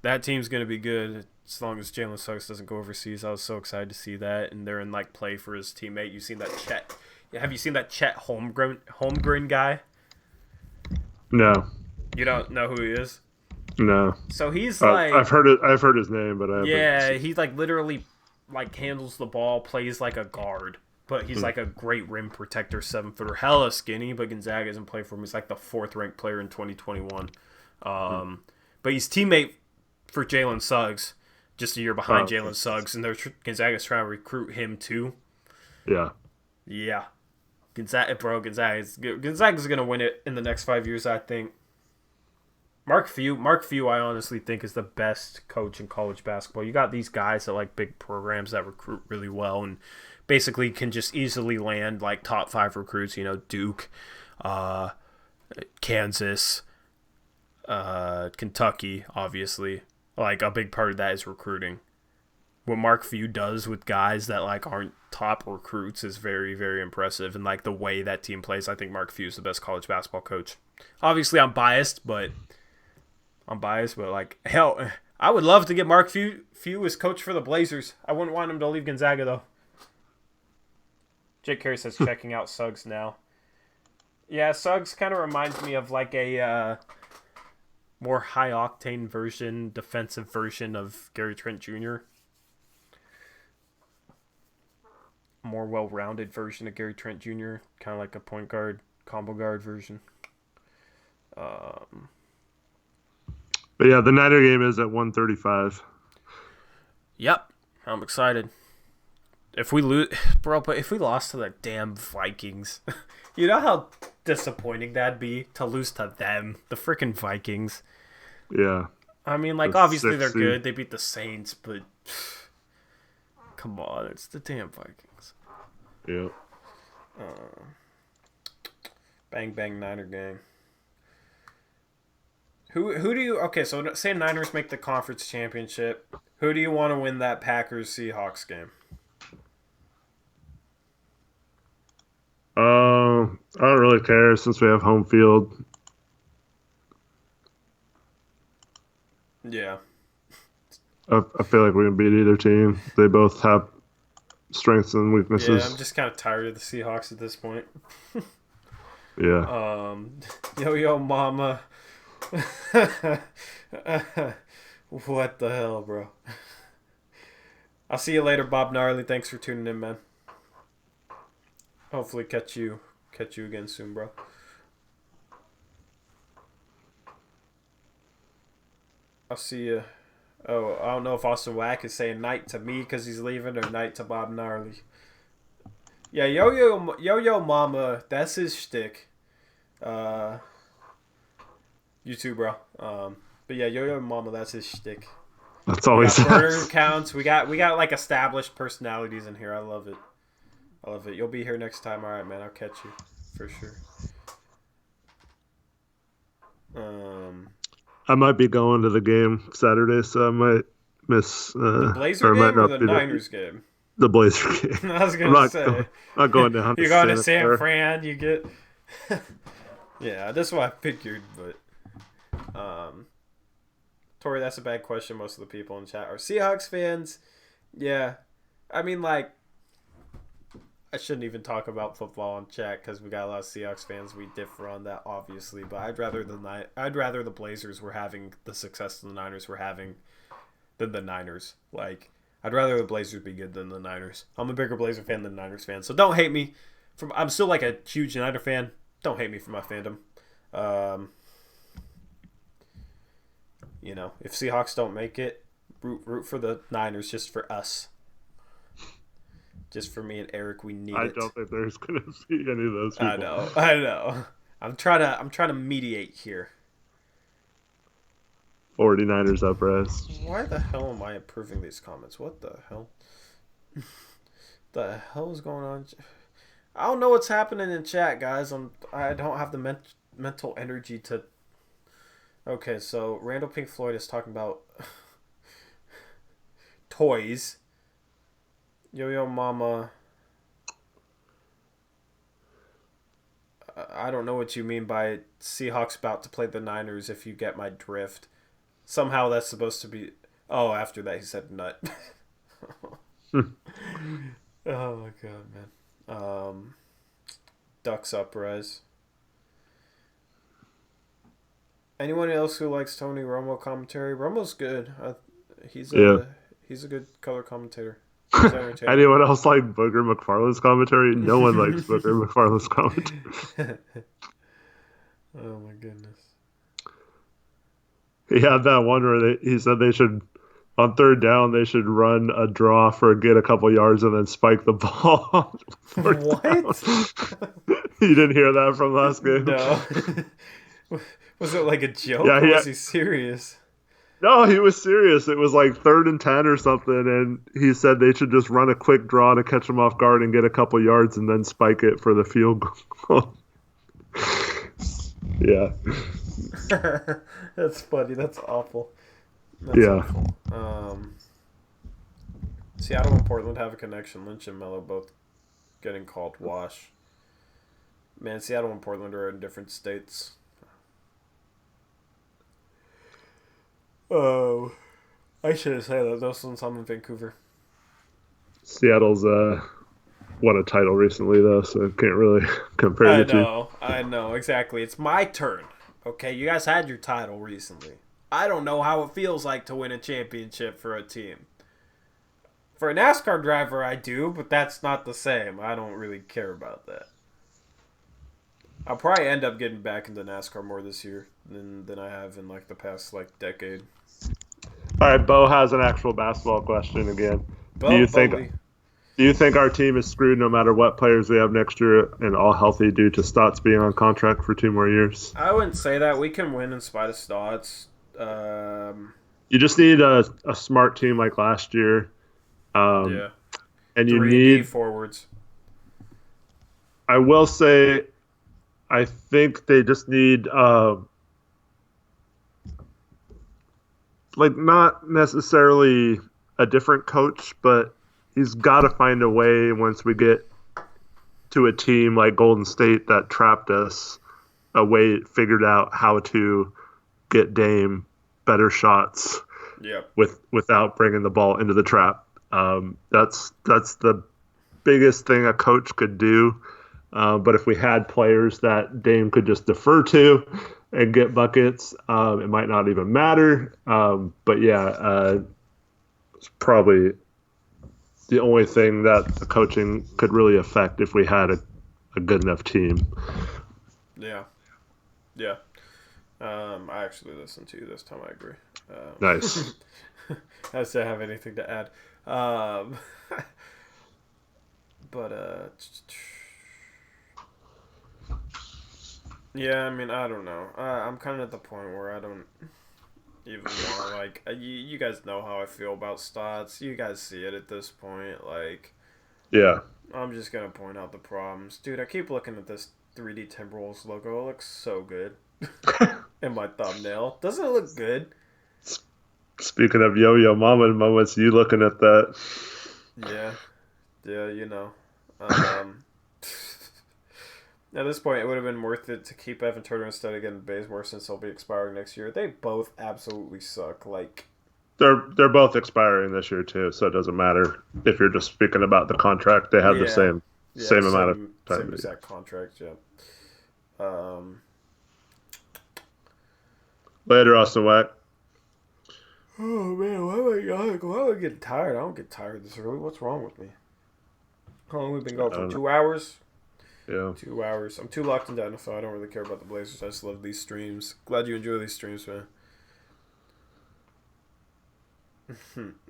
Speaker 1: That team's gonna be good as long as Jalen Suggs doesn't go overseas. I was so excited to see that, and they're in play for his teammate. You've seen that Chet? Have you seen that Chet Holmgren guy?
Speaker 2: No.
Speaker 1: You don't know who he is?
Speaker 2: No.
Speaker 1: So he's
Speaker 2: I've heard it. I've heard his name, but I haven't.
Speaker 1: Yeah, he literally handles the ball, plays like a guard, but he's a great rim protector, 7-footer, hella skinny. But Gonzaga doesn't play for him. He's the 4th ranked player in 2021. But he's teammate for Jalen Suggs, just a year behind Jalen Suggs, and Gonzaga's trying to recruit him too.
Speaker 2: Yeah.
Speaker 1: Yeah, Gonzaga's gonna win it in the next 5 years, I think. Mark Few, I honestly think is the best coach in college basketball. You got these guys that big programs that recruit really well and basically can just easily land top 5 recruits. Duke, Kansas, Kentucky, obviously. A big part of that is recruiting. What Mark Few does with guys that aren't top recruits is very, very impressive. And the way that team plays, I think Mark Few is the best college basketball coach. Obviously, I'm biased, but hell, I would love to get Mark Few as coach for the Blazers. I wouldn't want him to leave Gonzaga, though. Jake Carey says checking out Suggs now. Yeah, Suggs kind of reminds me of a more high-octane defensive version of Gary Trent Jr. More well-rounded version of Gary Trent Jr. Kind of like a point guard, combo guard version.
Speaker 2: But yeah, the Niner game is at 1:35.
Speaker 1: Yep, I'm excited. If we lose, bro, but if we lost to the damn Vikings, you know how disappointing that'd be to lose to them, the freaking Vikings.
Speaker 2: Yeah.
Speaker 1: I mean, like,
Speaker 2: The
Speaker 1: obviously they're
Speaker 2: 6th
Speaker 1: good.
Speaker 2: seed.
Speaker 1: They beat the Saints, but come on, it's the damn Vikings.
Speaker 2: Yeah.
Speaker 1: Bang bang Niner gang. Who do you? Okay, so say Niners make the conference championship. Who do you want to win that Packers Seahawks game?
Speaker 2: I don't really care since we have home field.
Speaker 1: Yeah.
Speaker 2: I feel like we can beat either team. They both have strengths and
Speaker 1: Yeah,
Speaker 2: weaknesses.
Speaker 1: I'm just kind of tired of the Seahawks at this point.
Speaker 2: Yeah.
Speaker 1: Yo mama. What the hell, bro? I'll see you later, Bob Gnarly. Thanks for tuning in, man. Hopefully catch you again soon, bro. I'll see you. Oh, I don't know if Austin Wack is saying night to me because he's leaving or night to Bob Gnarly. Yeah, yo mama, that's his shtick. You too, bro. But yeah, yo mama, that's his shtick.
Speaker 2: That's all he
Speaker 1: We got burner
Speaker 2: says.
Speaker 1: counts. We got like established personalities in here. I love it. You'll be here next time. All right, man. I'll catch you for sure.
Speaker 2: I might be going to the game Saturday, so I might miss.
Speaker 1: The Blazer
Speaker 2: Or might
Speaker 1: game or
Speaker 2: not
Speaker 1: the
Speaker 2: be
Speaker 1: Niners game?
Speaker 2: the Blazer game.
Speaker 1: I was
Speaker 2: I'm
Speaker 1: gonna say.
Speaker 2: not going down.
Speaker 1: You're going to
Speaker 2: Santa
Speaker 1: San
Speaker 2: Clara.
Speaker 1: Fran. You get. Yeah, that's what I figured. But, Tori, that's a bad question. Most of the people in chat are Seahawks fans. Yeah, I mean, like, I shouldn't even talk about football in chat because we got a lot of Seahawks fans. We differ on that, obviously. But I'd rather the Blazers were having the success the Niners were having than the Niners. Like, I'd rather the Blazers be good than the Niners. I'm a bigger Blazer fan than Niners fan, so don't hate me. I'm still like a huge Niner fan. Don't hate me for my fandom. If Seahawks don't make it, root for the Niners just for us. Just for me and Eric, we need it.
Speaker 2: I don't think there's gonna be any of those people.
Speaker 1: I know. I'm trying to mediate here.
Speaker 2: 49ers Uprise.
Speaker 1: Why the hell am I approving these comments? What the hell? The hell is going on? I don't know what's happening in chat, guys. I don't have the mental energy to. Okay, so Randall Pink Floyd is talking about toys. Yo mama. I don't know what you mean by Seahawks about to play the Niners if you get my drift. Somehow that's supposed to be... Oh, after that he said nut. Oh my god, man. Ducks Uprise. Anyone else who likes Tony Romo commentary? Romo's good. He's a good color commentator. He's entertaining.
Speaker 2: Anyone else like Booger McFarlane's commentary? No one likes Booger McFarlane's commentary.
Speaker 1: Oh my goodness.
Speaker 2: He had that one where he said they should, on third down, they should run a draw for get a couple yards and then spike the ball.
Speaker 1: What?
Speaker 2: You didn't hear that from last game?
Speaker 1: No. Was it like a joke
Speaker 2: Yeah,
Speaker 1: or was he serious?
Speaker 2: No, he was serious. It was like 3rd and 10 or something, and he said they should just run a quick draw to catch him off guard and get a couple yards and then spike it for the field goal. Yeah.
Speaker 1: That's funny. That's awful.
Speaker 2: Awful.
Speaker 1: Seattle and Portland have a connection. Lynch and Mello both getting called wash. Man, Seattle and Portland are in different states. Oh, I shouldn't say that though, since I'm in Vancouver.
Speaker 2: Seattle's won a title recently though, so I can't really compare the two.
Speaker 1: I know, exactly. It's my turn. Okay, you guys had your title recently. I don't know how it feels like to win a championship for a team. For a NASCAR driver, I do, but that's not the same. I don't really care about that. I'll probably end up getting back into NASCAR more this year than I have in like the past like decade.
Speaker 2: All right, Bo has an actual basketball question again. Do you think
Speaker 1: Bowley.
Speaker 2: do you think our team is screwed no matter what players we have next year and all healthy due to Stotts being on contract for 2 more years?
Speaker 1: I wouldn't say that. We can win in spite of Stotts.
Speaker 2: You just need a smart team like last year, um,
Speaker 1: Yeah.
Speaker 2: and you
Speaker 1: 3D
Speaker 2: need.
Speaker 1: forwards.
Speaker 2: I will say, I think they just need like not necessarily a different coach, but he's got to find a way once we get to a team like Golden State that trapped us, a way figured out how to get Dame better shots
Speaker 1: Yep.
Speaker 2: without bringing the ball into the trap. That's the biggest thing a coach could do. But if we had players that Dame could just defer to and get buckets, it might not even matter. But yeah, it's probably the only thing that the coaching could really affect if we had a good enough team.
Speaker 1: Yeah. Yeah. I actually listened to you this time. I agree.
Speaker 2: Nice.
Speaker 1: As to have anything to add. Um, but yeah. I mean, I don't know. I'm kind of at the point where I don't even want like you guys know how I feel about Stotts. You guys see it at this point. Like
Speaker 2: Yeah.
Speaker 1: I'm just gonna point out the problems, dude. I keep looking at this 3D Timberwolves logo. It looks so good in my thumbnail. Doesn't it look good?
Speaker 2: Speaking of yo-yo mama moments, you looking at that?
Speaker 1: Yeah, yeah, you know. Um, at this point, it would have been worth it to keep Evan Turner instead of getting Bazemore since he'll be expiring next year. They both absolutely suck. Like,
Speaker 2: They're both expiring this year too, so it doesn't matter if you're just speaking about the contract. They have the
Speaker 1: yeah,
Speaker 2: same amount of
Speaker 1: same
Speaker 2: time.
Speaker 1: exact contract. Yeah. Um.
Speaker 2: Later, Austin Wack.
Speaker 1: Oh man, why am I getting tired? I don't get tired this early. What's wrong with me? How long we been
Speaker 2: I
Speaker 1: going for?
Speaker 2: don't know.
Speaker 1: 2 hours.
Speaker 2: Yeah.
Speaker 1: 2 hours. I'm too locked into NFL. I don't really care about the Blazers. I just love these streams. Glad you enjoy these streams, man.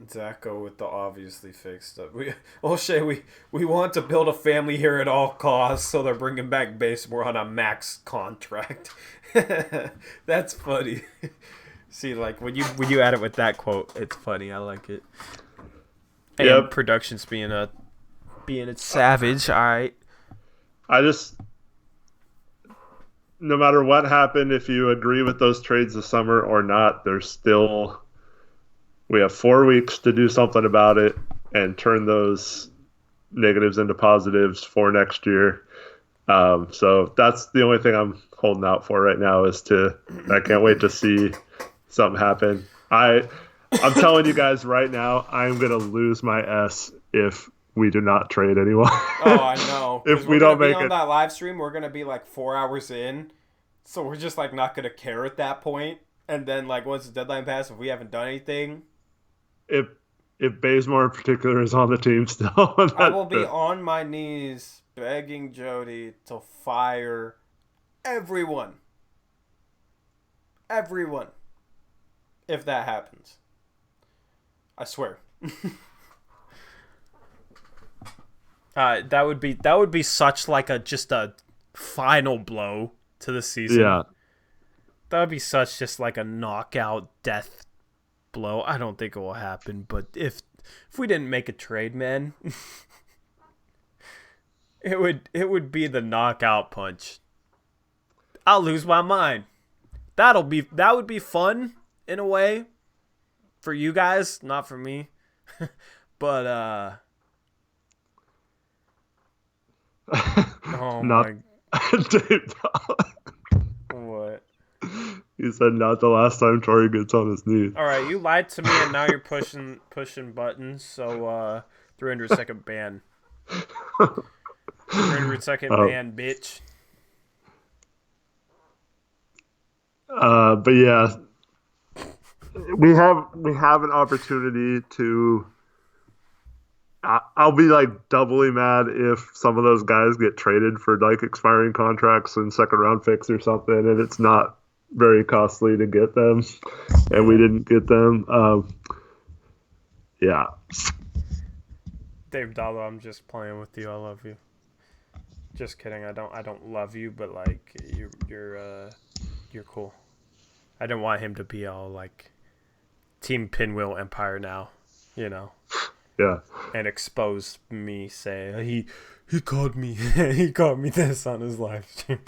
Speaker 1: Zacho with the obviously fake stuff. We want to build a family here at all costs, so they're bringing back Basemore on a max contract. That's funny. See, like when you add it with that quote, it's funny. I like it. And
Speaker 2: Yep.
Speaker 1: production's being a savage. All right.
Speaker 2: I just, no matter what happened, if you agree with those trades this summer or not, we have 4 weeks to do something about it and turn those negatives into positives for next year. So that's the only thing I'm holding out for right now I can't wait to see something happen. I'm telling you guys right now, I'm going to lose my S if we do not trade anyone.
Speaker 1: Oh, I know. Because
Speaker 2: If
Speaker 1: we're
Speaker 2: we
Speaker 1: gonna
Speaker 2: don't
Speaker 1: be
Speaker 2: make
Speaker 1: on
Speaker 2: it.
Speaker 1: that live stream. We're gonna be like 4 hours in, so we're just like not gonna care at that point. And then like once the deadline passes, if we haven't done anything,
Speaker 2: If Bazemore in particular is on the team still,
Speaker 1: I will be on my knees begging Jody to fire everyone. Everyone. If that happens, I swear. That would be such like just a final blow to the season.
Speaker 2: yeah.
Speaker 1: That would be such just like a knockout death blow. I don't think it will happen, but if we didn't make a trade, man, it would be the knockout punch. I'll lose my mind. That would be fun in a way for you guys, not for me. But oh
Speaker 2: Not
Speaker 1: my,
Speaker 2: Dave,
Speaker 1: what?
Speaker 2: he said not the last time Tori gets on his knees.
Speaker 1: All right, you lied to me, and now you're pushing buttons. So 300-second ban. 300-second ban, bitch.
Speaker 2: But yeah, we have an opportunity to I'll be like doubly mad if some of those guys get traded for like expiring contracts and second round picks or something, and it's not very costly to get them, and we
Speaker 1: Yeah.
Speaker 2: didn't get them. Yeah,
Speaker 1: Dave Dollar, I'm just playing with you. I love you. Just kidding. I don't love you, but like you're cool. I didn't want him to be all like Team Pinwheel Empire now, you know,
Speaker 2: yeah.
Speaker 1: and expose me. Say he called me he called me this on his live stream.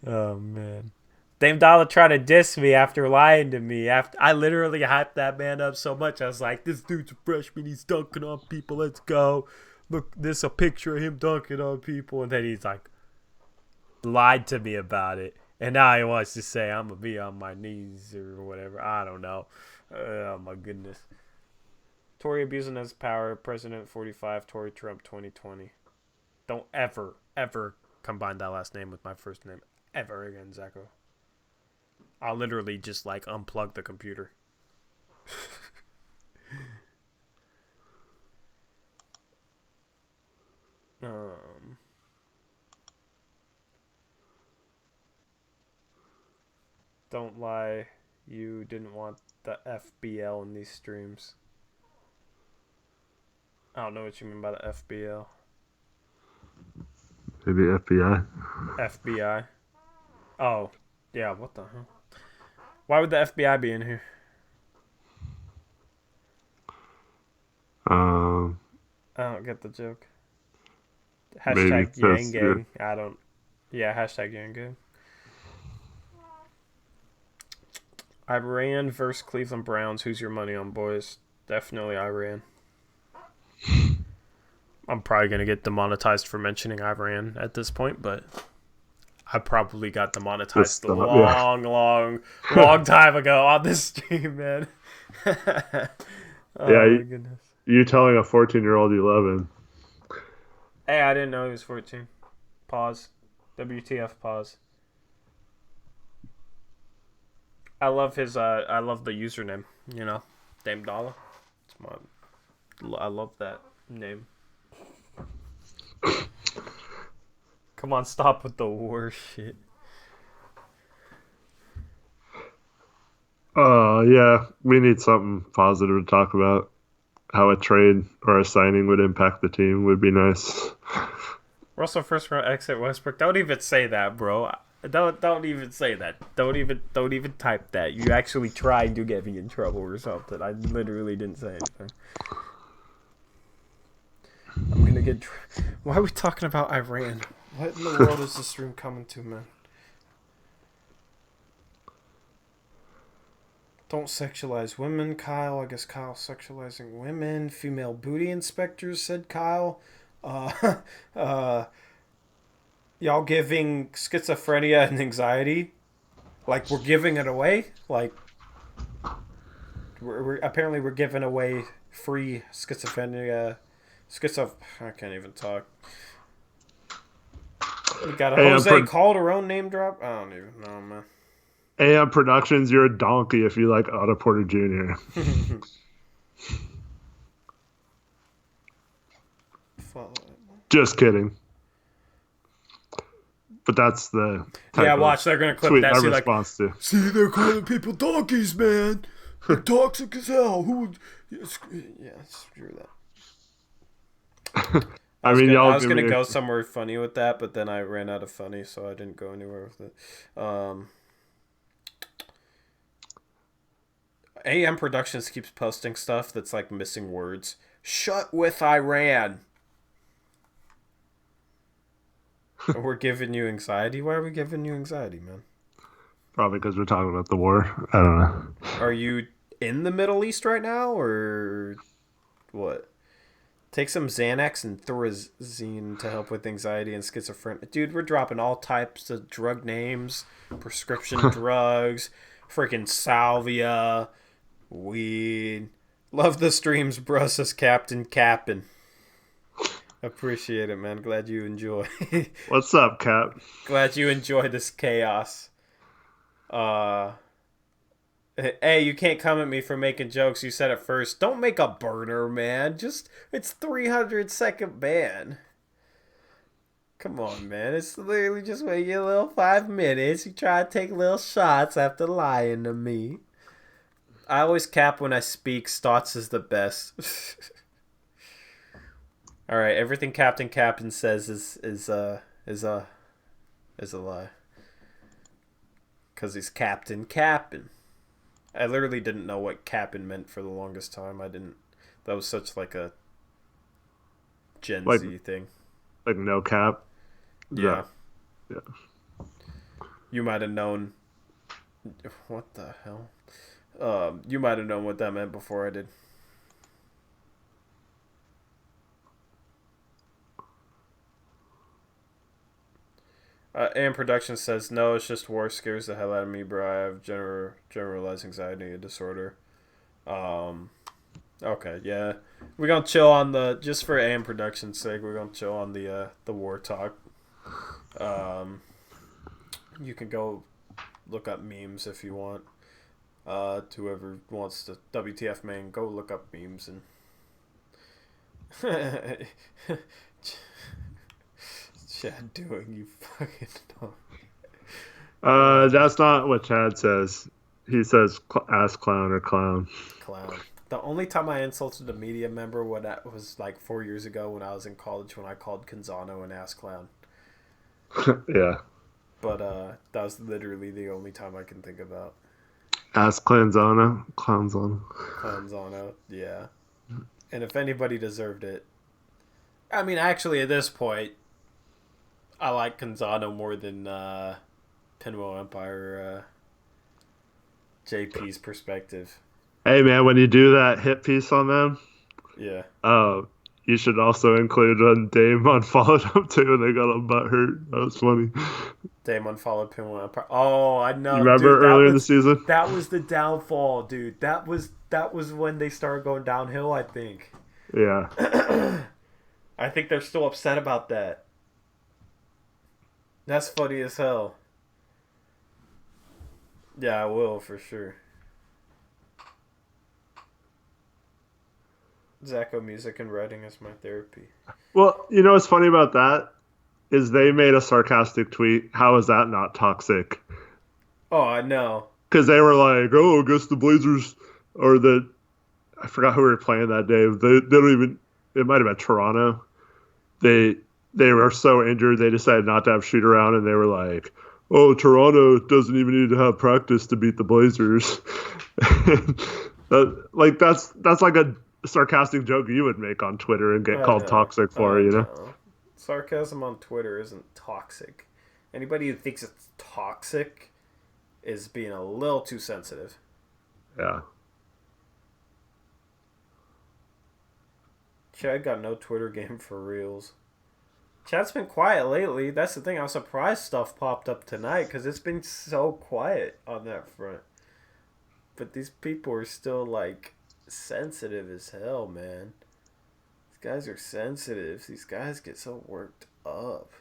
Speaker 1: Oh man. Dame Dollar tried to diss me after lying to me. After I literally hyped that man up so much, I was like, "This dude's a freshman. He's dunking on people. Let's go. Look, this a picture of him dunking on people." And then he's like, lied to me about it, and now he wants to say I'm gonna be on my knees or whatever. I don't know. Oh my goodness. Tory abusing his power. President 45. Tory Trump 2020. Don't ever combine that last name with my first name ever again, Zacho. I'll literally just like unplug the computer. um, don't lie. You didn't want the FBL in these streams. I don't know what you mean by the FBL.
Speaker 2: Maybe FBI.
Speaker 1: FBI. Oh, yeah. What the hell? Why would the FBI be in here?
Speaker 2: Um,
Speaker 1: I don't get the joke.
Speaker 2: maybe
Speaker 1: Hashtag Yang
Speaker 2: because you're
Speaker 1: Gang. I don't. Yeah, hashtag Yang Gang. Iran versus Cleveland Browns. Who's your money on, boys? Definitely Iran. I'm probably going to get demonetized for mentioning Iran at this point, but I probably got demonetized a
Speaker 2: yeah.
Speaker 1: long time ago on this stream, man.
Speaker 2: Yeah,
Speaker 1: Oh my goodness.
Speaker 2: you telling a 14-year-old you love him.
Speaker 1: Hey, I didn't know he was 14. Pause. WTF pause. I love his I love the username, you know. Dame Dollar. It's I love that name. Come on, stop with the war shit.
Speaker 2: Yeah, we need something positive to talk about. How a trade or a signing would impact the team would be nice.
Speaker 1: Russell first round exit Westbrook. Don't even say that, bro. Don't even say that. Don't even type that. You actually tried to get me in trouble or something. I literally didn't say anything. I'm gonna get. Why are we talking about Iran? What in the world is this room coming to, man? Don't sexualize women, Kyle. I guess Kyle's sexualizing women. Female booty inspectors, said Kyle. Uh, uh, y'all giving schizophrenia and anxiety, like we're giving it away. Like apparently we're giving away free schizophrenia. I can't even talk. We got a
Speaker 2: Hey,
Speaker 1: Jose Calderon name drop. I don't even know, man.
Speaker 2: AM Productions, you're a donkey if you like Otto Porter Jr. Just kidding. But that's the
Speaker 1: watch. They're gonna clip
Speaker 2: tweet
Speaker 1: that.
Speaker 2: I
Speaker 1: See,
Speaker 2: response to.
Speaker 1: See, they're calling people donkeys, man. They're toxic as hell. Who would? Yeah, screw that.
Speaker 2: I mean, y'all
Speaker 1: I was
Speaker 2: give
Speaker 1: gonna
Speaker 2: me
Speaker 1: go somewhere funny with that, but then I ran out of funny, so I didn't go anywhere with it. AM Productions keeps posting stuff that's like missing words. Shut with Iran. We're giving you anxiety. Why are we giving you anxiety, man?
Speaker 2: Probably because we're talking about the war. I don't know.
Speaker 1: Are you in the Middle East right now, or what? Take some Xanax and Thorazine to help with anxiety and schizophrenia. Dude, we're dropping all types of drug names, prescription drugs, freaking salvia, weed. Love the streams, bro, says Captain Cappin. Appreciate it, man. Glad you enjoy.
Speaker 2: What's up, Cap?
Speaker 1: Glad you enjoy this chaos. Hey, you can't come at me for making jokes. You said it first. Don't make a burner, man. It's 300-second ban. Come on, man. It's literally just waiting a little 5 minutes. You try to take little shots after lying to me. I always cap when I speak. Stotts is the best. All right, everything Captain says is a lie. Cause he's Captain Cappin. I literally didn't know what Cappin meant for the longest time. I didn't. That was such like a Gen Z thing.
Speaker 2: Like no cap.
Speaker 1: Yeah.
Speaker 2: Yeah.
Speaker 1: You might have known. What the hell? You might have known what that meant before I did. And production says no. It's just war scares the hell out of me, bro. I have generalized anxiety disorder. Okay, yeah. We're gonna chill on the just for AM production's sake. We're gonna chill on the war talk. You can go look up memes if you want. To whoever wants to WTF man, go look up memes and Chad doing you fucking dog.
Speaker 2: That's not what Chad says. He says ass clown or clown.
Speaker 1: Clown. The only time I insulted a media member was like 4 years ago when I was in college when I called Canzano an ass clown.
Speaker 2: Yeah.
Speaker 1: But that was literally the only time I can think about.
Speaker 2: Ask Clanzano.
Speaker 1: Clanzano, yeah. And if anybody deserved it, I mean, actually, at this point, I like Canzano more than Pinwheel Empire JP's perspective.
Speaker 2: Hey, man, when you do that hit piece on them,
Speaker 1: yeah.
Speaker 2: You should also include when Dame unfollowed them too and they got a butt hurt. That was funny.
Speaker 1: Dame unfollowed Pinwheel Empire. Oh, I know.
Speaker 2: You remember earlier in the season?
Speaker 1: That was the downfall, dude. That was when they started going downhill, I think.
Speaker 2: Yeah.
Speaker 1: I think they're still upset about that. That's funny as hell. Yeah, I will for sure. Zacko music and writing is my therapy.
Speaker 2: Well, you know what's funny about that is they made a sarcastic tweet. How is that not toxic?
Speaker 1: Oh, I know.
Speaker 2: Because they were like, "Oh, I guess the Blazers or I forgot who we were playing that day. They don't even. It might have been Toronto. They were so injured they decided not to have shoot around, and they were like, "Oh, Toronto doesn't even need to have practice to beat the Blazers." That's like a sarcastic joke you would make on Twitter and get called toxic for, you know?
Speaker 1: Sarcasm on Twitter isn't toxic. Anybody who thinks it's toxic is being a little too sensitive.
Speaker 2: Yeah.
Speaker 1: Chad got no Twitter game for reals. Chad's been quiet lately. That's the thing. I was surprised stuff popped up tonight because it's been so quiet on that front. But these people are still like sensitive as hell, man. These guys are sensitive. These guys get so worked up.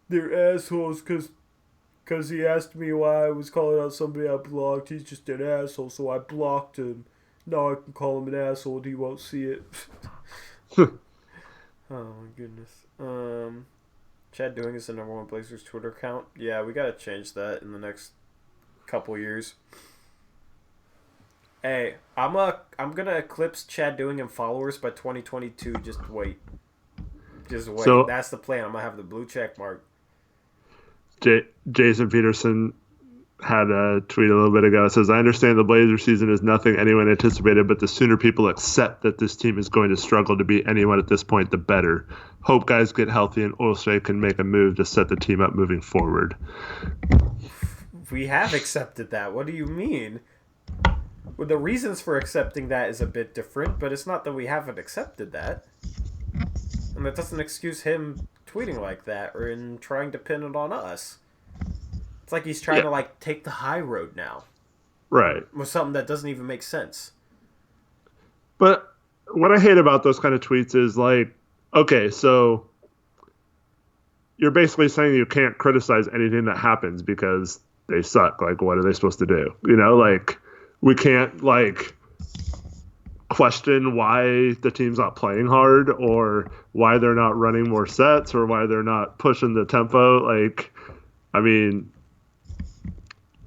Speaker 1: They're assholes because he asked me why I was calling out somebody I blocked. He's just an asshole, so I blocked him. Now I can call him an asshole and he won't see it. Oh my goodness. Chad Doing is the #1 Blazers Twitter account. Yeah, we gotta change that in the next couple years. Hey, I'm gonna eclipse Chad Doing and followers by 2022. Just wait. So, that's the plan. I'm gonna have the blue check mark.
Speaker 2: Jason Peterson had a tweet a little bit ago. It says, "I understand the Blazers season is nothing anyone anticipated, but the sooner people accept that this team is going to struggle to beat anyone at this point, the better. Hope guys get healthy and Olshey can make a move to set the team up moving forward."
Speaker 1: We have accepted that. What do you mean? Well, the reasons for accepting that is a bit different, but it's not that we haven't accepted that. And that doesn't excuse him tweeting like that or in trying to pin it on us. It's like he's trying to like take the high road now.
Speaker 2: Right.
Speaker 1: With something that doesn't even make sense.
Speaker 2: But what I hate about those kind of tweets is like, okay, so you're basically saying you can't criticize anything that happens because they suck. Like, what are they supposed to do? You know, like, we can't, like, question why the team's not playing hard or why they're not running more sets or why they're not pushing the tempo. Like, I mean,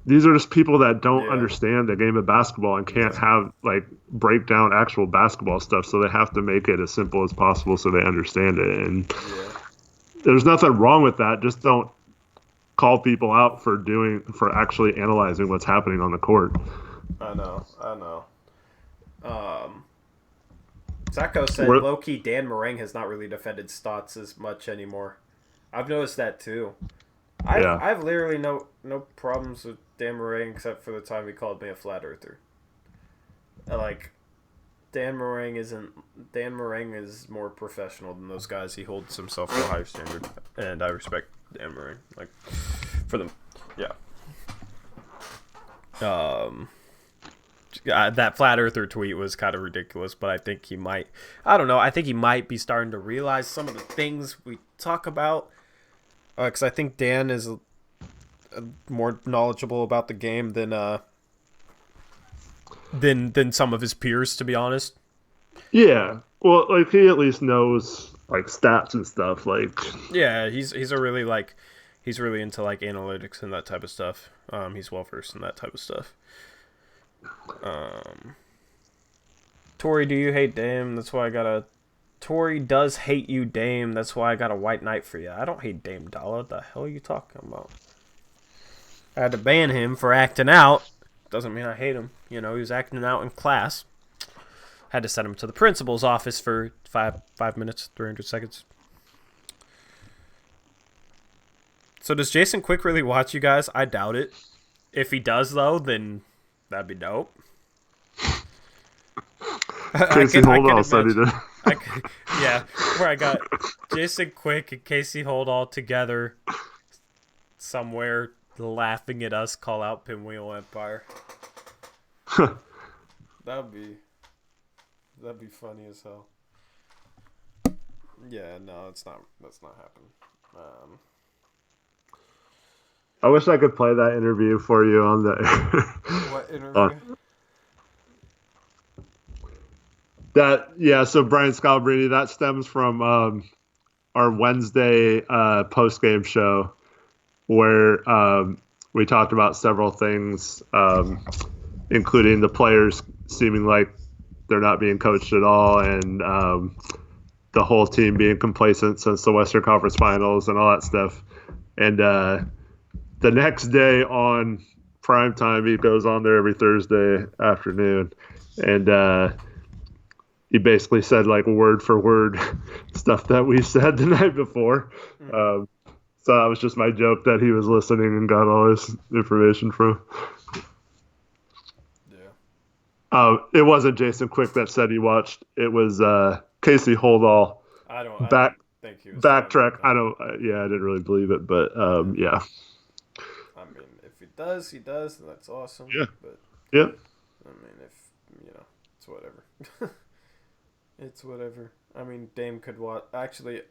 Speaker 2: these are just people that don't understand the game of basketball and can't have, like, break down actual basketball stuff, so they have to make it as simple as possible so they understand it. And there's nothing wrong with that. Just don't call people out for actually analyzing what's happening on the court.
Speaker 1: I know. Zacho said, low-key, Dan Marang has not really defended Stotts as much anymore. I've noticed that too. I've literally no problems with Dan Marang except for the time he called me a flat earther. Like, Dan Marang is more professional than those guys. He holds himself to a higher standard, and I respect Dan Marang. Like, for them, that flat earther tweet was kind of ridiculous, but I think he might be starting to realize some of the things we talk about. Because I think Dan is more knowledgeable about the game than some of his peers, to be honest.
Speaker 2: Yeah, well, like, he at least knows, like, stats and stuff. Like,
Speaker 1: yeah, he's really into, like, analytics and that type of stuff. He's well versed in that type of stuff. Tori, do you hate Dame? That's why I got a. Tori does hate you, Dame. That's why I got a white knight for you. I don't hate Dame Dollar. What the hell are you talking about? I had to ban him for acting out. Doesn't mean I hate him. You know, he was acting out in class. Had to send him to the principal's office for 5 minutes, 300 seconds. So does Jason Quick really watch you guys? I doubt it. If he does, though, then that'd be dope.
Speaker 2: Casey Holdall said he did.
Speaker 1: Where I got Jason Quick and Casey Holdall together somewhere laughing at us call out Pinwheel Empire. That'd be funny as hell. Yeah, no, that's not happening.
Speaker 2: I wish I could play that interview for you on the
Speaker 1: What interview?
Speaker 2: So Brian Scalabrine, that stems from our Wednesday post-game show where we talked about several things, including the players seeming like they're not being coached at all, and the whole team being complacent since the Western Conference Finals and all that stuff. And the next day on primetime, he goes on there every Thursday afternoon, and he basically said, like, word for word stuff that we said the night before. So that was just my joke that he was listening and got all his information from. Yeah. It wasn't Jason Quick that said he watched. It was Casey Holdall.
Speaker 1: I don't think he was
Speaker 2: backtrack. I didn't really believe it, but yeah.
Speaker 1: I mean, if he does, and that's awesome.
Speaker 2: Yeah.
Speaker 1: But
Speaker 2: yep.
Speaker 1: I mean, it's whatever. It's whatever. I mean, Dame could watch. Actually,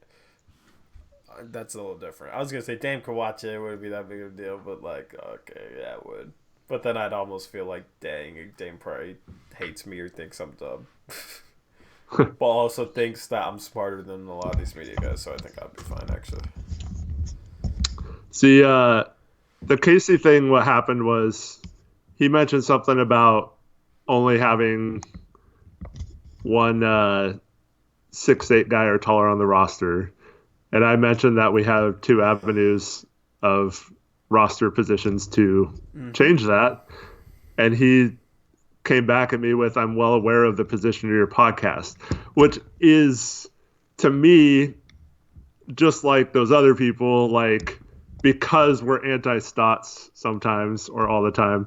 Speaker 1: that's a little different. I was gonna say Dame could watch it. It wouldn't be that big of a deal. But, like, okay, yeah, it would. But then I'd almost feel like, dang, Dame probably hates me or thinks I'm dumb. But also thinks that I'm smarter than a lot of these media guys. So I think I'd be fine, actually.
Speaker 2: See, the Casey thing, what happened was he mentioned something about only having one 6'8" guy or taller on the roster. And I mentioned that we have 2 avenues of roster positions to change that. And he came back at me with, I'm well aware of the position of your podcast, which is, to me, just like those other people, like, because we're anti-Stotts sometimes or all the time,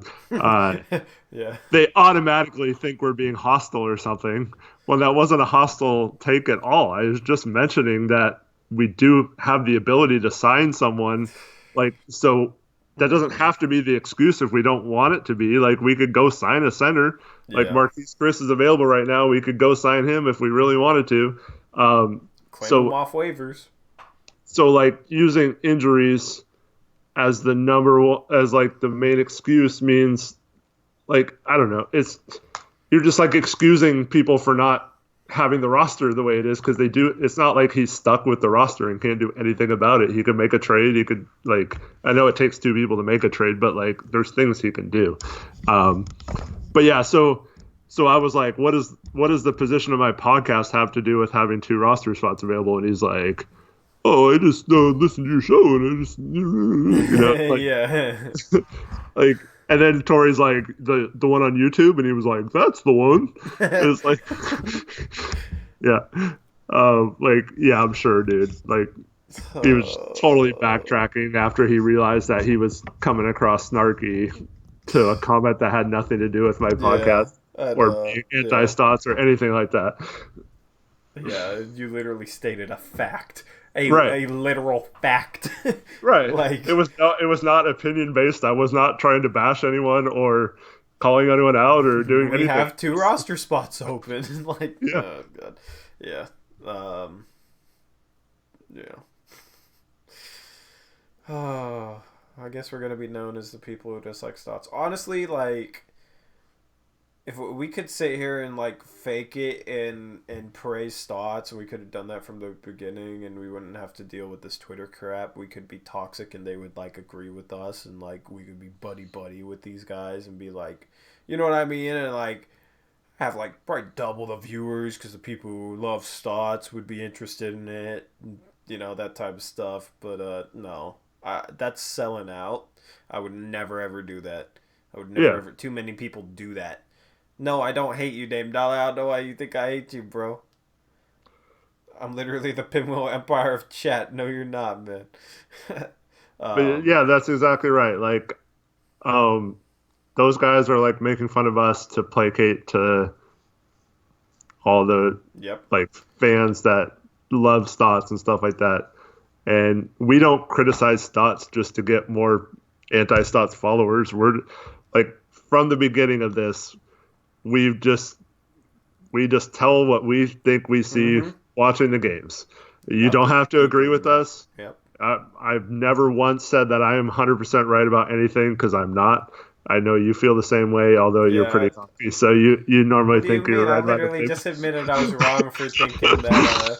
Speaker 1: yeah,
Speaker 2: they automatically think we're being hostile or something. Well, that wasn't a hostile take at all. I was just mentioning that we do have the ability to sign someone, like, so that doesn't have to be the excuse if we don't want it to be. Like, we could go sign a center. Like, Marquise Chris is available right now. We could go sign him if we really wanted to.
Speaker 1: Claim him off waivers.
Speaker 2: So, like, using injuries as the number one, as like the main excuse means like I don't know. It's you're just like excusing people for not having the roster the way it is because they do. It's not like he's stuck with the roster and can't do anything about it. He could make a trade. He could like I know it takes two people to make a trade, but like there's things he can do. Um, but yeah, so I was like, what does the position of my podcast have to do with having two roster spots available? And he's like, oh, I just listen to your show and I just like
Speaker 1: Yeah.
Speaker 2: like. And then Tori's like the one on YouTube, and he was like, "That's the one." It's like, yeah, yeah, I'm sure, dude. Like he was totally backtracking after he realized that he was coming across snarky to a comment that had nothing to do with my
Speaker 1: Yeah.
Speaker 2: podcast or being anti-stats or anything like that.
Speaker 1: Yeah, you literally stated a fact.
Speaker 2: Right.
Speaker 1: A literal fact.
Speaker 2: Right.
Speaker 1: Like
Speaker 2: it was not opinion based. I was not trying to bash anyone or calling anyone out or doing
Speaker 1: we
Speaker 2: anything.
Speaker 1: have two roster spots open. Like
Speaker 2: Yeah.
Speaker 1: oh god. Yeah. Yeah. Oh, I guess we're gonna be known as the people who dislike Stotts. Honestly, like if we could sit here and like fake it and praise Stotts, we could have done that from the beginning, and we wouldn't have to deal with this Twitter crap. We could be toxic, and they would like agree with us, and like we could be buddy with these guys, and be like, you know what I mean, and like have like probably double the viewers because the people who love Stotts would be interested in it, you know, that type of stuff. But no, that's selling out. I would never ever do that. I would never
Speaker 2: Yeah.
Speaker 1: ever. Too many people do that. No, I don't hate you, Dame Dollar. I don't know why you think I hate you, bro. I'm literally the Pinwheel Empire of chat. No, you're not, man.
Speaker 2: But yeah, that's exactly right. Like, um, those guys are like making fun of us to placate to all the
Speaker 1: Yep.
Speaker 2: like fans that love Stotts and stuff like that. And we don't criticize Stotts just to get more anti-Stotts followers. We're like from the beginning of this, we just tell what we think we see watching the games. You
Speaker 1: Yep.
Speaker 2: don't have to agree with us.
Speaker 1: Yep.
Speaker 2: I've never once said that I am 100% right about anything because I'm not. I know you feel the same way, although you're
Speaker 1: Yeah.
Speaker 2: pretty cocky. So you normally
Speaker 1: What do you
Speaker 2: think you're
Speaker 1: mean? I
Speaker 2: right about
Speaker 1: literally
Speaker 2: everything.
Speaker 1: just admitted I was wrong for thinking that.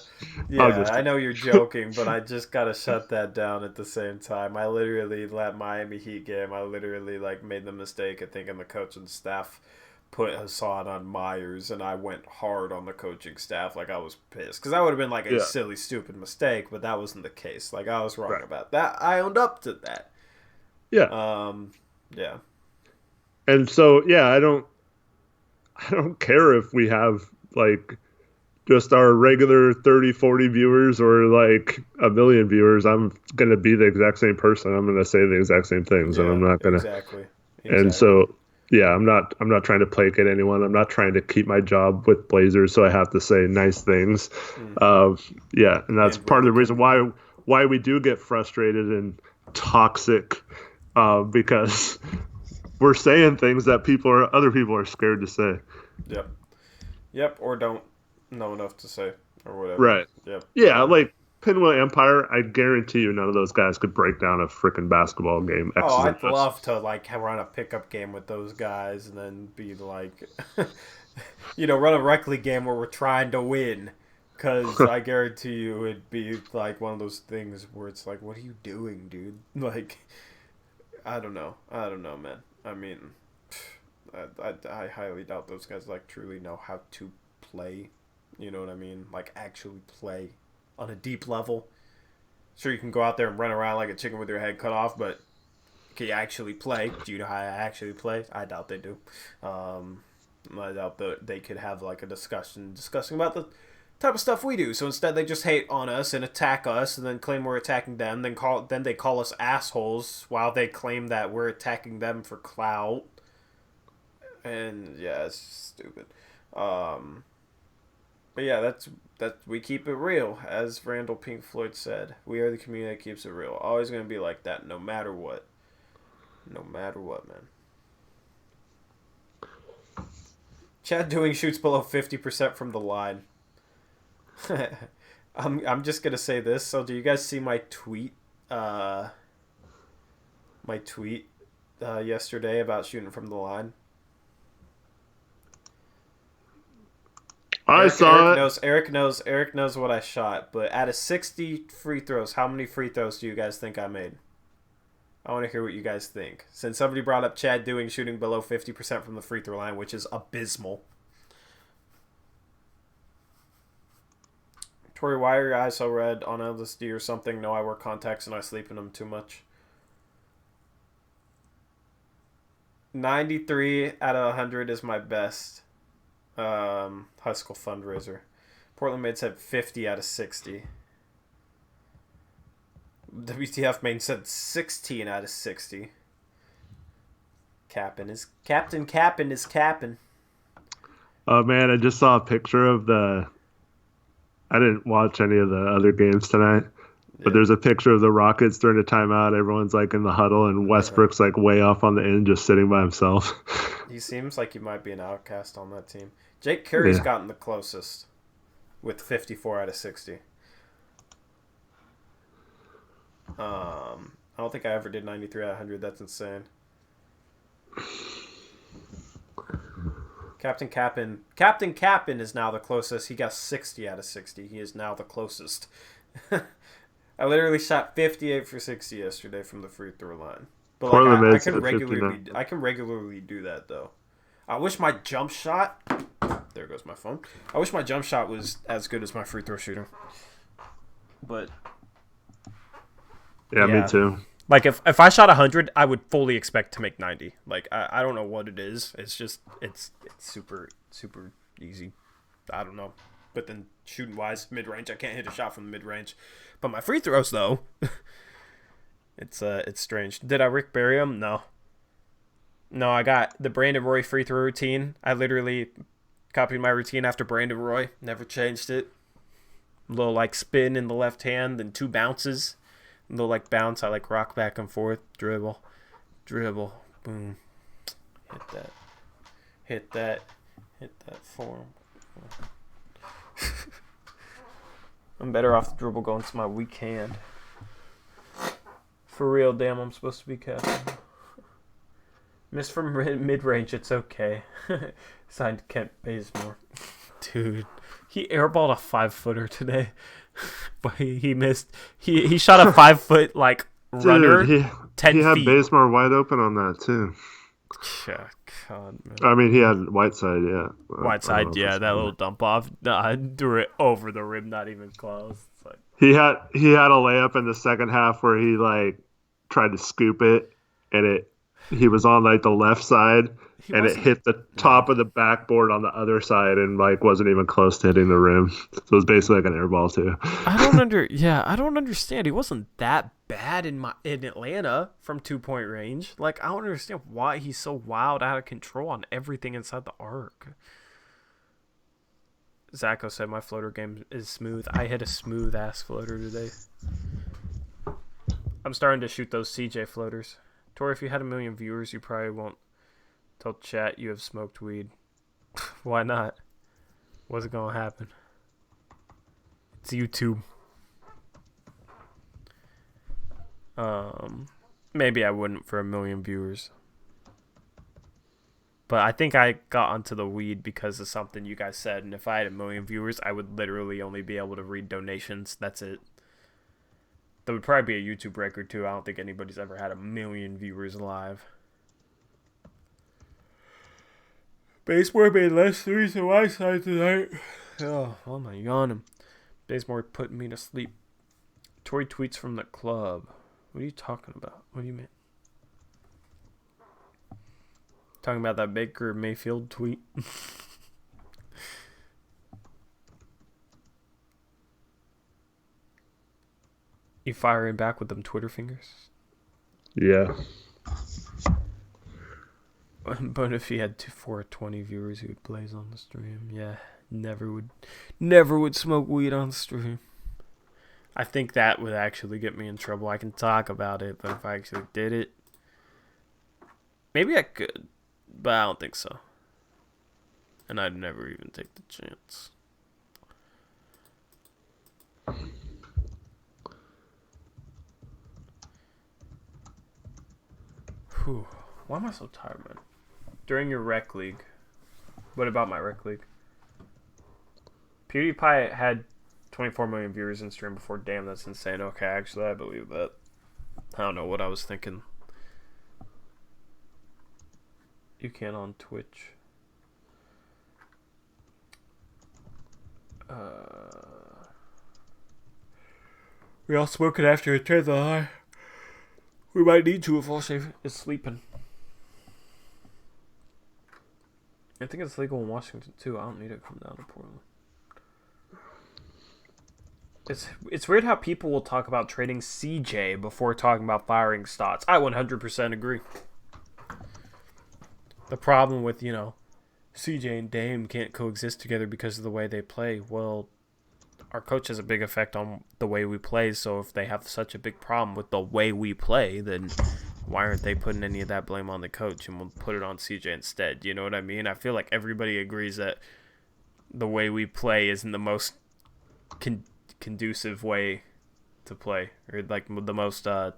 Speaker 1: Yeah, I know you're joking, but I just gotta shut that down at the same time. I literally let Miami Heat game. I literally like made the mistake of thinking the coaching staff put Hassan on Myers, and I went hard on the coaching staff. Like I was pissed because that would have been like a silly, stupid mistake, but that wasn't the case. Like I was wrong about that. I owned up to that.
Speaker 2: Yeah.
Speaker 1: Yeah.
Speaker 2: And so yeah, I don't care if we have like just our regular 30, 40 viewers or like a million viewers. I'm going to be the exact same person. I'm going to say the exact same things and I'm not going to
Speaker 1: exactly.
Speaker 2: And so yeah, I'm not trying to placate anyone. I'm not trying to keep my job with Blazers, so I have to say nice things. Yeah, and that's part of the reason why we do get frustrated and toxic, because we're saying things that other people are scared to say.
Speaker 1: Yep, or don't know enough to say or whatever.
Speaker 2: Right.
Speaker 1: Yep.
Speaker 2: Yeah, like Pinwheel Empire, I guarantee you none of those guys could break down a freaking basketball game.
Speaker 1: I'd love to like run a pickup game with those guys and then be like, run a rec league game where we're trying to win. Because I guarantee you it'd be like one of those things where it's like, what are you doing, dude? Like, I don't know, man. I mean, I highly doubt those guys like truly know how to play. You know what I mean? Like actually play on a deep level. Sure, you can go out there and run around like a chicken with your head cut off, but can you actually play? Do you know how to actually play? I doubt they do. I doubt that they could have like a discussion about the type of stuff we do. So instead, they just hate on us and attack us, and then claim we're attacking them. Then they call us assholes while they claim that we're attacking them for clout. And yeah, it's stupid. But yeah, that's we keep it real, as Randall Pink Floyd said. We are the community that keeps it real. Always gonna be like that, no matter what. No matter what, man. Chad Doing shoots below 50% from the line. I'm just gonna say this. So, do you guys see my tweet? my tweet yesterday about shooting from the line?
Speaker 2: I saw it.
Speaker 1: Eric knows what I shot. But out of 60 free throws, how many free throws do you guys think I made? I want to hear what you guys think. Since somebody brought up Chad doing shooting below 50% from the free throw line, which is abysmal. Tori, why are your eyes so red on LSD or something? No, I wear contacts and I sleep in them too much. 93 out of 100 is my best high school fundraiser. Portland Maid said 50 out of 60. WTF main said 16 out of 60. Captain is capping.
Speaker 2: Oh man, I just saw a picture of the. I didn't watch any of the other games tonight, but there's a picture of the Rockets during a timeout. Everyone's like in the huddle, and Westbrook's like way off on the end, just sitting by himself.
Speaker 1: He seems like he might be an outcast on that team. Jake Curry's gotten the closest with 54 out of 60. I don't think I ever did 93 out of 100. That's insane. Captain Kappen is now the closest. He got 60 out of 60. He is now the closest. I literally shot 58 for 60 yesterday from the free throw line. But like I can regularly do that though. I wish my jump shot. There goes my phone. I wish my jump shot was as good as my free throw shooting. But
Speaker 2: yeah, me too.
Speaker 1: Like if I shot 100, I would fully expect to make 90. Like I don't know what it is. It's just it's super easy. I don't know. But then shooting wise, mid range, I can't hit a shot from the mid range. But my free throws though, it's strange. Did I Rick Barry him? No. No, I got the Brandon Roy free throw routine. I literally copied my routine after Brandon Roy. Never changed it. A little like spin in the left hand, then 2 bounces. A little like bounce. I like rock back and forth. Dribble. Boom. Hit that form. I'm better off the dribble going to my weak hand. For real, damn, I'm supposed to be captain. Miss from mid-range, it's okay. Signed Kent Bazemore. Dude, he airballed a 5-footer today. But he missed. He shot a 5-foot, like, runner.
Speaker 2: Dude,
Speaker 1: 10
Speaker 2: he had
Speaker 1: feet.
Speaker 2: Bazemore wide open on that, too.
Speaker 1: Yeah, God, man.
Speaker 2: I mean, he had Whiteside, yeah.
Speaker 1: Whiteside, yeah, that little dump off. I threw it over the rim, not even close. It's like...
Speaker 2: He had a layup in the second half where he, like, tried to scoop it, and he was on like the left side, and it hit the top of the backboard on the other side, and like wasn't even close to hitting the rim. So it was basically like an air ball too.
Speaker 1: I don't understand. He wasn't that bad in Atlanta from 2-point range. Like I don't understand why he's so wild, out of control on everything inside the arc. Zacho said my floater game is smooth. I hit a smooth ass floater today. I'm starting to shoot those CJ floaters. Tori, if you had 1 million viewers, you probably won't tell chat you have smoked weed. Why not? What's going to happen? It's YouTube. Maybe I wouldn't for 1 million viewers. But I think I got onto the weed because of something you guys said. And if I had 1 million viewers, I would literally only be able to read donations. That's it. That would probably be a YouTube record, too. I don't think anybody's ever had 1 million viewers live. Bazemore made less threes than Whiteside tonight. Oh, why am I yawning? Bazemore putting me to sleep. Tory tweets from the club. What are you talking about? What do you mean? Talking about that Baker Mayfield tweet? You firing back with them Twitter fingers?
Speaker 2: Yeah.
Speaker 1: But if he had 420 viewers, he would blaze on the stream. Yeah, never would smoke weed on stream. I think that would actually get me in trouble. I can talk about it, but if I actually did it, maybe I could, but I don't think so. And I'd never even take the chance. Whew. Why am I so tired, man? During your rec league, what about my rec league? PewDiePie had 24 million viewers in stream before. Damn, that's insane. Okay, actually, I believe that. I don't know what I was thinking. You can on Twitch. We all smoking after a turn the high. We might need to if Allshape is sleeping. I think it's legal in Washington too. I don't need to come down to Portland. It's weird how people will talk about trading CJ before talking about firing Stotts. I 100% agree. The problem with, CJ and Dame can't coexist together because of the way they play. Well, our coach has a big effect on the way we play, so if they have such a big problem with the way we play, then why aren't they putting any of that blame on the coach and we'll put it on CJ instead? You know what I mean? I feel like everybody agrees that the way we play isn't the most conducive way to play, or like the most or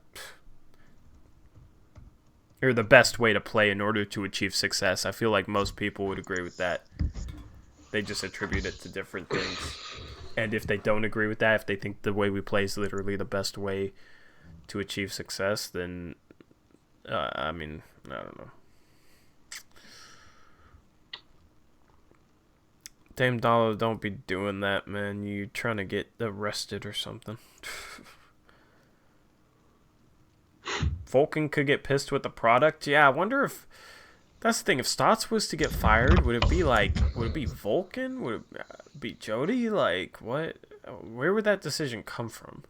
Speaker 1: the best way to play in order to achieve success. I feel like most people would agree with that. They just attribute it to different things. And if they don't agree with that, if they think the way we play is literally the best way to achieve success, then I don't know. Dame Dollar, don't be doing that, man. You trying to get arrested or something. Vulcan could get pissed with the product. Yeah, I wonder if that's the thing. If Stotts was to get fired, would it be Vulcan? Would it be Jody? Like, what? Where would that decision come from?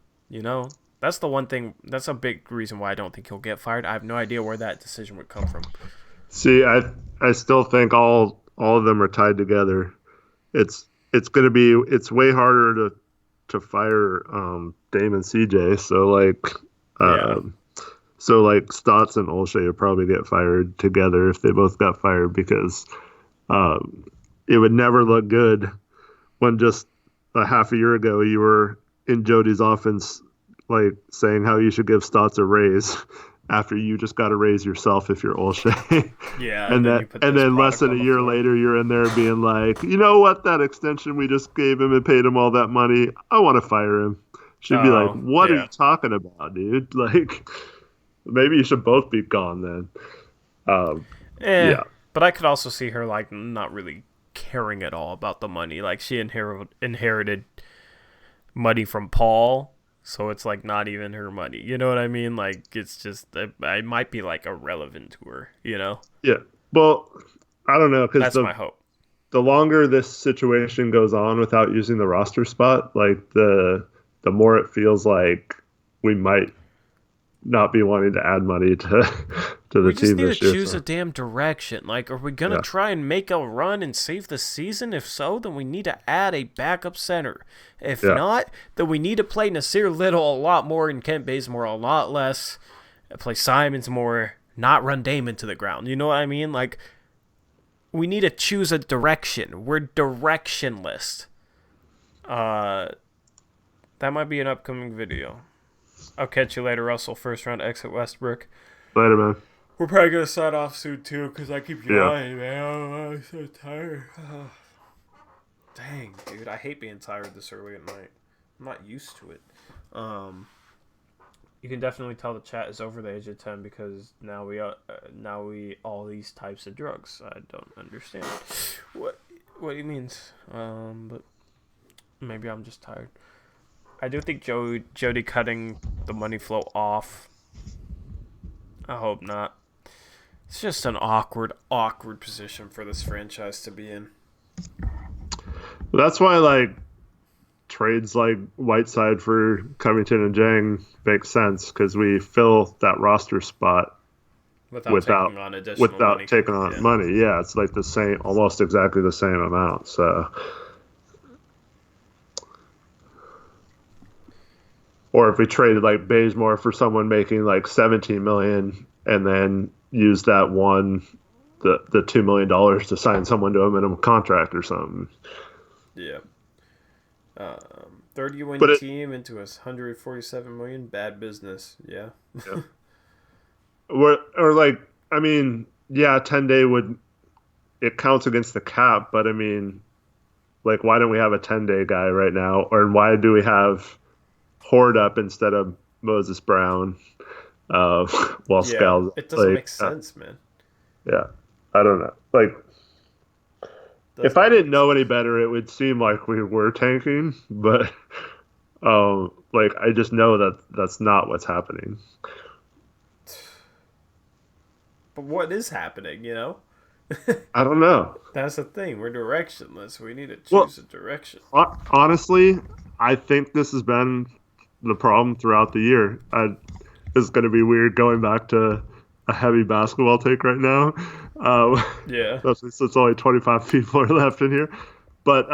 Speaker 1: That's the one thing. That's a big reason why I don't think he'll get fired. I have no idea where that decision would come from.
Speaker 2: See, I still think all of them are tied together. It's way harder to fire Dame and CJ. So like Stotts and Olshey would probably get fired together if they both got fired, because it would never look good when just a half a year ago you were in Jody's offense like saying how you should give Stotts a raise after you just got a raise yourself if you're Olshey.
Speaker 1: Yeah,
Speaker 2: and then less than a year later you're in there being like, you know what, that extension we just gave him and paid him all that money, I want to fire him. She'd be like, what are you talking about, dude? Like, maybe you should both be gone then. Yeah.
Speaker 1: But I could also see her like not really caring at all about the money. Like, she inherited money from Paul, so it's like not even her money. You know what I mean? Like, it's just it might be like irrelevant to her.
Speaker 2: Yeah. Well, I don't know, because
Speaker 1: that's my hope.
Speaker 2: The longer this situation goes on without using the roster spot, like the more it feels like we might not be wanting to add money to the team this year.
Speaker 1: We just need to choose a damn direction. Like, are we going to try and make a run and save the season? If so, then we need to add a backup center. If not, then we need to play Nasir Little a lot more and Kent Bazemore a lot less. Play Simons more, not run Dame into the ground. You know what I mean? Like, we need to choose a direction. We're directionless. That might be an upcoming video. I'll catch you later, Russell. First round exit Westbrook.
Speaker 2: Later, man.
Speaker 1: We're probably going to sign off soon, too, because I keep yawning, man. Oh, I'm so tired. Dang, dude. I hate being tired this early at night. I'm not used to it. You can definitely tell the chat is over the age of 10 because now we all these types of drugs. I don't understand what he means. But maybe I'm just tired. I do think Jody cutting the money flow off. I hope not. It's just an awkward position for this franchise to be in.
Speaker 2: That's why, like, trades like Whiteside for Covington and Jang make sense, because we fill that roster spot without taking on money. Yeah, it's like the same, almost exactly the same amount. So. Or if we traded like Bazemore for someone making like $17 million and then use that the $2 million to sign someone to a minimum contract or something.
Speaker 1: Yeah. 30-win team into $147 million, bad business. Yeah.
Speaker 2: or like, I mean, yeah, 10-day would it counts against the cap, but I mean, like, why don't we have a 10-day guy right now, or why do we have Horde up instead of Moses Brown? While
Speaker 1: Yeah,
Speaker 2: Scals
Speaker 1: it doesn't
Speaker 2: like,
Speaker 1: make sense, man.
Speaker 2: yeah, I don't know. Like,
Speaker 1: Does
Speaker 2: if I
Speaker 1: not
Speaker 2: didn't
Speaker 1: make
Speaker 2: know any
Speaker 1: sense.
Speaker 2: better, it would seem like we were tanking, but like I just know that that's not what's happening.
Speaker 1: But what is happening, you know?
Speaker 2: I don't know.
Speaker 1: That's the thing. We're directionless. We need to
Speaker 2: Well,
Speaker 1: choose a direction.
Speaker 2: honestly, I think this has been the problem throughout the year. It's going to be weird going back to a heavy basketball take right now,
Speaker 1: Yeah.
Speaker 2: especially since only 25 people are left in here. But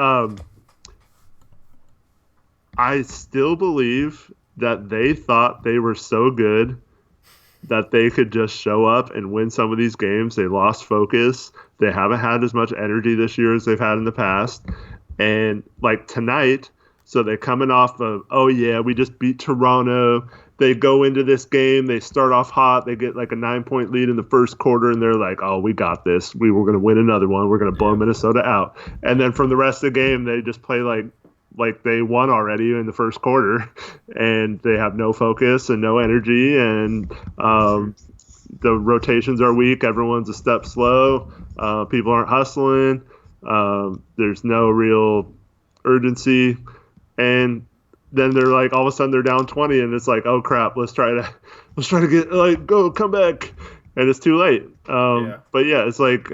Speaker 2: I still believe that they thought they were so good that they could just show up and win some of these games. They lost focus. They haven't had as much energy this year as they've had in the past. And like tonight, so they're coming off of, oh yeah, we just beat Toronto. They go into this game, they start off hot, they get like a 9 point lead in the first quarter, and they're like, oh, we got this. We were going to win another one. We're going to blow
Speaker 1: Yeah.
Speaker 2: Minnesota out. And then from the rest of the game, they just play like they won already in the first quarter, and they have no focus and no energy, and the rotations are weak. Everyone's a step slow. People aren't hustling. There's no real urgency, and then they're like, all of a sudden they're down 20, and it's like, oh crap, let's try to get like go come back, and it's too late.
Speaker 1: Yeah.
Speaker 2: But yeah, it's like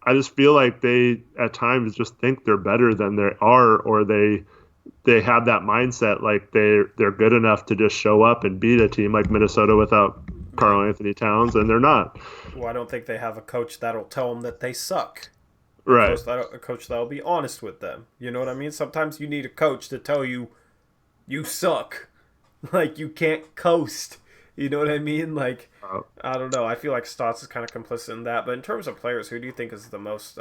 Speaker 2: I just feel like they at times just think they're better than they are, or they have that mindset like they're good enough to just show up and beat a team like Minnesota without
Speaker 1: Yeah.
Speaker 2: Karl Anthony Towns, and they're not.
Speaker 1: Well, I don't think they have a coach that'll tell them that they suck.
Speaker 2: Right.
Speaker 1: A coach that'll be honest with them. You know what I mean? Sometimes you need a coach to tell you you suck. Like you can't coast. You know what I mean? Like
Speaker 2: Uh,
Speaker 1: I don't know. I feel like Stotts is kind of complicit in that. But in terms of players, who do you think is the most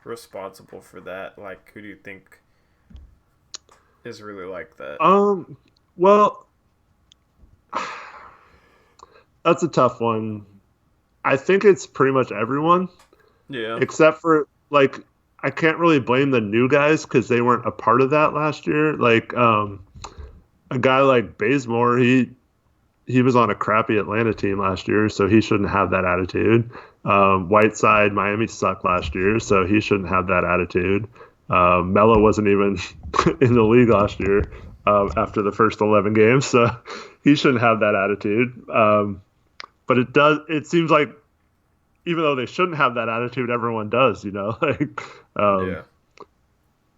Speaker 1: responsible for that? Like who do you think is really like that?
Speaker 2: well, that's a tough one. I think it's pretty much everyone
Speaker 1: Yeah.
Speaker 2: except for like I can't really blame the new guys because they weren't a part of that last year. Like a guy like Bazemore, he was on a crappy Atlanta team last year, so he shouldn't have that attitude. Whiteside, Miami sucked last year, so he shouldn't have that attitude. Melo wasn't even in the league last year after the first 11 games, so he shouldn't have that attitude. But it does. It seems like even though they shouldn't have that attitude, everyone does. You know, like.
Speaker 1: Yeah.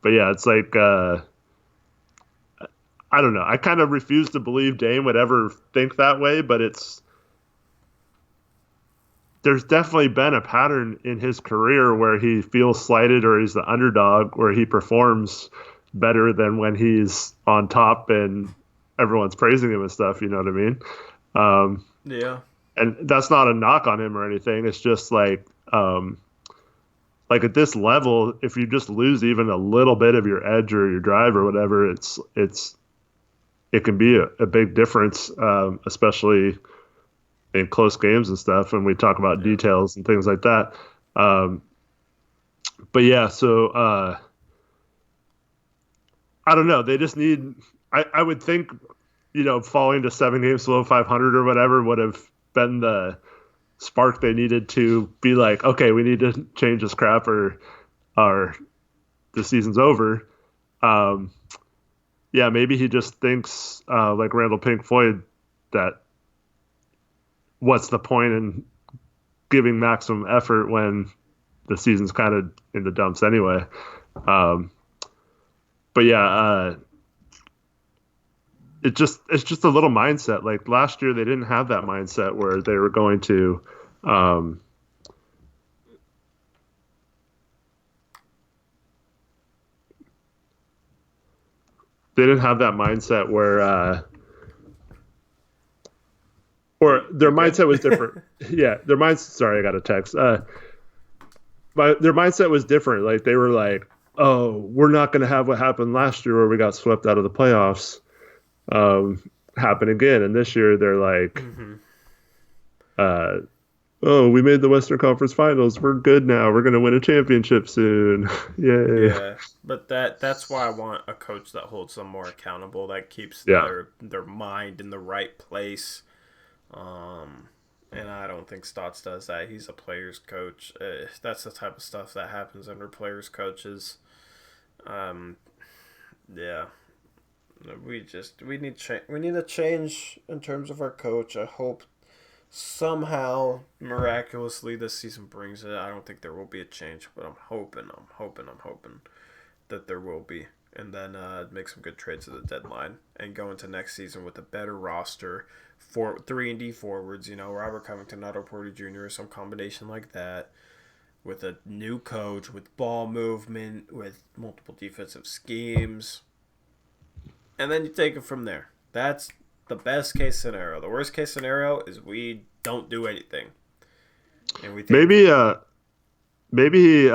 Speaker 2: But yeah, it's like I don't know. I kind of refuse to believe Dame would ever think that way, but there's definitely been a pattern in his career where he feels slighted or he's the underdog, where he performs better than when he's on top and everyone's praising him and stuff. You know what I mean? Um,
Speaker 1: Yeah.
Speaker 2: and that's not a knock on him or anything. It's just like at this level, if you just lose even a little bit of your edge or your drive or whatever, it can be a big difference, especially in close games and stuff. And we talk about
Speaker 1: Yeah.
Speaker 2: details and things like that. Um, but yeah, so I don't know. They just need. I would think, falling to 7 games below 500 or whatever would have been the spark they needed to be like, okay, we need to change this crap or the season's over. Um, yeah, maybe he just thinks like Randall Pink Floyd that what's the point in giving maximum effort when the season's kind of in the dumps anyway. Um, but yeah, it's just a little mindset. Like last year, they didn't have that mindset where they were going to. Um, they didn't have that mindset where, or their
Speaker 1: You good?
Speaker 2: mindset was different. Yeah, their mindset. Sorry, I got a text. But their mindset was different. Like they were like, "Oh, we're not going to have what happened last year where we got swept out of the playoffs happen again." And this year, they're like,
Speaker 1: hmm
Speaker 2: oh, we made the Western Conference Finals. We're good now. We're going to win a championship soon. Yay.
Speaker 1: Yeah, but that's why I want a coach that holds them more accountable, that keeps
Speaker 2: Yeah.
Speaker 1: their mind in the right place. And I don't think Stotts does that. He's a player's coach. That's the type of stuff that happens under players' coaches. Yeah, we need a change in terms of our coach. I hope somehow miraculously this season brings it. I don't think there will be a change, but I'm hoping that there will be. And then make some good trades at the deadline and go into next season with a better roster for 3-and-D forwards. Robert Covington, Otto Porter Jr., some combination like that, with a new coach, with ball movement, with multiple defensive schemes, and then you take it from there. That's the best case scenario. The worst case scenario is we don't do anything, and we think
Speaker 2: maybe he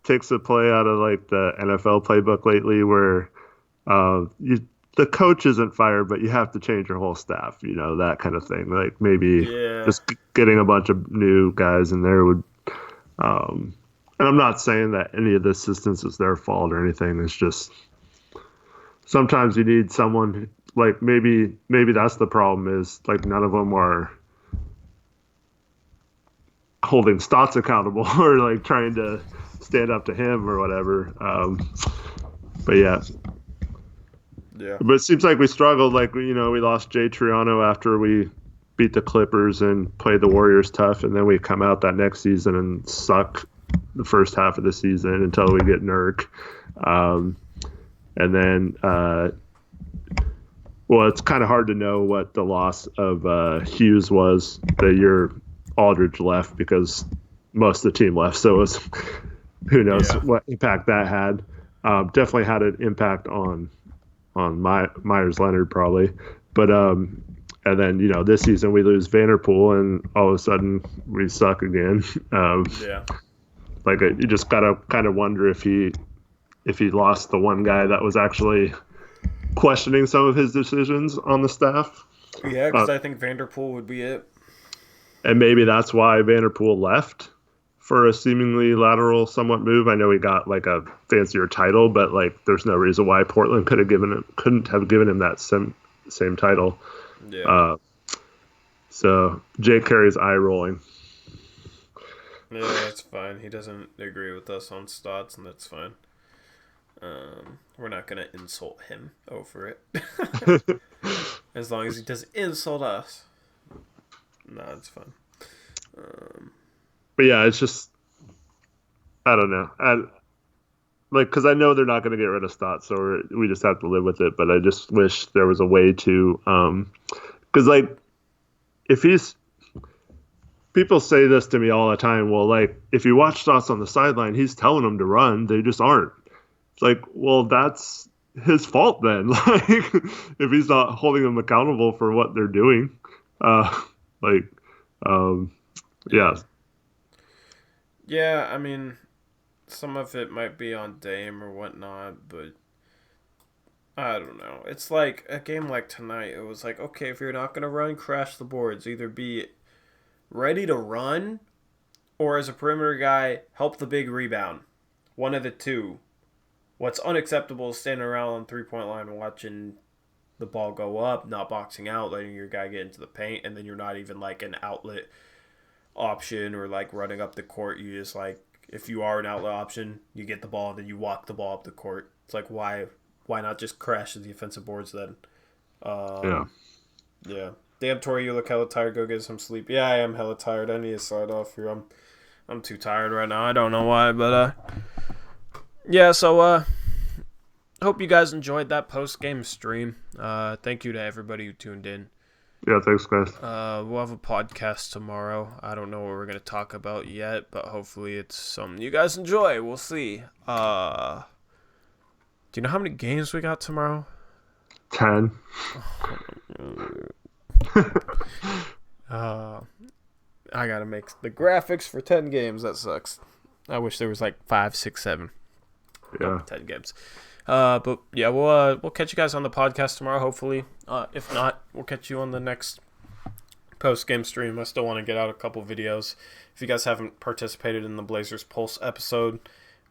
Speaker 2: takes a play out of like the NFL playbook lately, where the coach isn't fired, but you have to change your whole staff. That kind of thing. Like maybe just getting a bunch of new guys in there would. And I'm not saying that any of the assistants is their fault or anything. It's just sometimes you need someone like maybe that's the problem, is like none of them are holding Stotts accountable or like trying to stand up to him or whatever. But yeah. But it seems like we struggled. Like, we lost Jay Triano after we beat the Clippers and played the Warriors tough, and then we come out that next season and suck the first half of the season until we get Nurk. And then, it's kind of hard to know what the loss of Hughes was the year Aldridge left, because most of the team left. So who knows what impact that had. Definitely had an impact on Myers Leonard probably. But and then, this season we lose Vanderpool and all of a sudden we suck again. Like you just gotta kind of wonder if he lost the one guy that was actually questioning some of his decisions on the staff.
Speaker 1: Yeah, because I think Vanderpool would be it.
Speaker 2: And maybe that's why Vanderpool left for a seemingly lateral somewhat move. I know he got like a fancier title, but like there's no reason why Portland couldn't have given him that same title. Yeah. So Jake Carey's eye rolling.
Speaker 1: Yeah, that's fine. He doesn't agree with us on Stotts, and that's fine. We're not gonna insult him over it. As long as he doesn't insult us. No, it's fine.
Speaker 2: But yeah, it's just, I don't know. Because I know they're not going to get rid of Stotts, so we just have to live with it. But I just wish there was a way to, because like, if people say this to me all the time. Well, like if you watch Stotts on the sideline, he's telling them to run. They just aren't. It's like, well, that's his fault then. Like if he's not holding them accountable for what they're doing, yeah.
Speaker 1: Yeah, I mean, some of it might be on Dame or whatnot, but I don't know. It's like a game like tonight. It was like, okay, if you're not going to run, crash the boards. Either be ready to run or as a perimeter guy, help the big rebound. One of the two. What's unacceptable is standing around on the 3-point line and watching the ball go up, not boxing out, letting your guy get into the paint, and then you're not even like an outlet option or like running up the court. You just like, if you are an outlet option, you get the ball and then you walk the ball up the court. It's like, why not just crash the defensive boards then? Yeah. Damn, Tori, you look hella tired. Go get some sleep. Yeah, I am hella tired. I need to start off here. I'm too tired right now. I don't know why, but yeah. So hope you guys enjoyed that post-game stream. Thank you to everybody who tuned in.
Speaker 2: Yeah, thanks, guys.
Speaker 1: We'll have a podcast tomorrow. I don't know what we're going to talk about yet, but hopefully it's something you guys enjoy. We'll see. Do you know how many games we got tomorrow?
Speaker 2: 10.
Speaker 1: I got to make the graphics for 10 games. That sucks. I wish there was like 5, 6, 7.
Speaker 2: Yeah.
Speaker 1: 10 games. But yeah, we'll catch you guys on the podcast tomorrow, hopefully. If not, we'll catch you on the next post-game stream. I still want to get out a couple videos. If you guys haven't participated in the Blazers Pulse episode,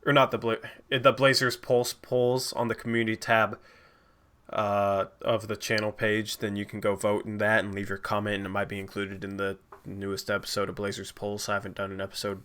Speaker 1: or not the Blazers Pulse polls on the community tab of the channel page, then you can go vote in that and leave your comment, and it might be included in the newest episode of Blazers Pulse. I haven't done an episode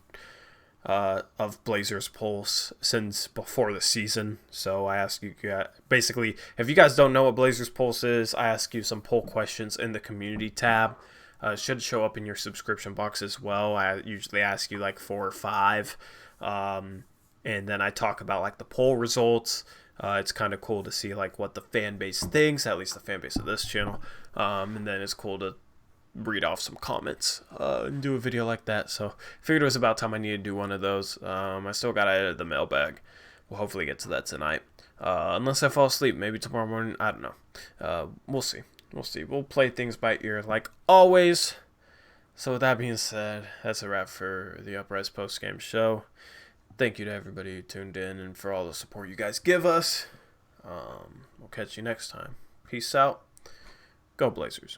Speaker 1: of Blazers Pulse since before the season, so I ask you guys, basically, if you guys don't know what Blazers Pulse is, I ask you some poll questions in the community tab. It should show up in your subscription box as well. I usually ask you like 4 or 5, and then I talk about like the poll results. It's kind of cool to see like what the fan base thinks, at least the fan base of this channel, and then it's cool to read off some comments and do a video like that. So I figured it was about time I needed to do one of those. I still gotta edit the mailbag. We'll hopefully get to that tonight, unless I fall asleep. Maybe tomorrow morning. I don't know. We'll see. We'll play things by ear like always. So with that being said, that's a wrap for the Uprise post-game show. Thank you to everybody who tuned in and for all the support you guys give us. We'll catch you next time. Peace out. Go Blazers.